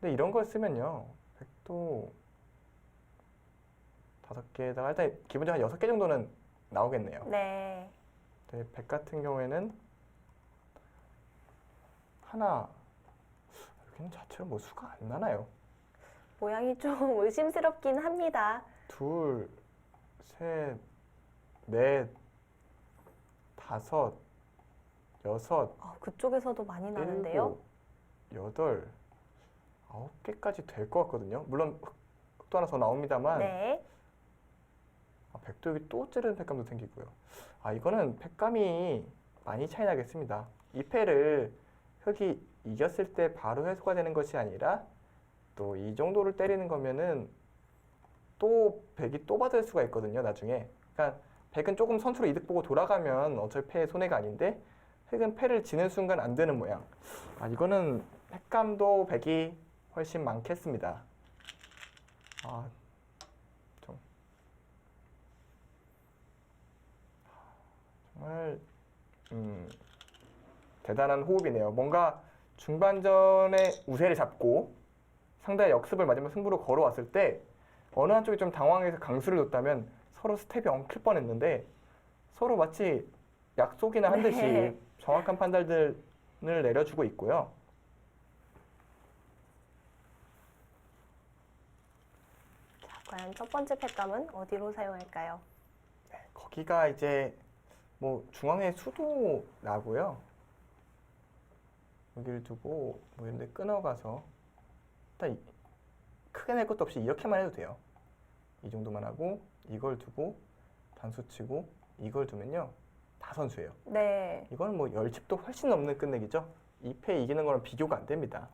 근데 이런 걸 쓰면요. 백도 5개에다가 일단 기본적으로 한 6개 정도는 나오겠네요. 네. 네, 백 같은 경우에는 하나, 여기는 자체로 뭐 수가 안 나나요? 모양이 좀 의심스럽긴 합니다. 둘, 셋, 넷, 5, 6, 그쪽에서도 많이 나는데요. 7, 8, 9개까지 될 것 같거든요. 물론 흑도 하나 더 나옵니다만 네. 백도 여기 또 찌르는 팩감도 생기고요. 이거는 팩감이 많이 차이 나겠습니다. 이 패를 흑이 이겼을 때 바로 회수가 되는 것이 아니라 또 이 정도를 때리는 거면은 또 백이 또 받을 수가 있거든요, 나중에. 그러니까 백은 조금 선수로 이득 보고 돌아가면 어차피 패의 손해가 아닌데 흑은 패를 지는 순간 안 되는 모양. 이거는 팩감도 백이 훨씬 많겠습니다. 정말 대단한 호흡이네요. 뭔가 중반전에 우세를 잡고 상대의 역습을 맞으면 승부로 걸어왔을 때 어느 한쪽이 좀 당황해서 강수를 뒀다면 서로 스텝이 엉킬 뻔했는데 서로 마치 약속이나 한 듯이 네. 정확한 판단들을 내려주고 있고요. 자, 과연 첫 번째 팩감은 어디로 사용할까요? 거기가 이제 뭐 중앙에 수도 나고요. 여기를 두고 뭐 이런 데 끊어가서 일단 크게 낼 것도 없이 이렇게만 해도 돼요. 이 정도만 하고 이걸 두고 단수 치고 이걸 두면요. 다 선수예요. 네. 이거는 뭐 10칩도 훨씬 넘는 끝내기죠. 2패 이기는 거랑 비교가 안 됩니다.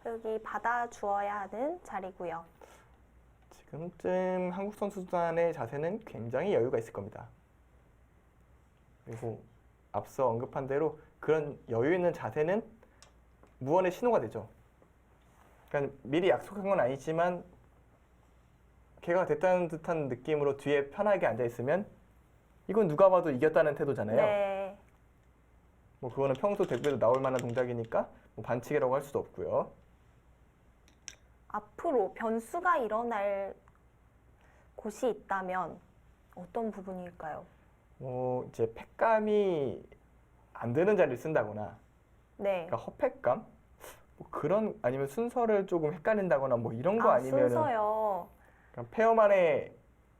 흑이 받아주어야 하는 자리고요. 지금쯤 한국 선수단의 자세는 굉장히 여유가 있을 겁니다. 그리고 앞서 언급한 대로 그런 여유 있는 자세는 무언의 신호가 되죠. 그러니까 미리 약속한 건 아니지만 걔가 됐다는 듯한 느낌으로 뒤에 편하게 앉아 있으면 이건 누가 봐도 이겼다는 태도잖아요. 네. 뭐 그거는 평소 대구에도 나올 만한 동작이니까 뭐 반칙이라고 할 수도 없고요. 앞으로 변수가 일어날 곳이 있다면 어떤 부분일까요? 뭐 이제 팩감이 안 되는 자리를 쓴다거나 네. 그러니까 허팩감? 뭐 그런 아니면 순서를 조금 헷갈린다거나 뭐 이런 거 아니면은 순서요. 그러니까 페어만에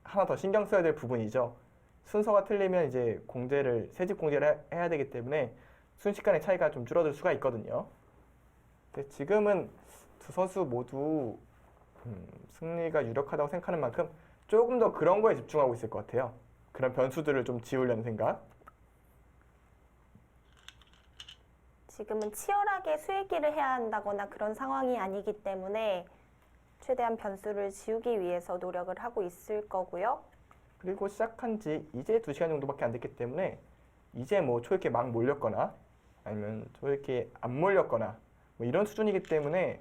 하나 더 신경 써야 될 부분이죠. 순서가 틀리면 이제 공제를 세집 공제를 해야 되기 때문에 순식간에 차이가 좀 줄어들 수가 있거든요. 근데 지금은 두 선수 모두 승리가 유력하다고 생각하는 만큼 조금 더 그런 거에 집중하고 있을 것 같아요. 그런 변수들을 좀 지우려는 생각. 지금은 치열하게 수익기를 해야 한다거나 그런 상황이 아니기 때문에 최대한 변수를 지우기 위해서 노력을 하고 있을 거고요. 그리고 시작한 지 이제 2시간 정도밖에 안 됐기 때문에 이제 뭐 초읽기 막 몰렸거나 아니면 초읽기 안 몰렸거나 뭐 이런 수준이기 때문에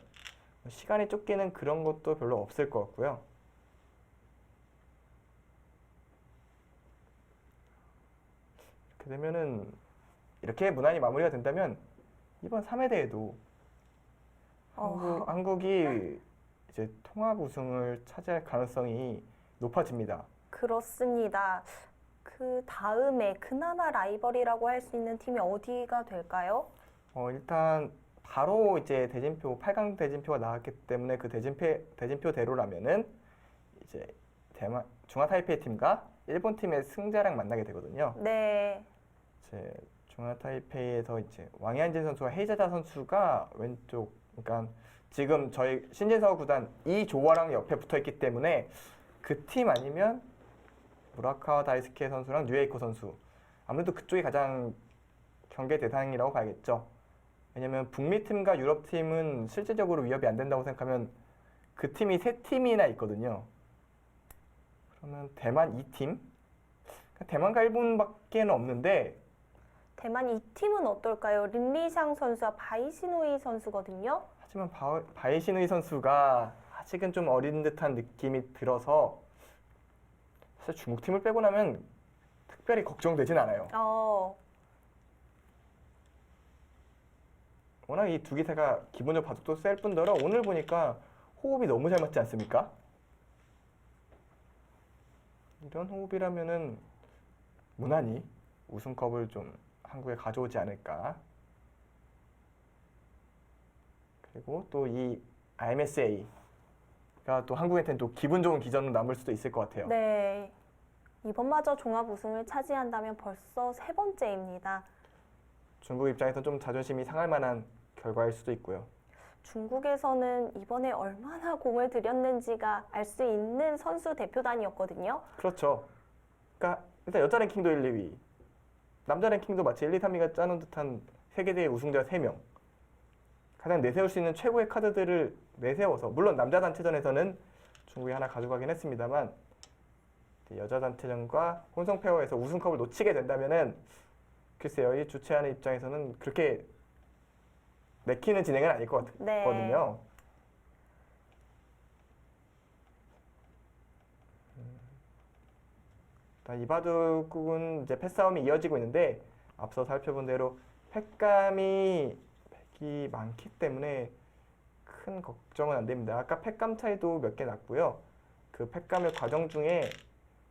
시간이 쫓기는 그런 것도 별로 없을 것 같고요. 이렇게 되면은 이렇게 무난히 마무리가 된다면 이번 3회 대회도 한국이 이제 통합 우승을 차지할 가능성이 높아집니다. 그렇습니다. 그 다음에 그나마 라이벌이라고 할 수 있는 팀이 어디가 될까요? 일단 바로 이제 대진표 8강 대진표가 나왔기 때문에 그 대진표대로라면은 이제 중화 타이페이 팀과 일본 팀의 승자랑 만나게 되거든요. 네. 이제 중화 타이페이에서 이제 왕현진 선수와 헤이자다 선수가 왼쪽, 그러니까 지금 저희 신진서 구단 이조화랑 옆에 붙어 있기 때문에 그 팀 아니면 무라카와 다이스케 선수랑 뉴에이코 선수, 아무래도 그쪽이 가장 경계 대상이라고 봐야겠죠. 왜냐면 북미 팀과 유럽 팀은 실질적으로 위협이 안 된다고 생각하면 그 팀이 세 팀이나 있거든요. 그러면 대만 2팀? 대만과 일본밖에는 없는데 대만 이 팀은 어떨까요? 린리샹 선수와 바이시노이 선수거든요. 하지만 바이시누이 선수가 아직은 좀 어린 듯한 느낌이 들어서 사실 중국 팀을 빼고 나면 특별히 걱정되진 않아요. 워낙 이 두 기세가 기본적으로 바둑도 셀 뿐더러 오늘 보니까 호흡이 너무 잘 맞지 않습니까? 이런 호흡이라면은 무난히 우승컵을 좀 한국에 가져오지 않을까. 그리고 또 이 IMSA가 또 한국한테는 또 기분 좋은 기전으로 남을 수도 있을 것 같아요. 네. 이번마저 종합 우승을 차지한다면 벌써 세 번째입니다. 중국 입장에서 좀 자존심이 상할 만한 결과일 수도 있고요. 중국에서는 이번에 얼마나 공을 들였는지가 알 수 있는 선수 대표단이었거든요. 그렇죠. 그러니까 일단 여자 랭킹도 1, 2위, 남자 랭킹도 마치 1, 2, 3위가 짜는 듯한 세계대회 우승자 3명. 가장 내세울 수 있는 최고의 카드들을 내세워서 물론 남자 단체전에서는 중국이 하나 가져가긴 했습니다만 여자 단체전과 혼성 페어에서 우승컵을 놓치게 된다면은 글쎄요, 이 주최하는 입장에서는 그렇게 내키는 진행은 아닐 것 같거든요. 이바둑은 이제 패싸움이 이어지고 있는데 앞서 살펴본 대로 팩감이 많기 때문에 큰 걱정은 안 됩니다. 아까 팩감 차이도 몇 개 났고요. 그 팩감의 과정 중에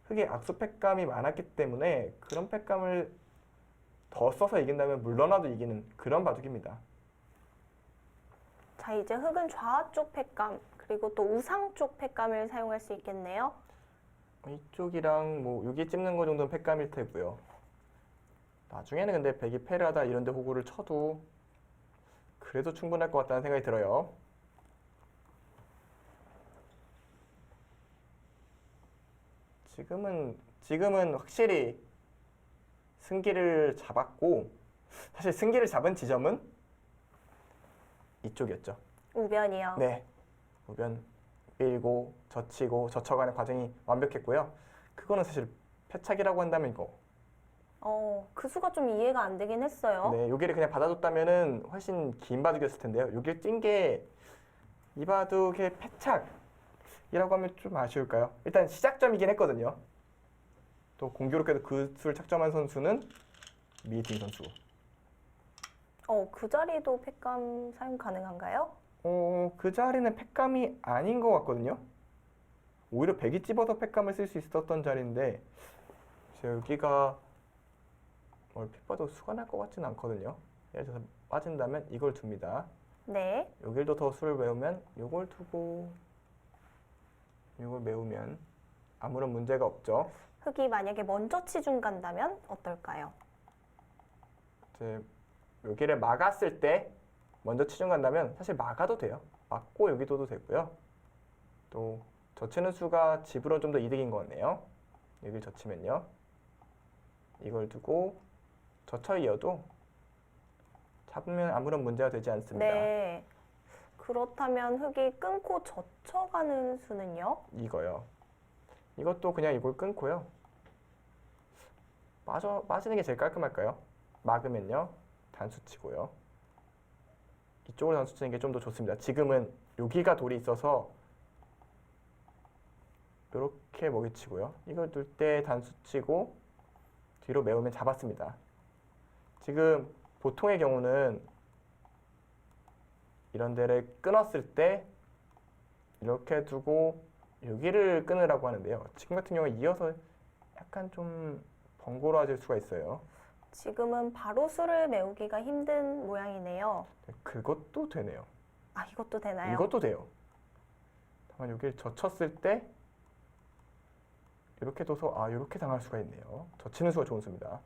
흑의 악수 팩감이 많았기 때문에 그런 팩감을 더 써서 이긴다면 물러나도 이기는 그런 바둑입니다. 자, 이제 흑은 좌 쪽 팩감, 그리고 또 우상 쪽 팩감을 사용할 수 있겠네요. 이쪽이랑 뭐 여기 찝는 거 정도는 팩감일 테고요. 나중에는 근데 백이 패를 하다 이런 데 호구를 쳐도 그래도 충분할 것 같다는 생각이 들어요. 지금은 확실히 승기를 잡았고 사실 승기를 잡은 지점은 이쪽이었죠. 우변이요. 네. 우변 밀고 젖히고 젖혀가는 과정이 완벽했고요. 그거는 사실 패착이라고 한다면 이거. 그 수가 좀 이해가 안 되긴 했어요. 네, 여기를 그냥 받아줬다면은 훨씬 긴 바둑이었을 텐데요. 여기를 뛴 게 이 바둑의 패착이라고 하면 좀 아쉬울까요? 일단 시작점이긴 했거든요. 또 공교롭게도 그 수를 착점한 선수는 미팅 선수. 그 자리도 팩감 사용 가능한가요? 그 자리는 팩감이 아닌 것 같거든요. 오히려 백이 찝어서 팩감을 쓸 수 있었던 자리인데 여기가 얼핏 봐도 수가 날 것 같지는 않거든요. 예를 들어서 빠진다면 이걸 둡니다. 네. 여길도 더 수를 메우면 이걸 두고 이걸 메우면 아무런 문제가 없죠. 흑이 만약에 먼저 치중 간다면 어떨까요? 이제 여기를 막았을 때 먼저 치중 간다면 사실 막아도 돼요. 막고 여기 둬도 되고요. 또 젖히는 수가 집으로 좀 더 이득인 것 같네요. 여기를 젖히면요. 이걸 두고 젖혀 이어도 잡으면 아무런 문제가 되지 않습니다. 네. 그렇다면 흑이 끊고 젖혀가는 수는요? 이거요. 이것도 그냥 이걸 끊고요. 빠지는 게 제일 깔끔할까요? 막으면요. 단수 치고요. 이쪽으로 단수 치는 게 좀 더 좋습니다. 지금은 여기가 돌이 있어서 이렇게 먹이치고요. 이걸 둘 때 단수 치고 뒤로 메우면 잡았습니다. 지금 보통의 경우는 이런 데를 끊었을 때 이렇게 두고 여기를 끊으라고 하는데요. 지금 같은 경우에 이어서 약간 좀 번거로워질 수가 있어요. 지금은 바로 수를 메우기가 힘든 모양이네요. 그것도 되네요. 아, 이것도 되나요? 이것도 돼요. 다만 여기를 젖혔을 때 이렇게 둬서 이렇게 당할 수가 있네요. 젖히는 수가 좋은 수입니다.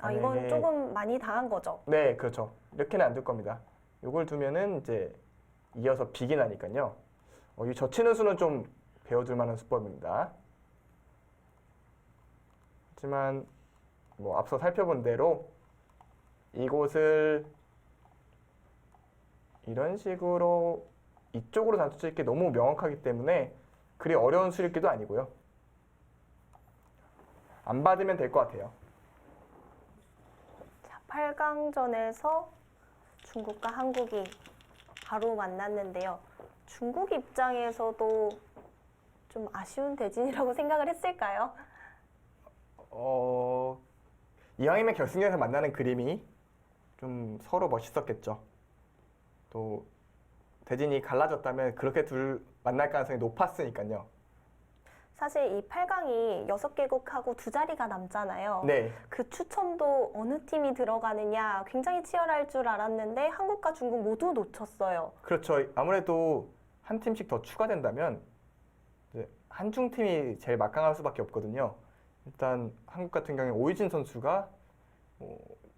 이건 만약에- 조금 많이 당한 거죠. 네, 그렇죠. 이렇게는 안 둘 겁니다. 이걸 두면은 이제 이어서 비기 나니까요. 이 젖히는 수는 좀 배워둘 만한 수법입니다. 하지만 뭐 앞서 살펴본 대로 이곳을 이런 식으로 이쪽으로 단수 짓기 너무 명확하기 때문에 그리 어려운 수립기도 아니고요. 안 받으면 될 것 같아요. 자, 8강전에서 중국과 한국이 바로 만났는데요. 중국 입장에서도 좀 아쉬운 대진이라고 생각을 했을까요? 이왕이면 결승전에서 만나는 그림이 좀 서로 멋있었겠죠. 또 대진이 갈라졌다면 그렇게 둘 만날 가능성이 높았으니까요. 사실 이 8강이 6개국하고 두 자리가 남잖아요. 네, 그 추첨도 어느 팀이 들어가느냐 굉장히 치열할 줄 알았는데 한국과 중국 모두 놓쳤어요. 그렇죠. 아무래도 한 팀씩 더 추가된다면 이제 한중 팀이 제일 막강할 수밖에 없거든요. 일단 한국 같은 경우에 오유진 선수가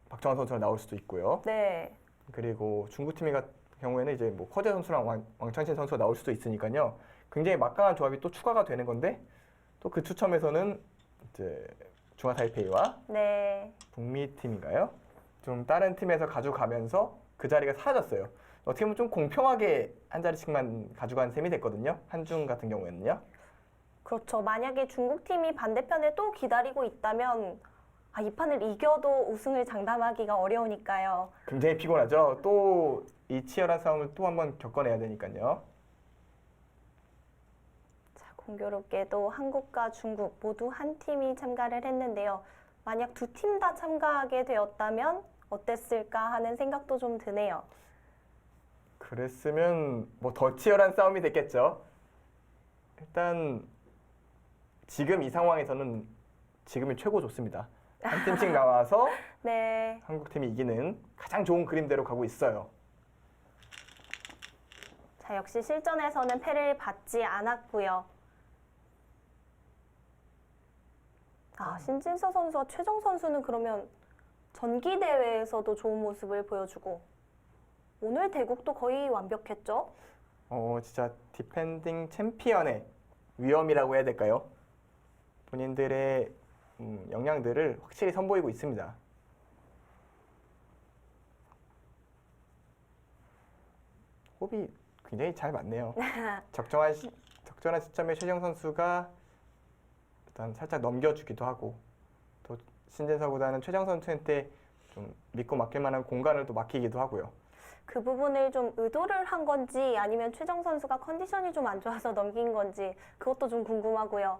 박정환 선수가 나올 수도 있고요. 네. 그리고 중국 팀 같은 경우에는 이제 뭐 커제 선수랑 왕창신 선수가 나올 수도 있으니까요. 굉장히 막강한 조합이 또 추가가 되는 건데 또 그 추첨에서는 이제 중화 타이페이와 네. 북미 팀인가요? 좀 다른 팀에서 가져가면서 그 자리가 사라졌어요. 어떻게 보면 좀 공평하게 한 자리씩만 가져간 셈이 됐거든요. 한중 같은 경우에는요. 그렇죠. 만약에 중국 팀이 반대편에 또 기다리고 있다면 이 판을 이겨도 우승을 장담하기가 어려우니까요. 굉장히 피곤하죠. 또 이 치열한 싸움을 또 한번 겪어내야 되니까요. 자, 공교롭게도 한국과 중국 모두 한 팀이 참가를 했는데요. 만약 두 팀 다 참가하게 되었다면 어땠을까 하는 생각도 좀 드네요. 그랬으면 뭐 더 치열한 싸움이 됐겠죠. 일단 지금 이 상황에서는 지금이 최고 좋습니다. 한 팀씩 나와서 네. 한국 팀이 이기는 가장 좋은 그림대로 가고 있어요. 자, 역시 실전에서는 패를 받지 않았고요. 신진서 선수와 최정 선수는 그러면 전기 대회에서도 좋은 모습을 보여주고 오늘 대국도 거의 완벽했죠? 진짜 디펜딩 챔피언의 위험이라고 해야 될까요? 본인들의 역량들을 확실히 선보이고 있습니다. 호흡이 굉장히 잘 맞네요. 적절한 시점에 최정 선수가 일단 살짝 넘겨주기도 하고 또 신진서보다는 최정 선수한테 좀 믿고 맡길 만한 공간을 또 맡기기도 하고요. 그 부분을 좀 의도를 한 건지 아니면 최정 선수가 컨디션이 좀 안 좋아서 넘긴 건지 그것도 좀 궁금하고요.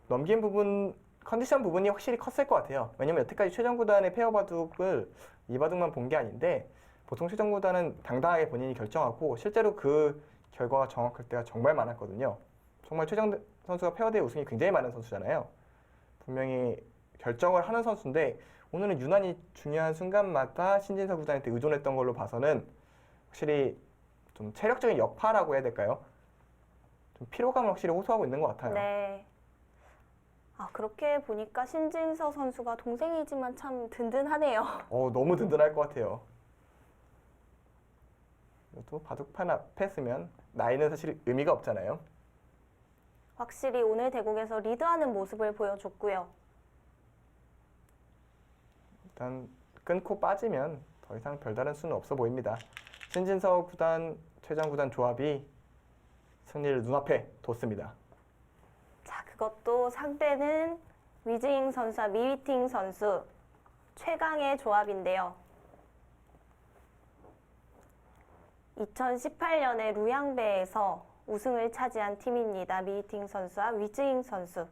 넘긴 부분, 컨디션 부분이 확실히 컸을 것 같아요. 왜냐면 여태까지 최정 구단의 페어 바둑을 이 바둑만 본 게 아닌데 보통 최정 구단은 당당하게 본인이 결정하고 실제로 그 결과가 정확할 때가 정말 많았거든요. 정말 최정 선수가 페어대회 우승이 굉장히 많은 선수잖아요. 분명히 결정을 하는 선수인데 오늘은 유난히 중요한 순간마다 신진서 구단한테 의존했던 걸로 봐서는 확실히 좀 체력적인 여파라고 해야 될까요? 좀 피로감을 확실히 호소하고 있는 것 같아요. 네. 그렇게 보니까 신진서 선수가 동생이지만 참 든든하네요. 너무 든든할 것 같아요. 또 바둑판 앞에 쓰면 나이는 사실 의미가 없잖아요. 확실히 오늘 대국에서 리드하는 모습을 보여줬고요. 일단 끊고 빠지면 더 이상 별다른 수는 없어 보입니다. 신진서 구단, 최정 구단 조합이 승리를 눈앞에 뒀습니다. 자, 그것도 상대는 위즈잉 선수와 미위팅 선수 최강의 조합인데요. 2018년에 루양배에서 우승을 차지한 팀입니다. 미위팅 선수와 위즈잉 선수.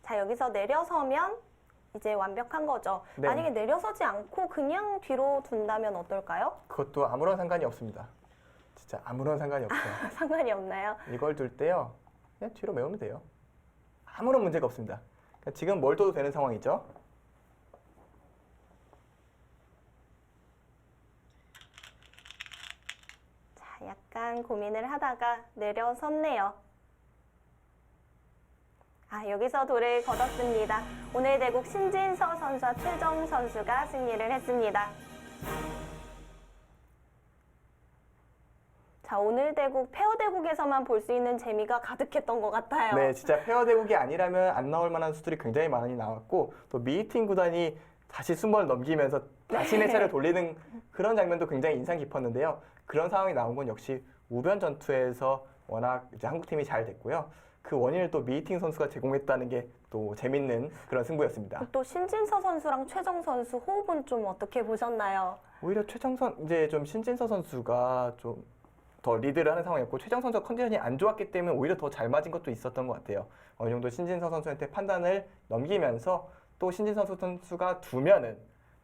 자, 여기서 내려서면 이제 완벽한 거죠. 네. 만약에 내려서지 않고 그냥 뒤로 둔다면 어떨까요? 그것도 아무런 상관이 없습니다. 진짜 아무런 상관이 없어요. 상관이 없나요? 이걸 둘 때요, 그냥 뒤로 메우면 돼요. 아무런 문제가 없습니다. 그러니까 지금 뭘 둬도 되는 상황이죠. 자, 약간 고민을 하다가 내려섰네요. 여기서 돌을 걷었습니다. 오늘 대국 신진서 선수와 최정 선수가 승리를 했습니다. 자, 오늘 대국, 페어 대국에서만 볼 수 있는 재미가 가득했던 것 같아요. 네, 진짜 페어 대국이 아니라면 안 나올 만한 수들이 굉장히 많이 나왔고 또 미팅 구단이 다시 순번을 넘기면서 자신의 차를 돌리는 그런 장면도 굉장히 인상 깊었는데요. 그런 상황이 나온 건 역시 우변 전투에서 워낙 이제 한국팀이 잘 됐고요. 그 원인을 또 미팅 선수가 제공했다는 게 또 재밌는 그런 승부였습니다. 또 신진서 선수랑 최정 선수 호흡은 좀 어떻게 보셨나요? 오히려 최정선 이제 좀 신진서 선수가 좀 더 리드를 하는 상황이었고 최정 선수가 컨디션이 안 좋았기 때문에 오히려 더 잘 맞은 것도 있었던 것 같아요. 어느 정도 신진서 선수한테 판단을 넘기면서 또 신진서 선수가 두면은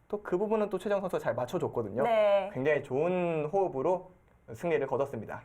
또 그 부분은 또 최정 선수가 잘 맞춰줬거든요. 네. 굉장히 좋은 호흡으로 승리를 거뒀습니다.